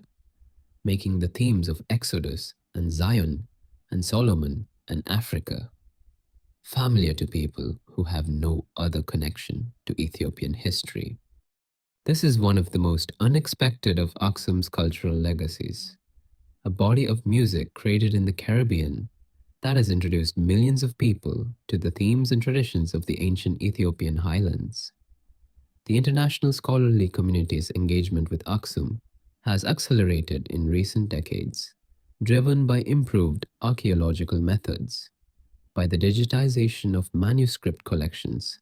making the themes of Exodus and Zion and Solomon and Africa familiar to people who have no other connection to Ethiopian history. This is one of the most unexpected of Aksum's cultural legacies, a body of music created in the Caribbean that has introduced millions of people to the themes and traditions of the ancient Ethiopian highlands. The international scholarly community's engagement with Aksum has accelerated in recent decades, driven by improved archaeological methods, by the digitization of manuscript collections,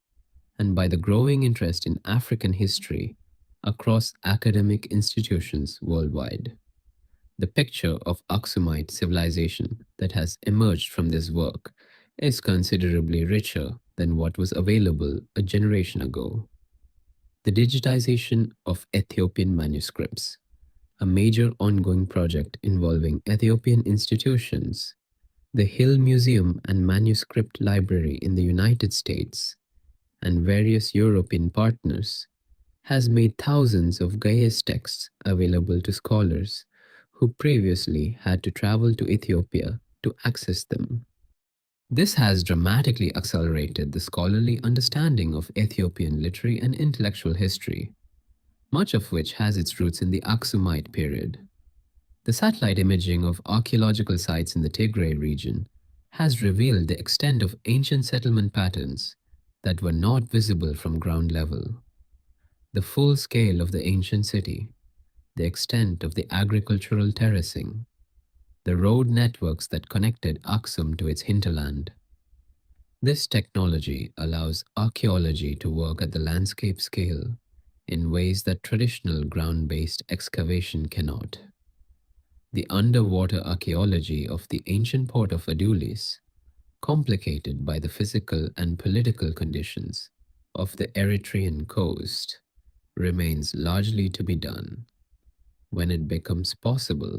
and by the growing interest in African history across academic institutions worldwide. The picture of Aksumite civilization that has emerged from this work is considerably richer than what was available a generation ago. The digitization of Ethiopian manuscripts, a major ongoing project involving Ethiopian institutions, the Hill Museum and Manuscript Library in the United States, and various European partners, has made thousands of Gaius texts available to scholars who previously had to travel to Ethiopia to access them. This has dramatically accelerated the scholarly understanding of Ethiopian literary and intellectual history, much of which has its roots in the Aksumite period. The satellite imaging of archaeological sites in the Tigray region has revealed the extent of ancient settlement patterns that were not visible from ground level. The full scale of the ancient city, the extent of the agricultural terracing, the road networks that connected Aksum to its hinterland. This technology allows archaeology to work at the landscape scale in ways that traditional ground-based excavation cannot. The underwater archaeology of the ancient port of Adulis, complicated by the physical and political conditions of the Eritrean coast, remains largely to be done. When it becomes possible,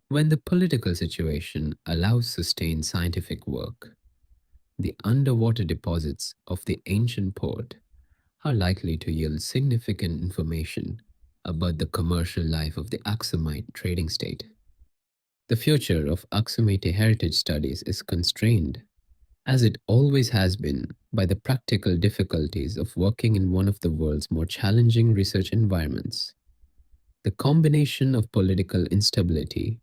when the political situation allows sustained scientific work, the underwater deposits of the ancient port are likely to yield significant information about the commercial life of the Aksumite trading state. The future of Aksumite heritage studies is constrained as it always has been, by the practical difficulties of working in one of the world's more challenging research environments. The combination of political instability,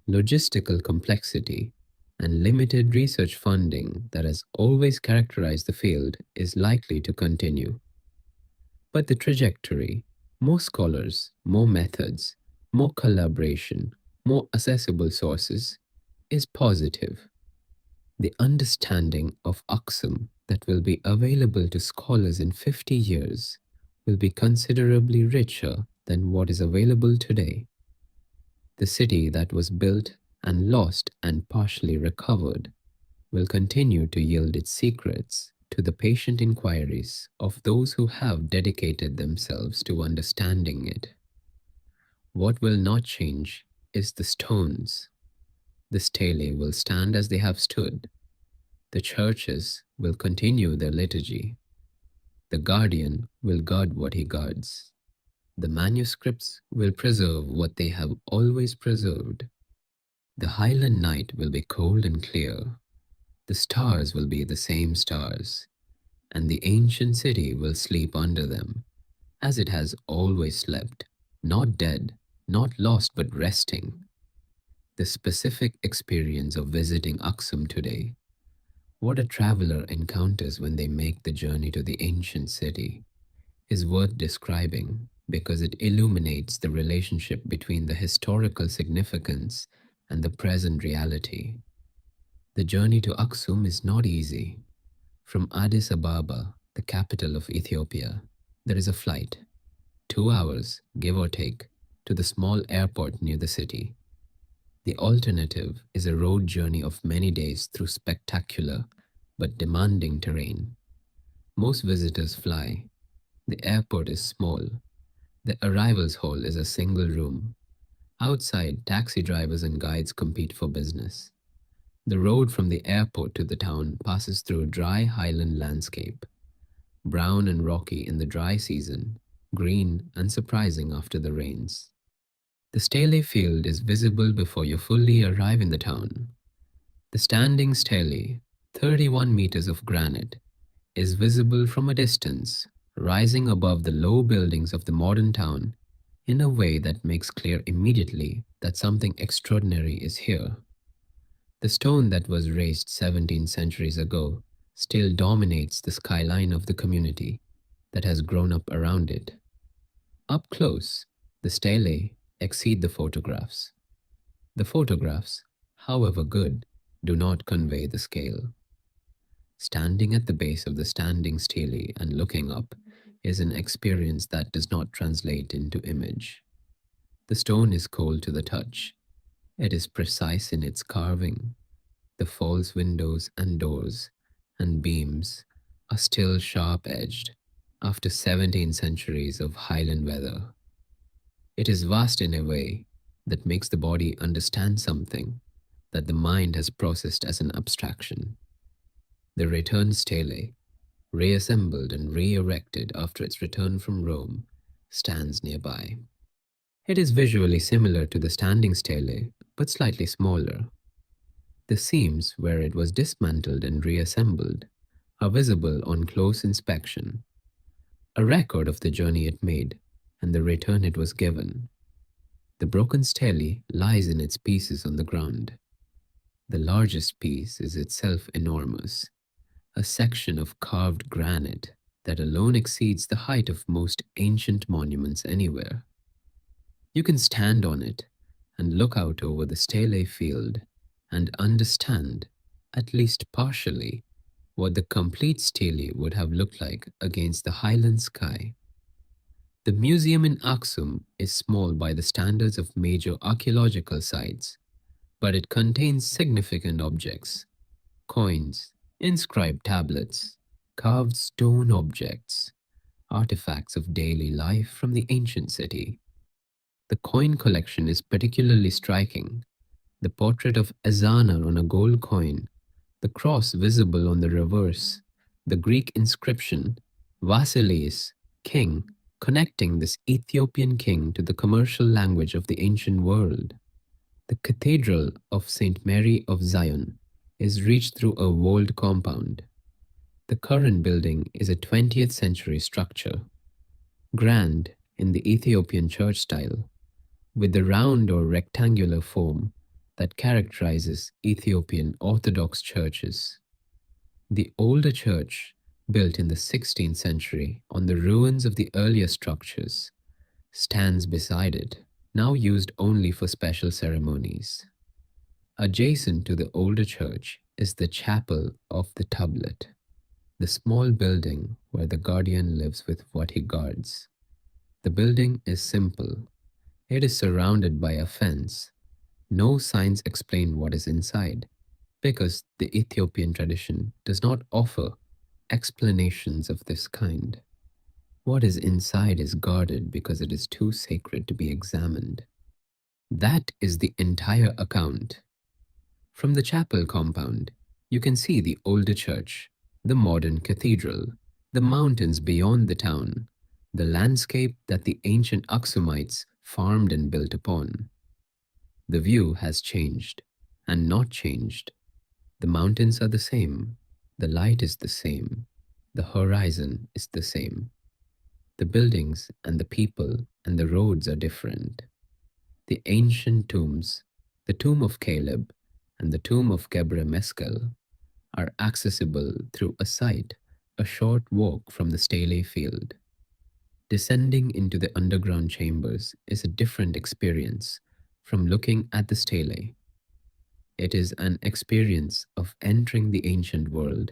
logistical complexity, and limited research funding that has always characterized the field is likely to continue. But the trajectory, more scholars, more methods, more collaboration, more accessible sources, is positive. The understanding of Aksum that will be available to scholars in 50 years will be considerably richer than what is available today. The city that was built and lost and partially recovered will continue to yield its secrets to the patient inquiries of those who have dedicated themselves to understanding it. What will not change is the stones. The stelae will stand as they have stood. The churches will continue their liturgy. The guardian will guard what he guards. The manuscripts will preserve what they have always preserved. The highland night will be cold and clear. The stars will be the same stars, and the ancient city will sleep under them, as it has always slept, not dead, not lost, but resting. The specific experience of visiting Aksum today, what a traveler encounters when they make the journey to the ancient city, is worth describing because it illuminates the relationship between the historical significance and the present reality. The journey to Aksum is not easy. From Addis Ababa, the capital of Ethiopia, there is a flight, 2 hours, give or take, to the small airport near the city. The alternative is a road journey of many days through spectacular but demanding terrain. Most visitors fly. The airport is small. The arrivals hall is a single room. Outside, taxi drivers and guides compete for business. The road from the airport to the town passes through dry highland landscape, brown and rocky in the dry season, green and surprising after the rains. The stelae field is visible before you fully arrive in the town. The standing stelae, 31 meters of granite, is visible from a distance, rising above the low buildings of the modern town in a way that makes clear immediately that something extraordinary is here. The stone that was raised 17 centuries ago still dominates the skyline of the community that has grown up around it. Up close, the stelae exceed the photographs. The photographs, however good, do not convey the scale. Standing at the base of the standing stelae and looking up is an experience that does not translate into image. The stone is cold to the touch. It is precise in its carving. The false windows and doors and beams are still sharp-edged after 17 centuries of highland weather. It is vast in a way that makes the body understand something that the mind has processed as an abstraction. The returned stele, reassembled and re-erected after its return from Rome, stands nearby. It is visually similar to the standing stele, but slightly smaller. The seams where it was dismantled and reassembled are visible on close inspection, a record of the journey it made and the return it was given. The broken stele lies in its pieces on the ground. The largest piece is itself enormous, a section of carved granite that alone exceeds the height of most ancient monuments anywhere. You can stand on it and look out over the stele field and understand, at least partially, what the complete stele would have looked like against the highland sky. The museum in Aksum is small by the standards of major archaeological sites, but it contains significant objects, coins, inscribed tablets, carved stone objects, artifacts of daily life from the ancient city. The coin collection is particularly striking. The portrait of Ezana on a gold coin, the cross visible on the reverse, the Greek inscription, Vasileus, king, connecting this Ethiopian king to the commercial language of the ancient world. The Cathedral of St. Mary of Zion, is reached through a walled compound. The current building is a 20th century structure, grand in the Ethiopian church style, with the round or rectangular form that characterizes Ethiopian Orthodox churches. The older church, built in the 16th century on the ruins of the earlier structures, stands beside it, now used only for special ceremonies. Adjacent to the older church is the chapel of the tablet, the small building where the guardian lives with what he guards. The building is simple. It is surrounded by a fence. No signs explain what is inside, because the Ethiopian tradition does not offer explanations of this kind. What is inside is guarded because it is too sacred to be examined. That is the entire account. From the chapel compound, you can see the older church, the modern cathedral, the mountains beyond the town, the landscape that the ancient Aksumites farmed and built upon. The view has changed, and not changed. The mountains are the same, the light is the same, the horizon is the same. The buildings and the people and the roads are different. The ancient tombs, the tomb of Caleb and the tomb of Gebre Meskel, are accessible through a site a short walk from the stelae field. Descending into the underground chambers is a different experience from looking at the stelae. It is an experience of entering the ancient world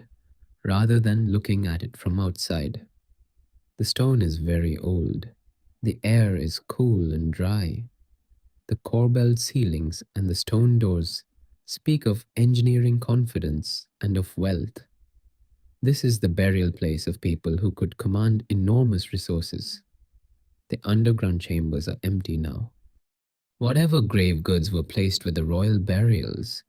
rather than looking at it from outside. The stone is very old. The air is cool and dry. The corbelled ceilings and the stone doors speak of engineering confidence and of wealth. This is the burial place of people who could command enormous resources. The underground chambers are empty now. Whatever grave goods were placed with the royal burials,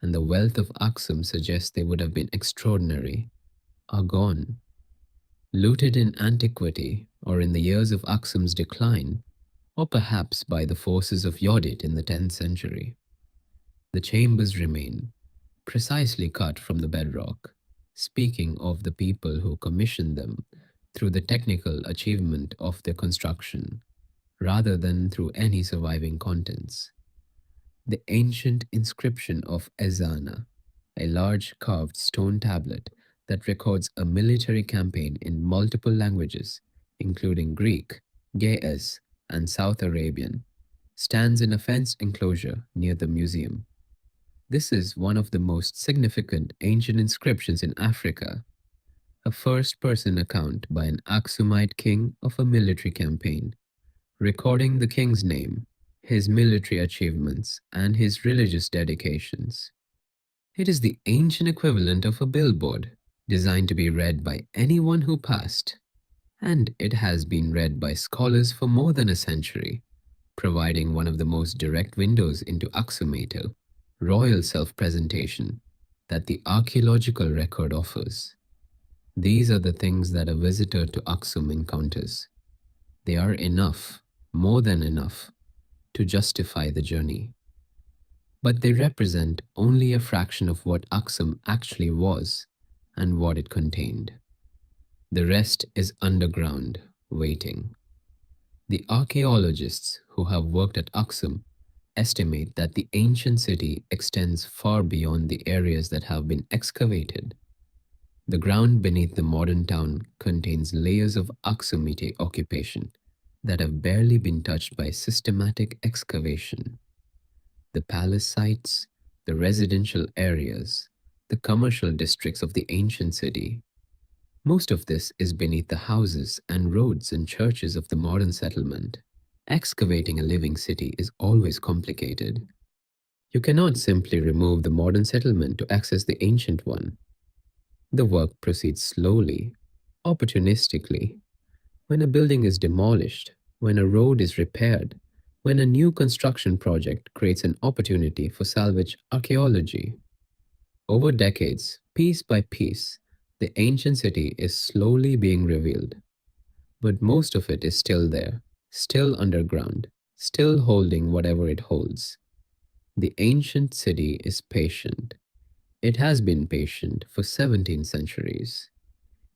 and the wealth of Aksum suggests they would have been extraordinary, are gone. Looted in antiquity or in the years of Aksum's decline, or perhaps by the forces of Yodit in the 10th century. The chambers remain, precisely cut from the bedrock, speaking of the people who commissioned them through the technical achievement of their construction, rather than through any surviving contents. The ancient inscription of Ezana, a large carved stone tablet that records a military campaign in multiple languages, including Greek, Ge'ez, and South Arabian, stands in a fenced enclosure near the museum. This is one of the most significant ancient inscriptions in Africa, a first-person account by an Aksumite king of a military campaign, recording the king's name, his military achievements, and his religious dedications. It is the ancient equivalent of a billboard, designed to be read by anyone who passed, and it has been read by scholars for more than a century, providing one of the most direct windows into Aksumato, royal self-presentation, that the archaeological record offers. These are the things that a visitor to Aksum encounters. They are enough, more than enough, to justify the journey. But they represent only a fraction of what Aksum actually was and what it contained. The rest is underground, waiting. The archaeologists who have worked at Aksum estimate that the ancient city extends far beyond the areas that have been excavated. The ground beneath the modern town contains layers of Aksumite occupation that have barely been touched by systematic excavation. The palace sites, the residential areas, the commercial districts of the ancient city. Most of this is beneath the houses and roads and churches of the modern settlement. Excavating a living city is always complicated. You cannot simply remove the modern settlement to access the ancient one. The work proceeds slowly, opportunistically. When a building is demolished, when a road is repaired, when a new construction project creates an opportunity for salvage archaeology. Over decades, piece by piece, the ancient city is slowly being revealed. But most of it is still there, still underground, still holding whatever it holds. The ancient city is patient. It has been patient for 17 centuries.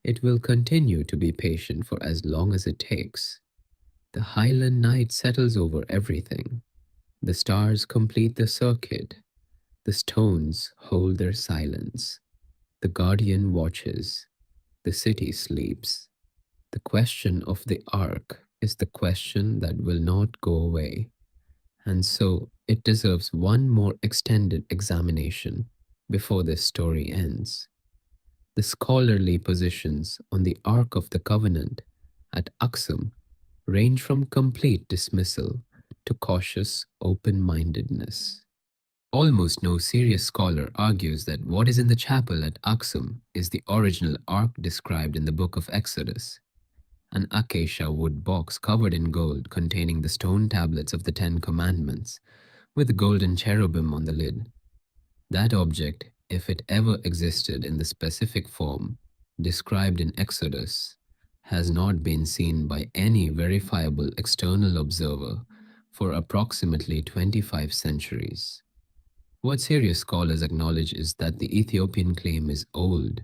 It will continue to be patient for as long as it takes. The Highland night settles over everything. The stars complete the circuit. The stones hold their silence. The guardian watches. The city sleeps. The question of the ark is the question that will not go away, and so it deserves one more extended examination before this story ends. The scholarly positions on the Ark of the Covenant at Aksum range from complete dismissal to cautious open mindedness. Almost no serious scholar argues that what is in the chapel at Aksum is the original ark described in the book of Exodus, an acacia wood box covered in gold containing the stone tablets of the Ten Commandments, with a golden cherubim on the lid. That object, if it ever existed in the specific form described in Exodus, has not been seen by any verifiable external observer for approximately 25 centuries. What serious scholars acknowledge is that the Ethiopian claim is old,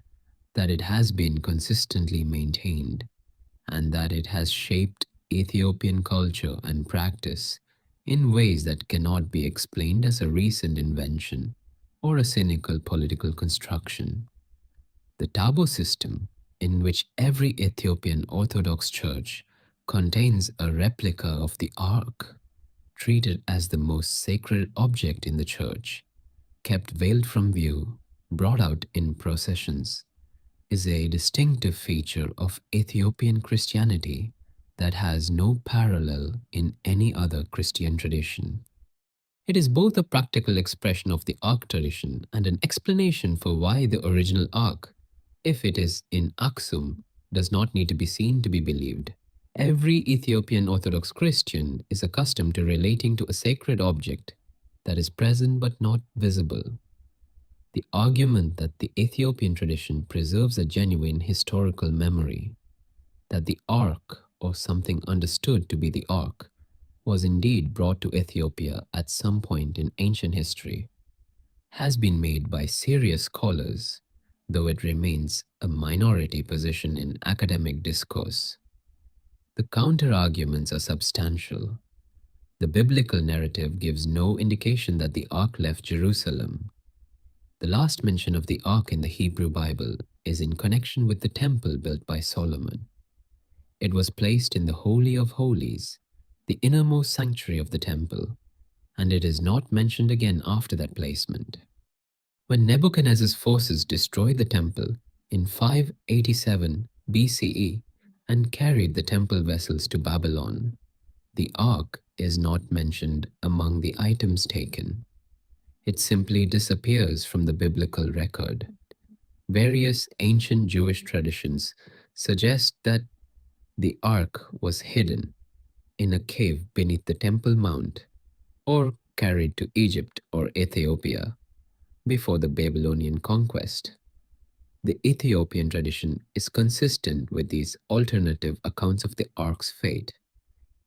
that it has been consistently maintained, and that it has shaped Ethiopian culture and practice in ways that cannot be explained as a recent invention or a cynical political construction. The Tabo system, in which every Ethiopian Orthodox church contains a replica of the Ark, treated as the most sacred object in the church, kept veiled from view, brought out in processions, is a distinctive feature of Ethiopian Christianity that has no parallel in any other Christian tradition. It is both a practical expression of the Ark tradition and an explanation for why the original Ark, if it is in Aksum, does not need to be seen to be believed. Every Ethiopian Orthodox Christian is accustomed to relating to a sacred object that is present but not visible. The argument that the Ethiopian tradition preserves a genuine historical memory, that the Ark, or something understood to be the Ark, was indeed brought to Ethiopia at some point in ancient history, has been made by serious scholars, though it remains a minority position in academic discourse. The counter-arguments are substantial. The biblical narrative gives no indication that the Ark left Jerusalem. The last mention of the Ark in the Hebrew Bible is in connection with the temple built by Solomon. It was placed in the Holy of Holies, the innermost sanctuary of the temple, and it is not mentioned again after that placement. When Nebuchadnezzar's forces destroyed the temple in 587 BCE and carried the temple vessels to Babylon, the Ark is not mentioned among the items taken. It simply disappears from the biblical record. Various ancient Jewish traditions suggest that the Ark was hidden in a cave beneath the Temple Mount or carried to Egypt or Ethiopia before the Babylonian conquest. The Ethiopian tradition is consistent with these alternative accounts of the Ark's fate,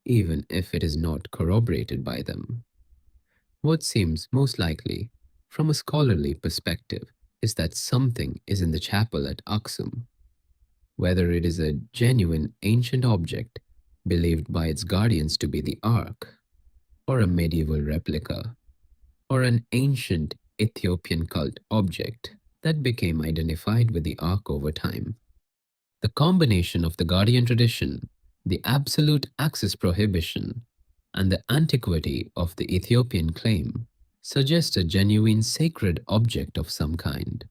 even if it is not corroborated by them. What seems most likely, from a scholarly perspective, is that something is in the chapel at Aksum. Whether it is a genuine ancient object believed by its guardians to be the Ark, or a medieval replica, or an ancient Ethiopian cult object that became identified with the Ark over time. The combination of the guardian tradition, the absolute access prohibition, and the antiquity of the Ethiopian claim suggest a genuine sacred object of some kind,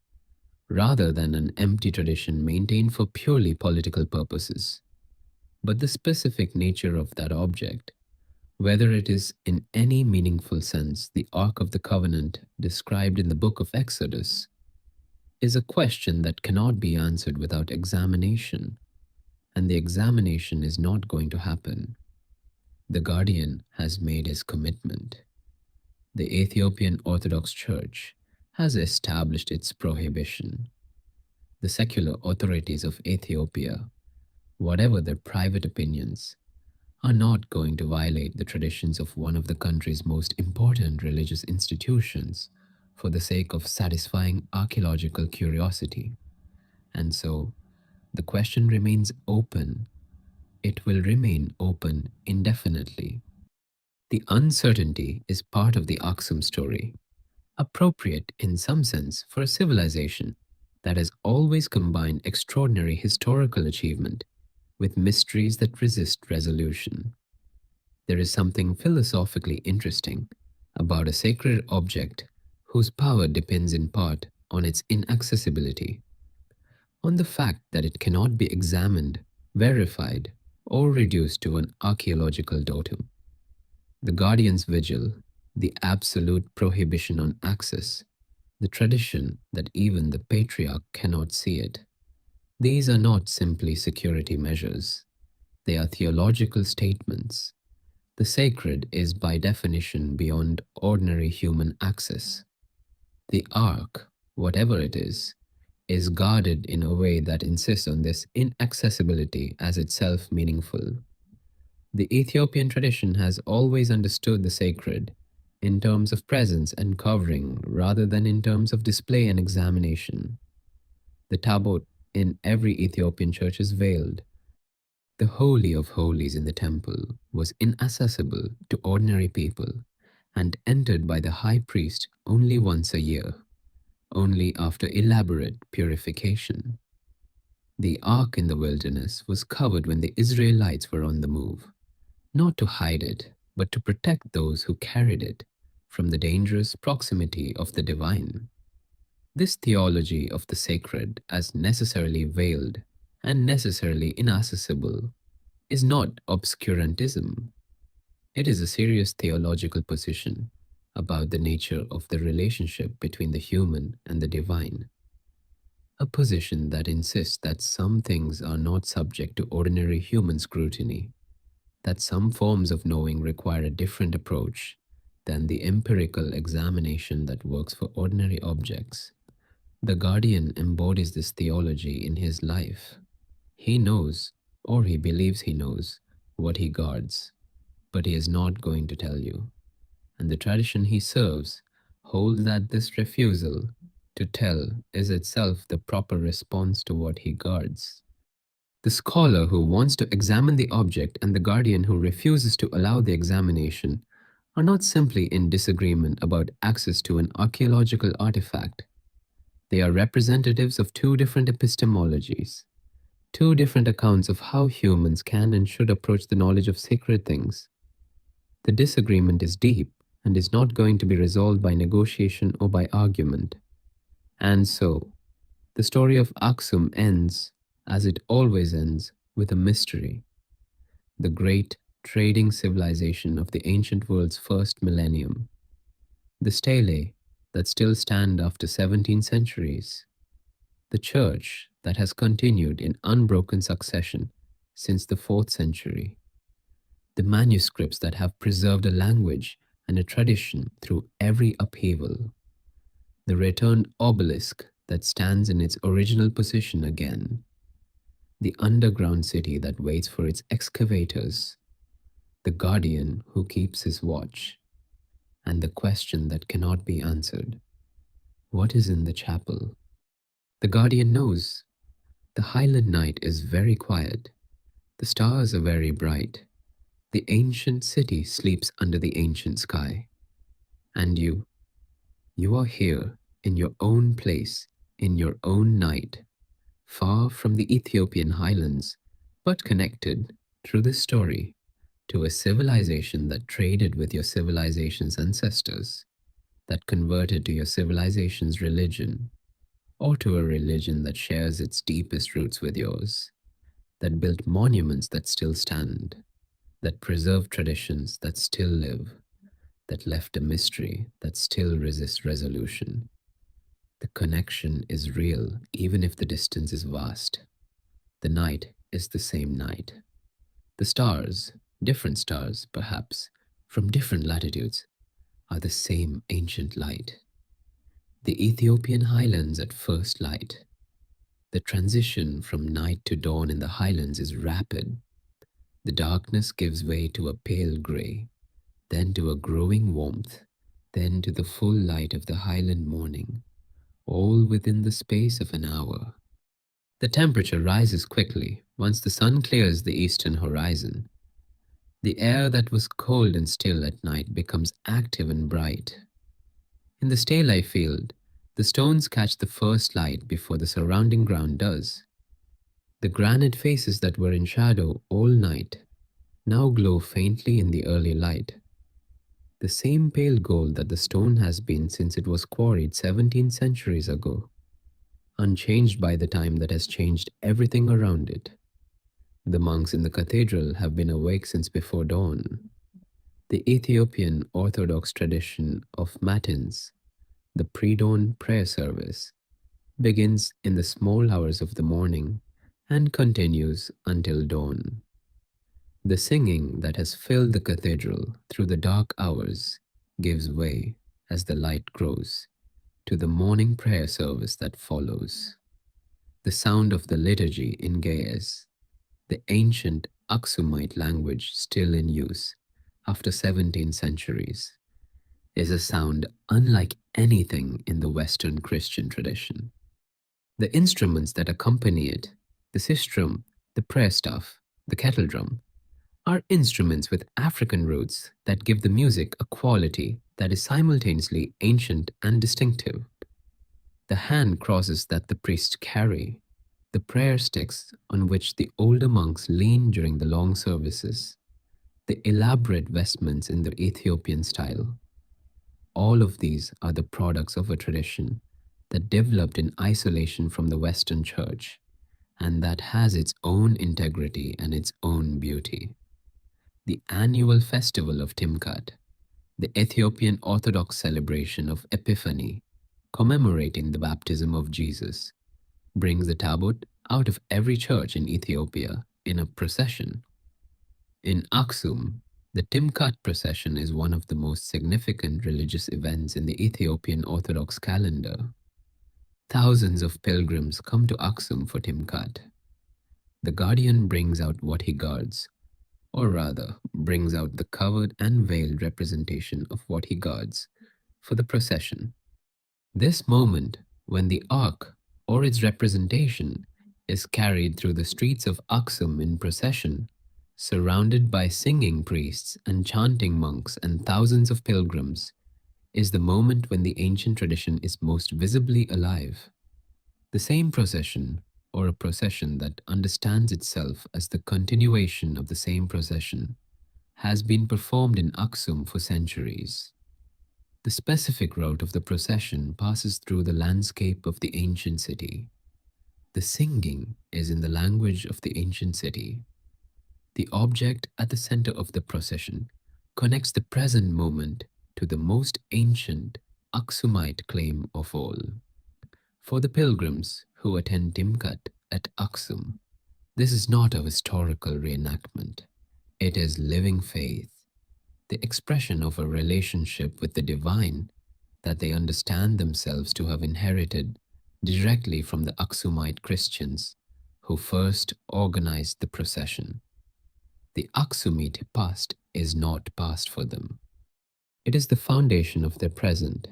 rather than an empty tradition maintained for purely political purposes. But the specific nature of that object, whether it is in any meaningful sense the Ark of the Covenant described in the book of Exodus, is a question that cannot be answered without examination, and the examination is not going to happen. The guardian has made his commitment. The Ethiopian Orthodox Church has established its prohibition. The secular authorities of Ethiopia, whatever their private opinions, are not going to violate the traditions of one of the country's most important religious institutions for the sake of satisfying archaeological curiosity. And so the question remains open. It will remain open indefinitely. The uncertainty is part of the Aksum story, appropriate in some sense for a civilization that has always combined extraordinary historical achievement with mysteries that resist resolution. There is something philosophically interesting about a sacred object whose power depends in part on its inaccessibility, on the fact that it cannot be examined, verified, or reduced to an archaeological totem. The guardian's vigil, the absolute prohibition on access, the tradition that even the patriarch cannot see it. These are not simply security measures, they are theological statements. The sacred is by definition beyond ordinary human access. The ark, whatever it is guarded in a way that insists on this inaccessibility as itself meaningful. The Ethiopian tradition has always understood the sacred in terms of presence and covering rather than in terms of display and examination. The tabot in every Ethiopian church is veiled. The Holy of Holies in the temple was inaccessible to ordinary people and entered by the high priest only once a year, only after elaborate purification. The ark in the wilderness was covered when the Israelites were on the move, not to hide it, but to protect those who carried it from the dangerous proximity of the divine. This theology of the sacred as necessarily veiled and necessarily inaccessible is not obscurantism. It is a serious theological position about the nature of the relationship between the human and the divine. A position that insists that some things are not subject to ordinary human scrutiny, that some forms of knowing require a different approach than the empirical examination that works for ordinary objects. The guardian embodies this theology in his life. He knows, or he believes he knows, what he guards, but he is not going to tell you. And the tradition he serves holds that this refusal to tell is itself the proper response to what he guards. The scholar who wants to examine the object and the guardian who refuses to allow the examination are not simply in disagreement about access to an archaeological artifact. They are representatives of two different epistemologies, two different accounts of how humans can and should approach the knowledge of sacred things. The disagreement is deep and is not going to be resolved by negotiation or by argument. And so, the story of Aksum ends, as it always ends, with a mystery. The great trading civilization of the ancient world's first millennium. The stelae that still stand after 17 centuries. The church that has continued in unbroken succession since the 4th century. The manuscripts that have preserved a language and a tradition through every upheaval. The returned obelisk that stands in its original position again. The underground city that waits for its excavators. The guardian who keeps his watch. And the question that cannot be answered. What is in the chapel? The guardian knows. The highland night is very quiet. The stars are very bright. The ancient city sleeps under the ancient sky. And you are here in your own place, in your own night, far from the Ethiopian highlands, but connected through this story to a civilization that traded with your civilization's ancestors, that converted to your civilization's religion, or to a religion that shares its deepest roots with yours, that built monuments that still stand, that preserved traditions that still live, that left a mystery that still resists resolution. The connection is real even if the distance is vast. The night is the same night. The stars, different stars perhaps, from different latitudes, are the same ancient light. The Ethiopian highlands at first light. The transition from night to dawn in the highlands is rapid. The darkness gives way to a pale grey, then to a growing warmth, then to the full light of the highland morning, all within the space of an hour. The temperature rises quickly once the sun clears the eastern horizon. The air that was cold and still at night becomes active and bright. In the stelae field, the stones catch the first light before the surrounding ground does. The granite faces that were in shadow all night now glow faintly in the early light. The same pale gold that the stone has been since it was quarried 17 centuries ago, unchanged by the time that has changed everything around it. The monks in the cathedral have been awake since before dawn. The Ethiopian Orthodox tradition of matins, the pre-dawn prayer service, begins in the small hours of the morning and continues until dawn. The singing that has filled the cathedral through the dark hours gives way, as the light grows, to the morning prayer service that follows. The sound of the liturgy in Ge'ez, the ancient Aksumite language still in use after 17 centuries, is a sound unlike anything in the Western Christian tradition. The instruments that accompany it, the sistrum, the prayer staff, the kettle drum, are instruments with African roots that give the music a quality that is simultaneously ancient and distinctive. The hand crosses that the priests carry, the prayer sticks on which the older monks lean during the long services, the elaborate vestments in the Ethiopian style. All of these are the products of a tradition that developed in isolation from the Western Church and that has its own integrity and its own beauty. The annual festival of Timkat, the Ethiopian Orthodox celebration of Epiphany, commemorating the baptism of Jesus, brings the tabut out of every church in Ethiopia in a procession. In Aksum, the Timkat procession is one of the most significant religious events in the Ethiopian Orthodox calendar. Thousands of pilgrims come to Aksum for Timkat. The guardian brings out what he guards, or rather, brings out the covered and veiled representation of what he guards for the procession. This moment, when the ark, or its representation, is carried through the streets of Aksum in procession, surrounded by singing priests and chanting monks and thousands of pilgrims, is the moment when the ancient tradition is most visibly alive. The same procession, or a procession that understands itself as the continuation of the same procession, has been performed in Aksum for centuries. The specific route of the procession passes through the landscape of the ancient city. The singing is in the language of the ancient city. The object at the center of the procession connects the present moment to the most ancient Aksumite claim of all. For the pilgrims who attend Timkat at Aksum, this is not a historical reenactment. It is living faith, the expression of a relationship with the divine that they understand themselves to have inherited directly from the Aksumite Christians who first organized the procession. The Aksumite past is not past for them. It is the foundation of their present.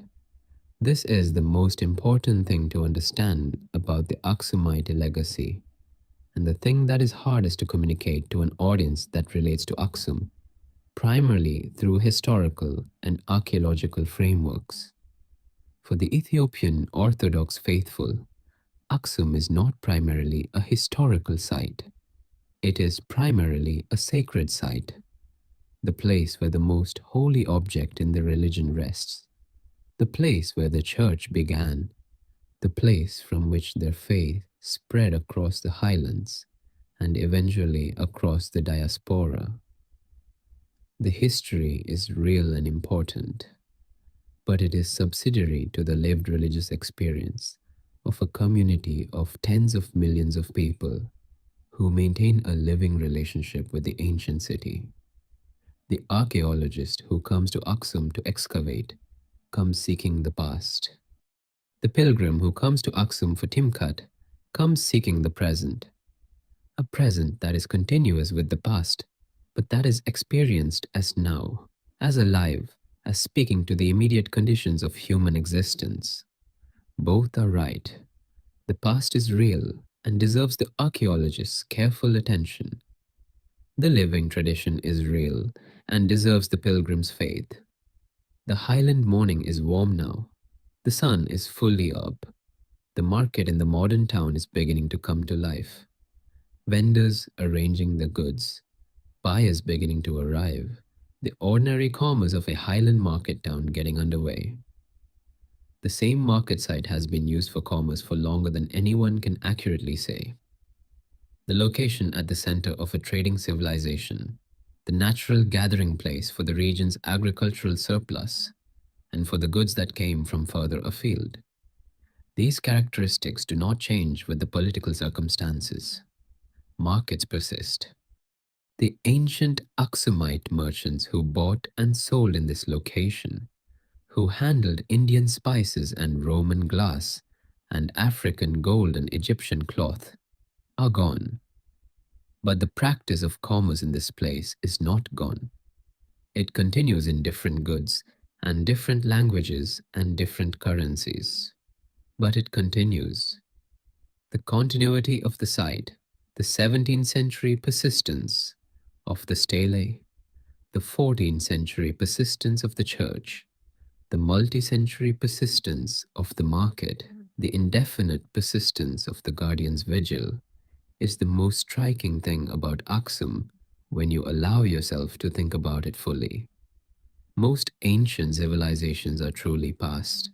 This is the most important thing to understand about the Aksumite legacy, and the thing that is hardest to communicate to an audience that relates to Aksum, primarily through historical and archaeological frameworks. For the Ethiopian Orthodox faithful, Aksum is not primarily a historical site. It is primarily a sacred site, the place where the most holy object in the religion rests, the place where the church began, the place from which their faith spread across the highlands and eventually across the diaspora. The history is real and important, but it is subsidiary to the lived religious experience of a community of tens of millions of people who maintain a living relationship with the ancient city. The archaeologist who comes to Aksum to excavate comes seeking the past. The pilgrim who comes to Aksum for Timkat comes seeking the present, a present that is continuous with the past, but that is experienced as now, as alive, as speaking to the immediate conditions of human existence. Both are right. The past is real and deserves the archaeologist's careful attention. The living tradition is real and deserves the pilgrim's faith. The highland morning is warm now. The sun is fully up. The market in the modern town is beginning to come to life. Vendors arranging the goods, buyers beginning to arrive, the ordinary commerce of a highland market town getting underway. The same market site has been used for commerce for longer than anyone can accurately say. The location at the center of a trading civilization, the natural gathering place for the region's agricultural surplus and for the goods that came from further afield. These characteristics do not change with the political circumstances. Markets persist. The ancient Aksumite merchants who bought and sold in this location, who handled Indian spices and Roman glass and African gold and Egyptian cloth, are gone. But the practice of commerce in this place is not gone. It continues in different goods and different languages and different currencies. But it continues. The continuity of the site, the 17th century persistence of the stelae, the 14th century persistence of the church, the multi-century persistence of the market, the indefinite persistence of the guardian's vigil, is the most striking thing about Aksum when you allow yourself to think about it fully. Most ancient civilizations are truly past.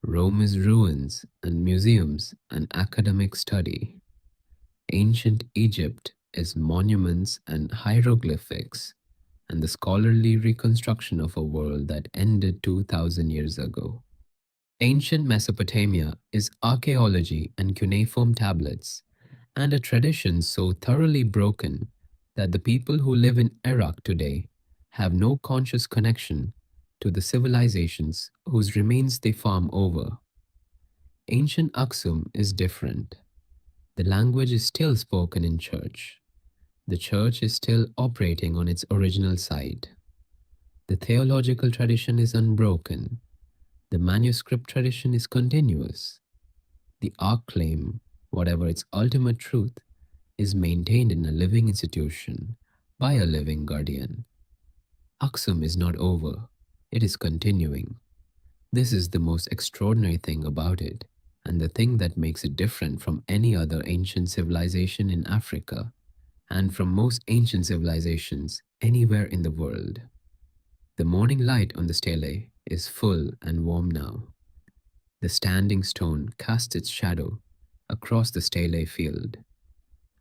Rome is ruins and museums and academic study. Ancient Egypt is monuments and hieroglyphics and the scholarly reconstruction of a world that ended 2000 years ago. Ancient Mesopotamia is archaeology and cuneiform tablets, and a tradition so thoroughly broken that the people who live in Iraq today have no conscious connection to the civilizations whose remains they farm over. Ancient Aksum is different. The language is still spoken in church. The church is still operating on its original site. The theological tradition is unbroken. The manuscript tradition is continuous. The ark claim, whatever its ultimate truth, is maintained in a living institution by a living guardian. Aksum is not over. It is continuing. This is the most extraordinary thing about it, and the thing that makes it different from any other ancient civilization in Africa, and from most ancient civilizations anywhere in the world. The morning light on the stelae is full and warm now. The standing stone casts its shadow across the stelae field,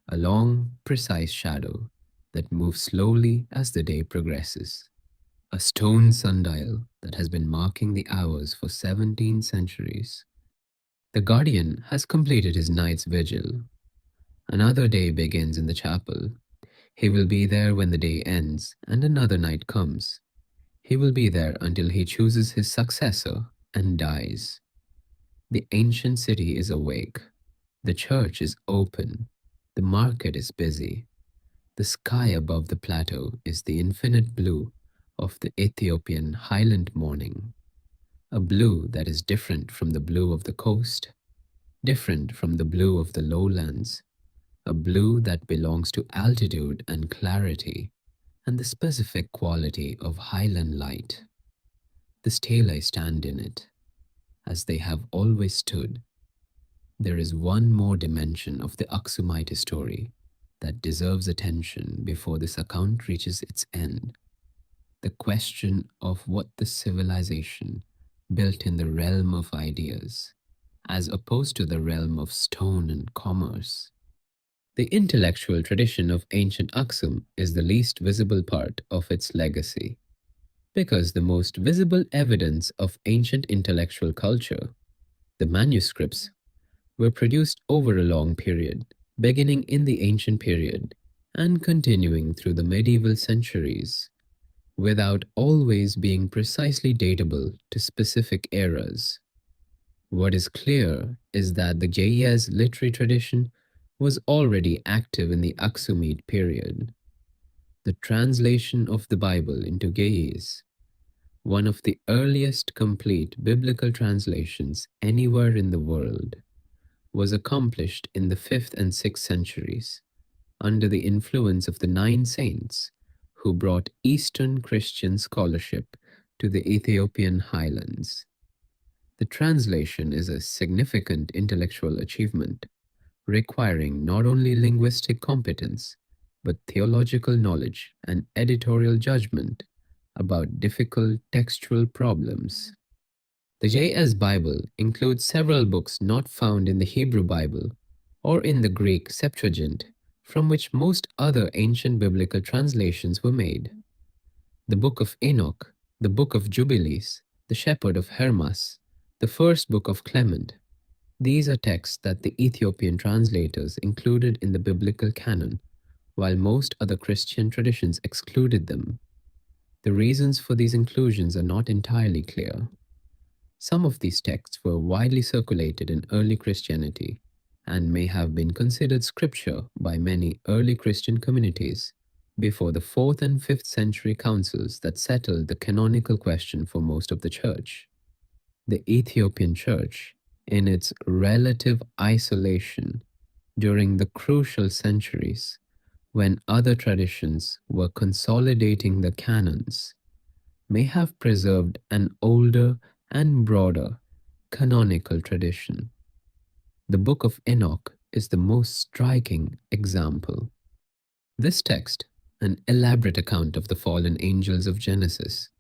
a long, precise shadow that moves slowly as the day progresses. A stone sundial that has been marking the hours for 17 centuries. The guardian has completed his night's vigil. Another day begins in the chapel. He will be there when the day ends and another night comes. He will be there until he chooses his successor and dies. The ancient city is awake. The church is open. The market is busy. The sky above the plateau is the infinite blue of the Ethiopian highland morning, a blue that is different from the blue of the coast, different from the blue of the lowlands, a blue that belongs to altitude and clarity and the specific quality of highland light. The stelae stand in it, as they have always stood. There is one more dimension of the Aksumite story that deserves attention before this account reaches its end. The question of what the civilization built in the realm of ideas, as opposed to the realm of stone and commerce. The intellectual tradition of ancient Aksum is the least visible part of its legacy, because the most visible evidence of ancient intellectual culture, the manuscripts, were produced over a long period, beginning in the ancient period and continuing through the medieval centuries, without always being precisely datable to specific eras. What is clear is that the Ge'ez literary tradition was already active in the Aksumite period. The translation of the Bible into Ge'ez, one of the earliest complete biblical translations anywhere in the world, was accomplished in the 5th and 6th centuries under the influence of the nine saints who brought Eastern Christian scholarship to the Ethiopian highlands. The translation is a significant intellectual achievement, requiring not only linguistic competence, but theological knowledge and editorial judgment about difficult textual problems. The JS Bible includes several books not found in the Hebrew Bible or in the Greek Septuagint, from which most other ancient biblical translations were made. The Book of Enoch, the Book of Jubilees, the Shepherd of Hermas, the first book of Clement. These are texts that the Ethiopian translators included in the biblical canon, while most other Christian traditions excluded them. The reasons for these inclusions are not entirely clear. Some of these texts were widely circulated in early Christianity and may have been considered scripture by many early Christian communities before the 4th and 5th century councils that settled the canonical question for most of the church. The Ethiopian church, in its relative isolation during the crucial centuries when other traditions were consolidating the canons, may have preserved an older and broader canonical tradition. The Book of Enoch is the most striking example. This text, an elaborate account of the fallen angels of Genesis,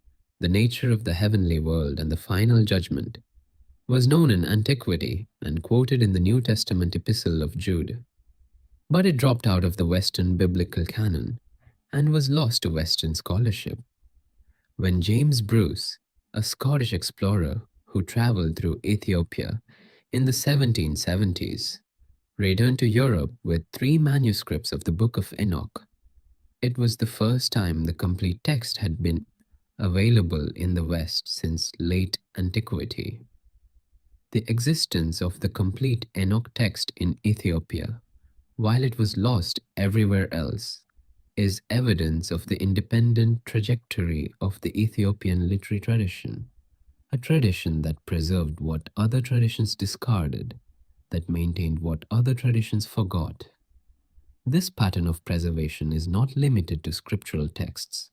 the nature of the heavenly world and the final judgment, was known in antiquity and quoted in the New Testament epistle of Jude. But it dropped out of the Western biblical canon and was lost to Western scholarship. When James Bruce, a Scottish explorer who traveled through Ethiopia in the 1770s, returned to Europe with 3 manuscripts of the Book of Enoch, it was the first time the complete text had been available in the West since late antiquity. The existence of the complete Enoch text in Ethiopia, while it was lost everywhere else, is evidence of the independent trajectory of the Ethiopian literary tradition, a tradition that preserved what other traditions discarded, that maintained what other traditions forgot. This pattern of preservation is not limited to scriptural texts.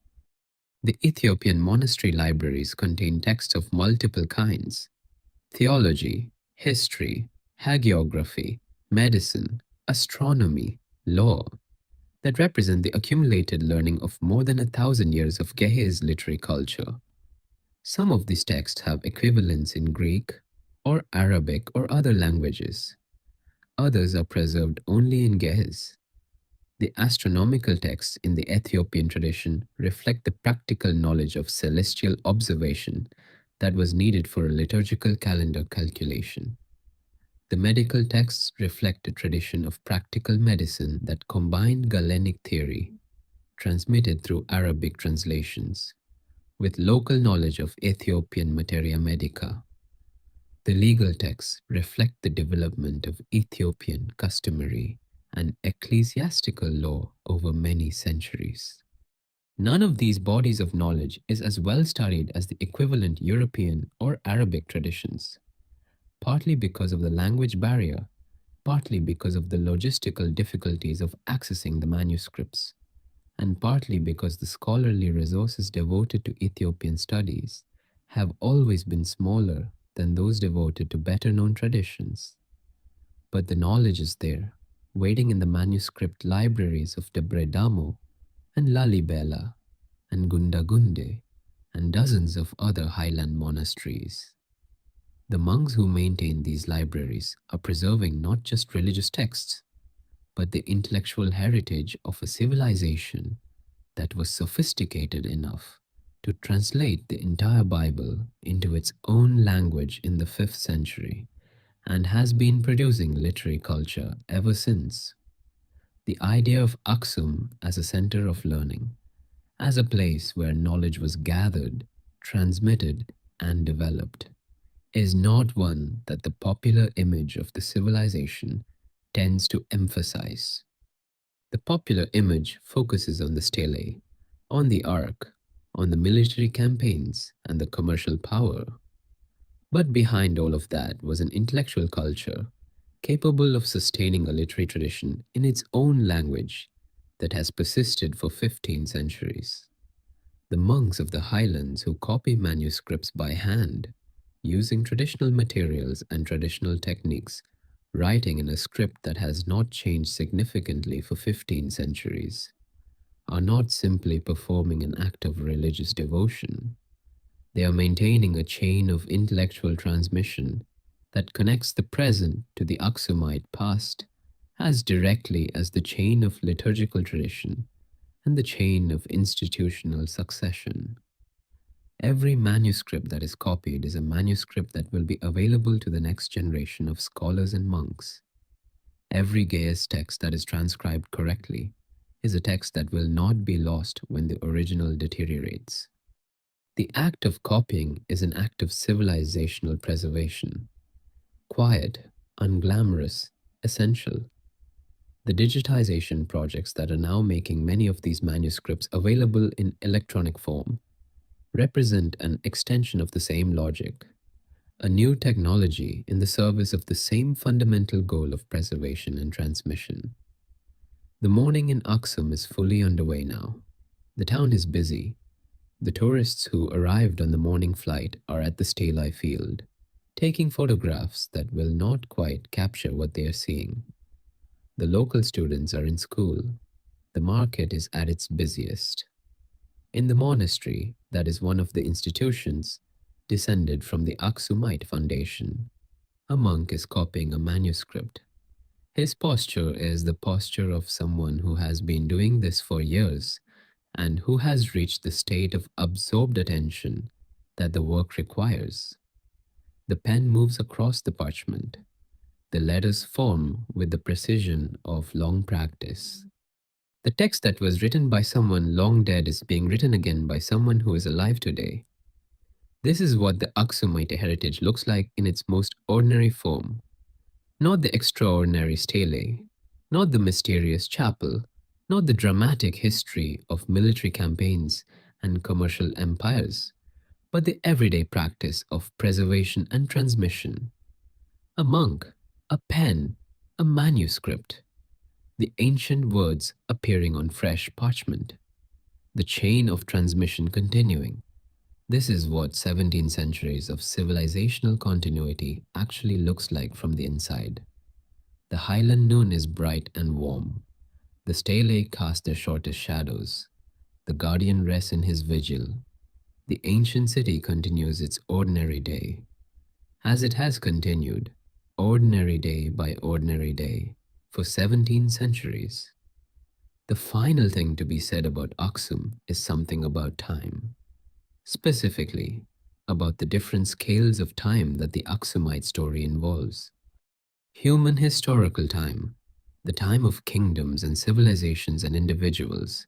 The Ethiopian monastery libraries contain texts of multiple kinds: theology, history, hagiography, medicine, astronomy, law, that represent the accumulated learning of more than 1,000 years of Ge'ez literary culture. Some of these texts have equivalents in Greek or Arabic or other languages. Others are preserved only in Ge'ez. The astronomical texts in the Ethiopian tradition reflect the practical knowledge of celestial observation that was needed for a liturgical calendar calculation. The medical texts reflect a tradition of practical medicine that combined Galenic theory, transmitted through Arabic translations, with local knowledge of Ethiopian materia medica. The legal texts reflect the development of Ethiopian customary and ecclesiastical law over many centuries. None of these bodies of knowledge is as well studied as the equivalent European or Arabic traditions, partly because of the language barrier, partly because of the logistical difficulties of accessing the manuscripts, and partly because the scholarly resources devoted to Ethiopian studies have always been smaller than those devoted to better known traditions. But the knowledge is there, waiting in the manuscript libraries of Debre Damo and Lalibela and Gundagunde and dozens of other highland monasteries. The monks who maintain these libraries are preserving not just religious texts, but the intellectual heritage of a civilization that was sophisticated enough to translate the entire Bible into its own language in the 5th century and has been producing literary culture ever since. The idea of Aksum as a center of learning, as a place where knowledge was gathered, transmitted, and developed, is not one that the popular image of the civilization tends to emphasize. The popular image focuses on the stelae, on the ark, on the military campaigns and the commercial power. But behind all of that was an intellectual culture capable of sustaining a literary tradition in its own language that has persisted for 15 centuries. The monks of the highlands who copy manuscripts by hand, using traditional materials and traditional techniques, writing in a script that has not changed significantly for 15 centuries, are not simply performing an act of religious devotion. They are maintaining a chain of intellectual transmission that connects the present to the Aksumite past as directly as the chain of liturgical tradition and the chain of institutional succession. Every manuscript that is copied is a manuscript that will be available to the next generation of scholars and monks. Every Gaius text that is transcribed correctly is a text that will not be lost when the original deteriorates. The act of copying is an act of civilizational preservation. Quiet, unglamorous, essential. The digitization projects that are now making many of these manuscripts available in electronic form represent an extension of the same logic, a new technology in the service of the same fundamental goal of preservation and transmission. The morning in Aksum is fully underway now. The town is busy. The tourists who arrived on the morning flight are at the stelae field, taking photographs that will not quite capture what they are seeing. The local students are in school. The market is at its busiest. In the monastery, that is one of the institutions descended from the Aksumite foundation, a monk is copying a manuscript. His posture is the posture of someone who has been doing this for years and who has reached the state of absorbed attention that the work requires. The pen moves across the parchment. The letters form with the precision of long practice. The text that was written by someone long dead is being written again by someone who is alive today. This is what the Aksumite heritage looks like in its most ordinary form. Not the extraordinary stelae, not the mysterious chapel, not the dramatic history of military campaigns and commercial empires, but the everyday practice of preservation and transmission. A monk, a pen, a manuscript, the ancient words appearing on fresh parchment, the chain of transmission continuing. This is what 17 centuries of civilizational continuity actually looks like from the inside. The highland noon is bright and warm. The stelae cast their shortest shadows. The guardian rests in his vigil. The ancient city continues its ordinary day. As it has continued, ordinary day by ordinary day, for 17 centuries. The final thing to be said about Aksum is something about time. Specifically, about the different scales of time that the Aksumite story involves. Human historical time, the time of kingdoms and civilizations and individuals,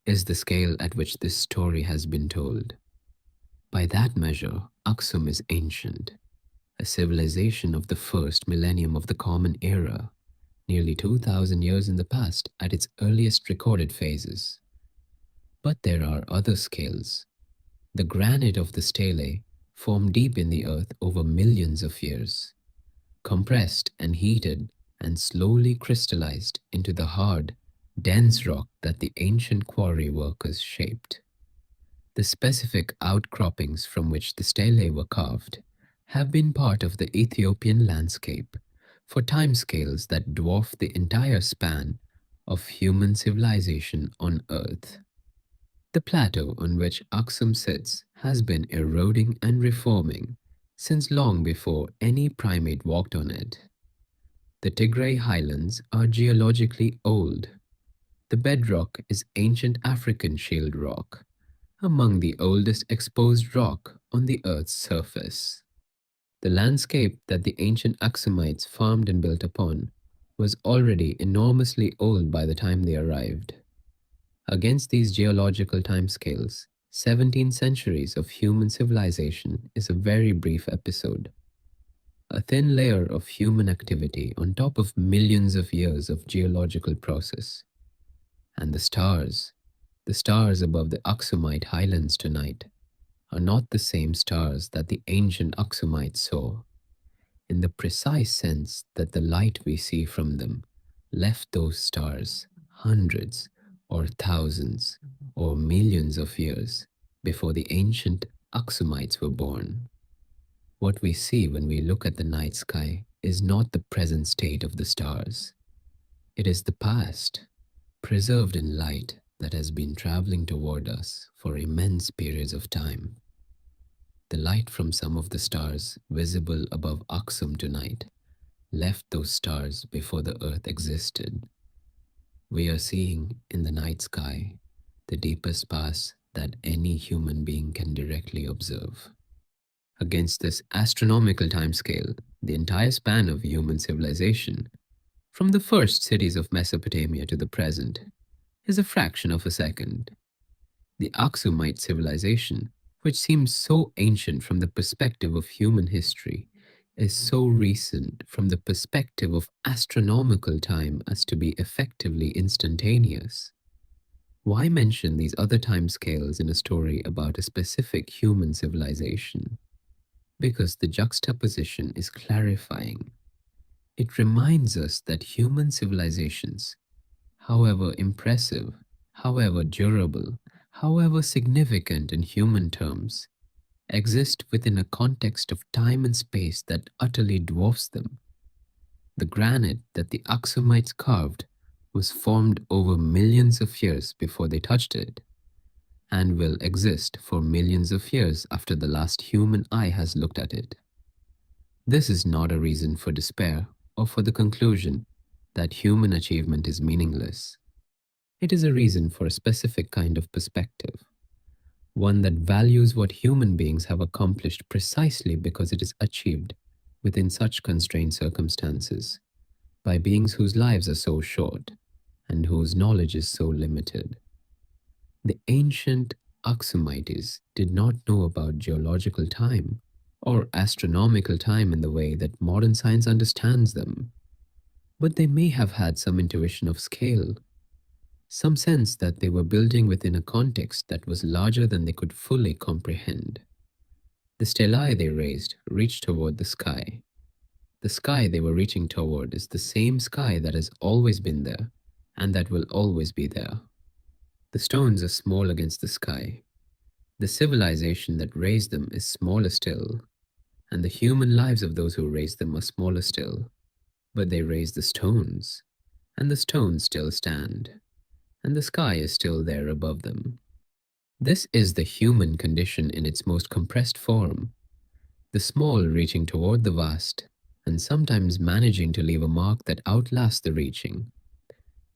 is the scale at which this story has been told. By that measure, Aksum is ancient, a civilization of the first millennium of the Common Era, nearly 2,000 years in the past at its earliest recorded phases. But there are other scales. The granite of the stelae formed deep in the earth over millions of years, compressed and heated and slowly crystallized into the hard, dense rock that the ancient quarry workers shaped. The specific outcroppings from which the stelae were carved have been part of the Ethiopian landscape for timescales that dwarf the entire span of human civilization on Earth. The plateau on which Aksum sits has been eroding and reforming since long before any primate walked on it. The Tigray highlands are geologically old. The bedrock is ancient African shield rock, among the oldest exposed rock on the Earth's surface. The landscape that the ancient Aksumites farmed and built upon was already enormously old by the time they arrived. Against these geological timescales, 17 centuries of human civilization is a very brief episode. A thin layer of human activity on top of millions of years of geological process. And the stars, The stars above the Aksumite highlands tonight are not the same stars that the ancient Aksumites saw, in the precise sense that the light we see from them left those stars hundreds or thousands or millions of years before the ancient Aksumites were born. What we see when we look at the night sky is not the present state of the stars. It is the past, preserved in light that has been traveling toward us for immense periods of time. The light from some of the stars visible above Aksum tonight left those stars before the earth existed. We are seeing in the night sky the deepest past that any human being can directly observe. Against this astronomical timescale, the entire span of human civilization, from the first cities of Mesopotamia to the present, is a fraction of a second. The Aksumite civilization, which seems so ancient from the perspective of human history, is so recent from the perspective of astronomical time as to be effectively instantaneous. Why mention these other timescales in a story about a specific human civilization? Because the juxtaposition is clarifying. It reminds us that human civilizations, however impressive, however durable, however significant in human terms, exist within a context of time and space that utterly dwarfs them. The granite that the Aksumites carved was formed over millions of years before they touched it, and will exist for millions of years after the last human eye has looked at it. This is not a reason for despair or for the conclusion that human achievement is meaningless. It is a reason for a specific kind of perspective, one that values what human beings have accomplished precisely because it is achieved within such constrained circumstances, by beings whose lives are so short and whose knowledge is so limited. The ancient Aksumites did not know about geological time or astronomical time in the way that modern science understands them, but they may have had some intuition of scale, some sense that they were building within a context that was larger than they could fully comprehend. The stelae they raised reached toward the sky. The sky they were reaching toward is the same sky that has always been there and that will always be there. The stones are small against the sky. The civilization that raised them is smaller still, and the human lives of those who raised them are smaller still. But they raised the stones, and the stones still stand, and the sky is still there above them. This is the human condition in its most compressed form, the small reaching toward the vast, and sometimes managing to leave a mark that outlasts the reaching.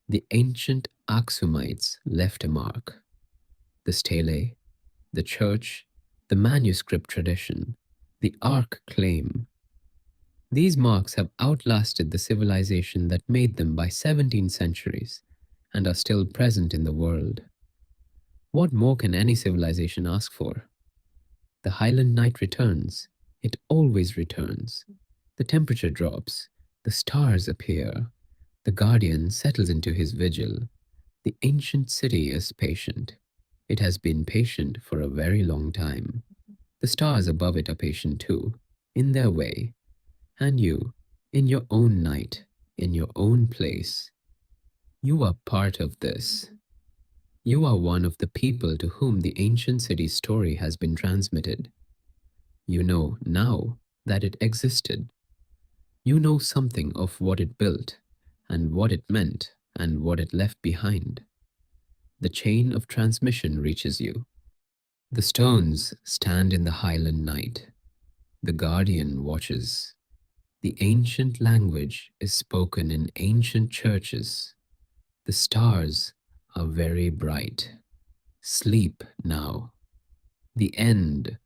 The ancient Aksumites left a mark. The stelae, the church, the manuscript tradition, the ark claim. These marks have outlasted the civilization that made them by 17 centuries and are still present in the world. What more can any civilization ask for? The highland night returns. It always returns. The temperature drops. The stars appear. The guardian settles into his vigil. The ancient city is patient. It has been patient for a very long time. The stars above it are patient too, in their way. And you, in your own night, in your own place, you are part of this. You are one of the people to whom the ancient city's story has been transmitted. You know now that it existed. You know something of what it built, and what it meant, and what it left behind. The chain of transmission reaches you. The stones stand in the highland night. The guardian watches. The ancient language is spoken in ancient churches. The stars are very bright. Sleep now. The end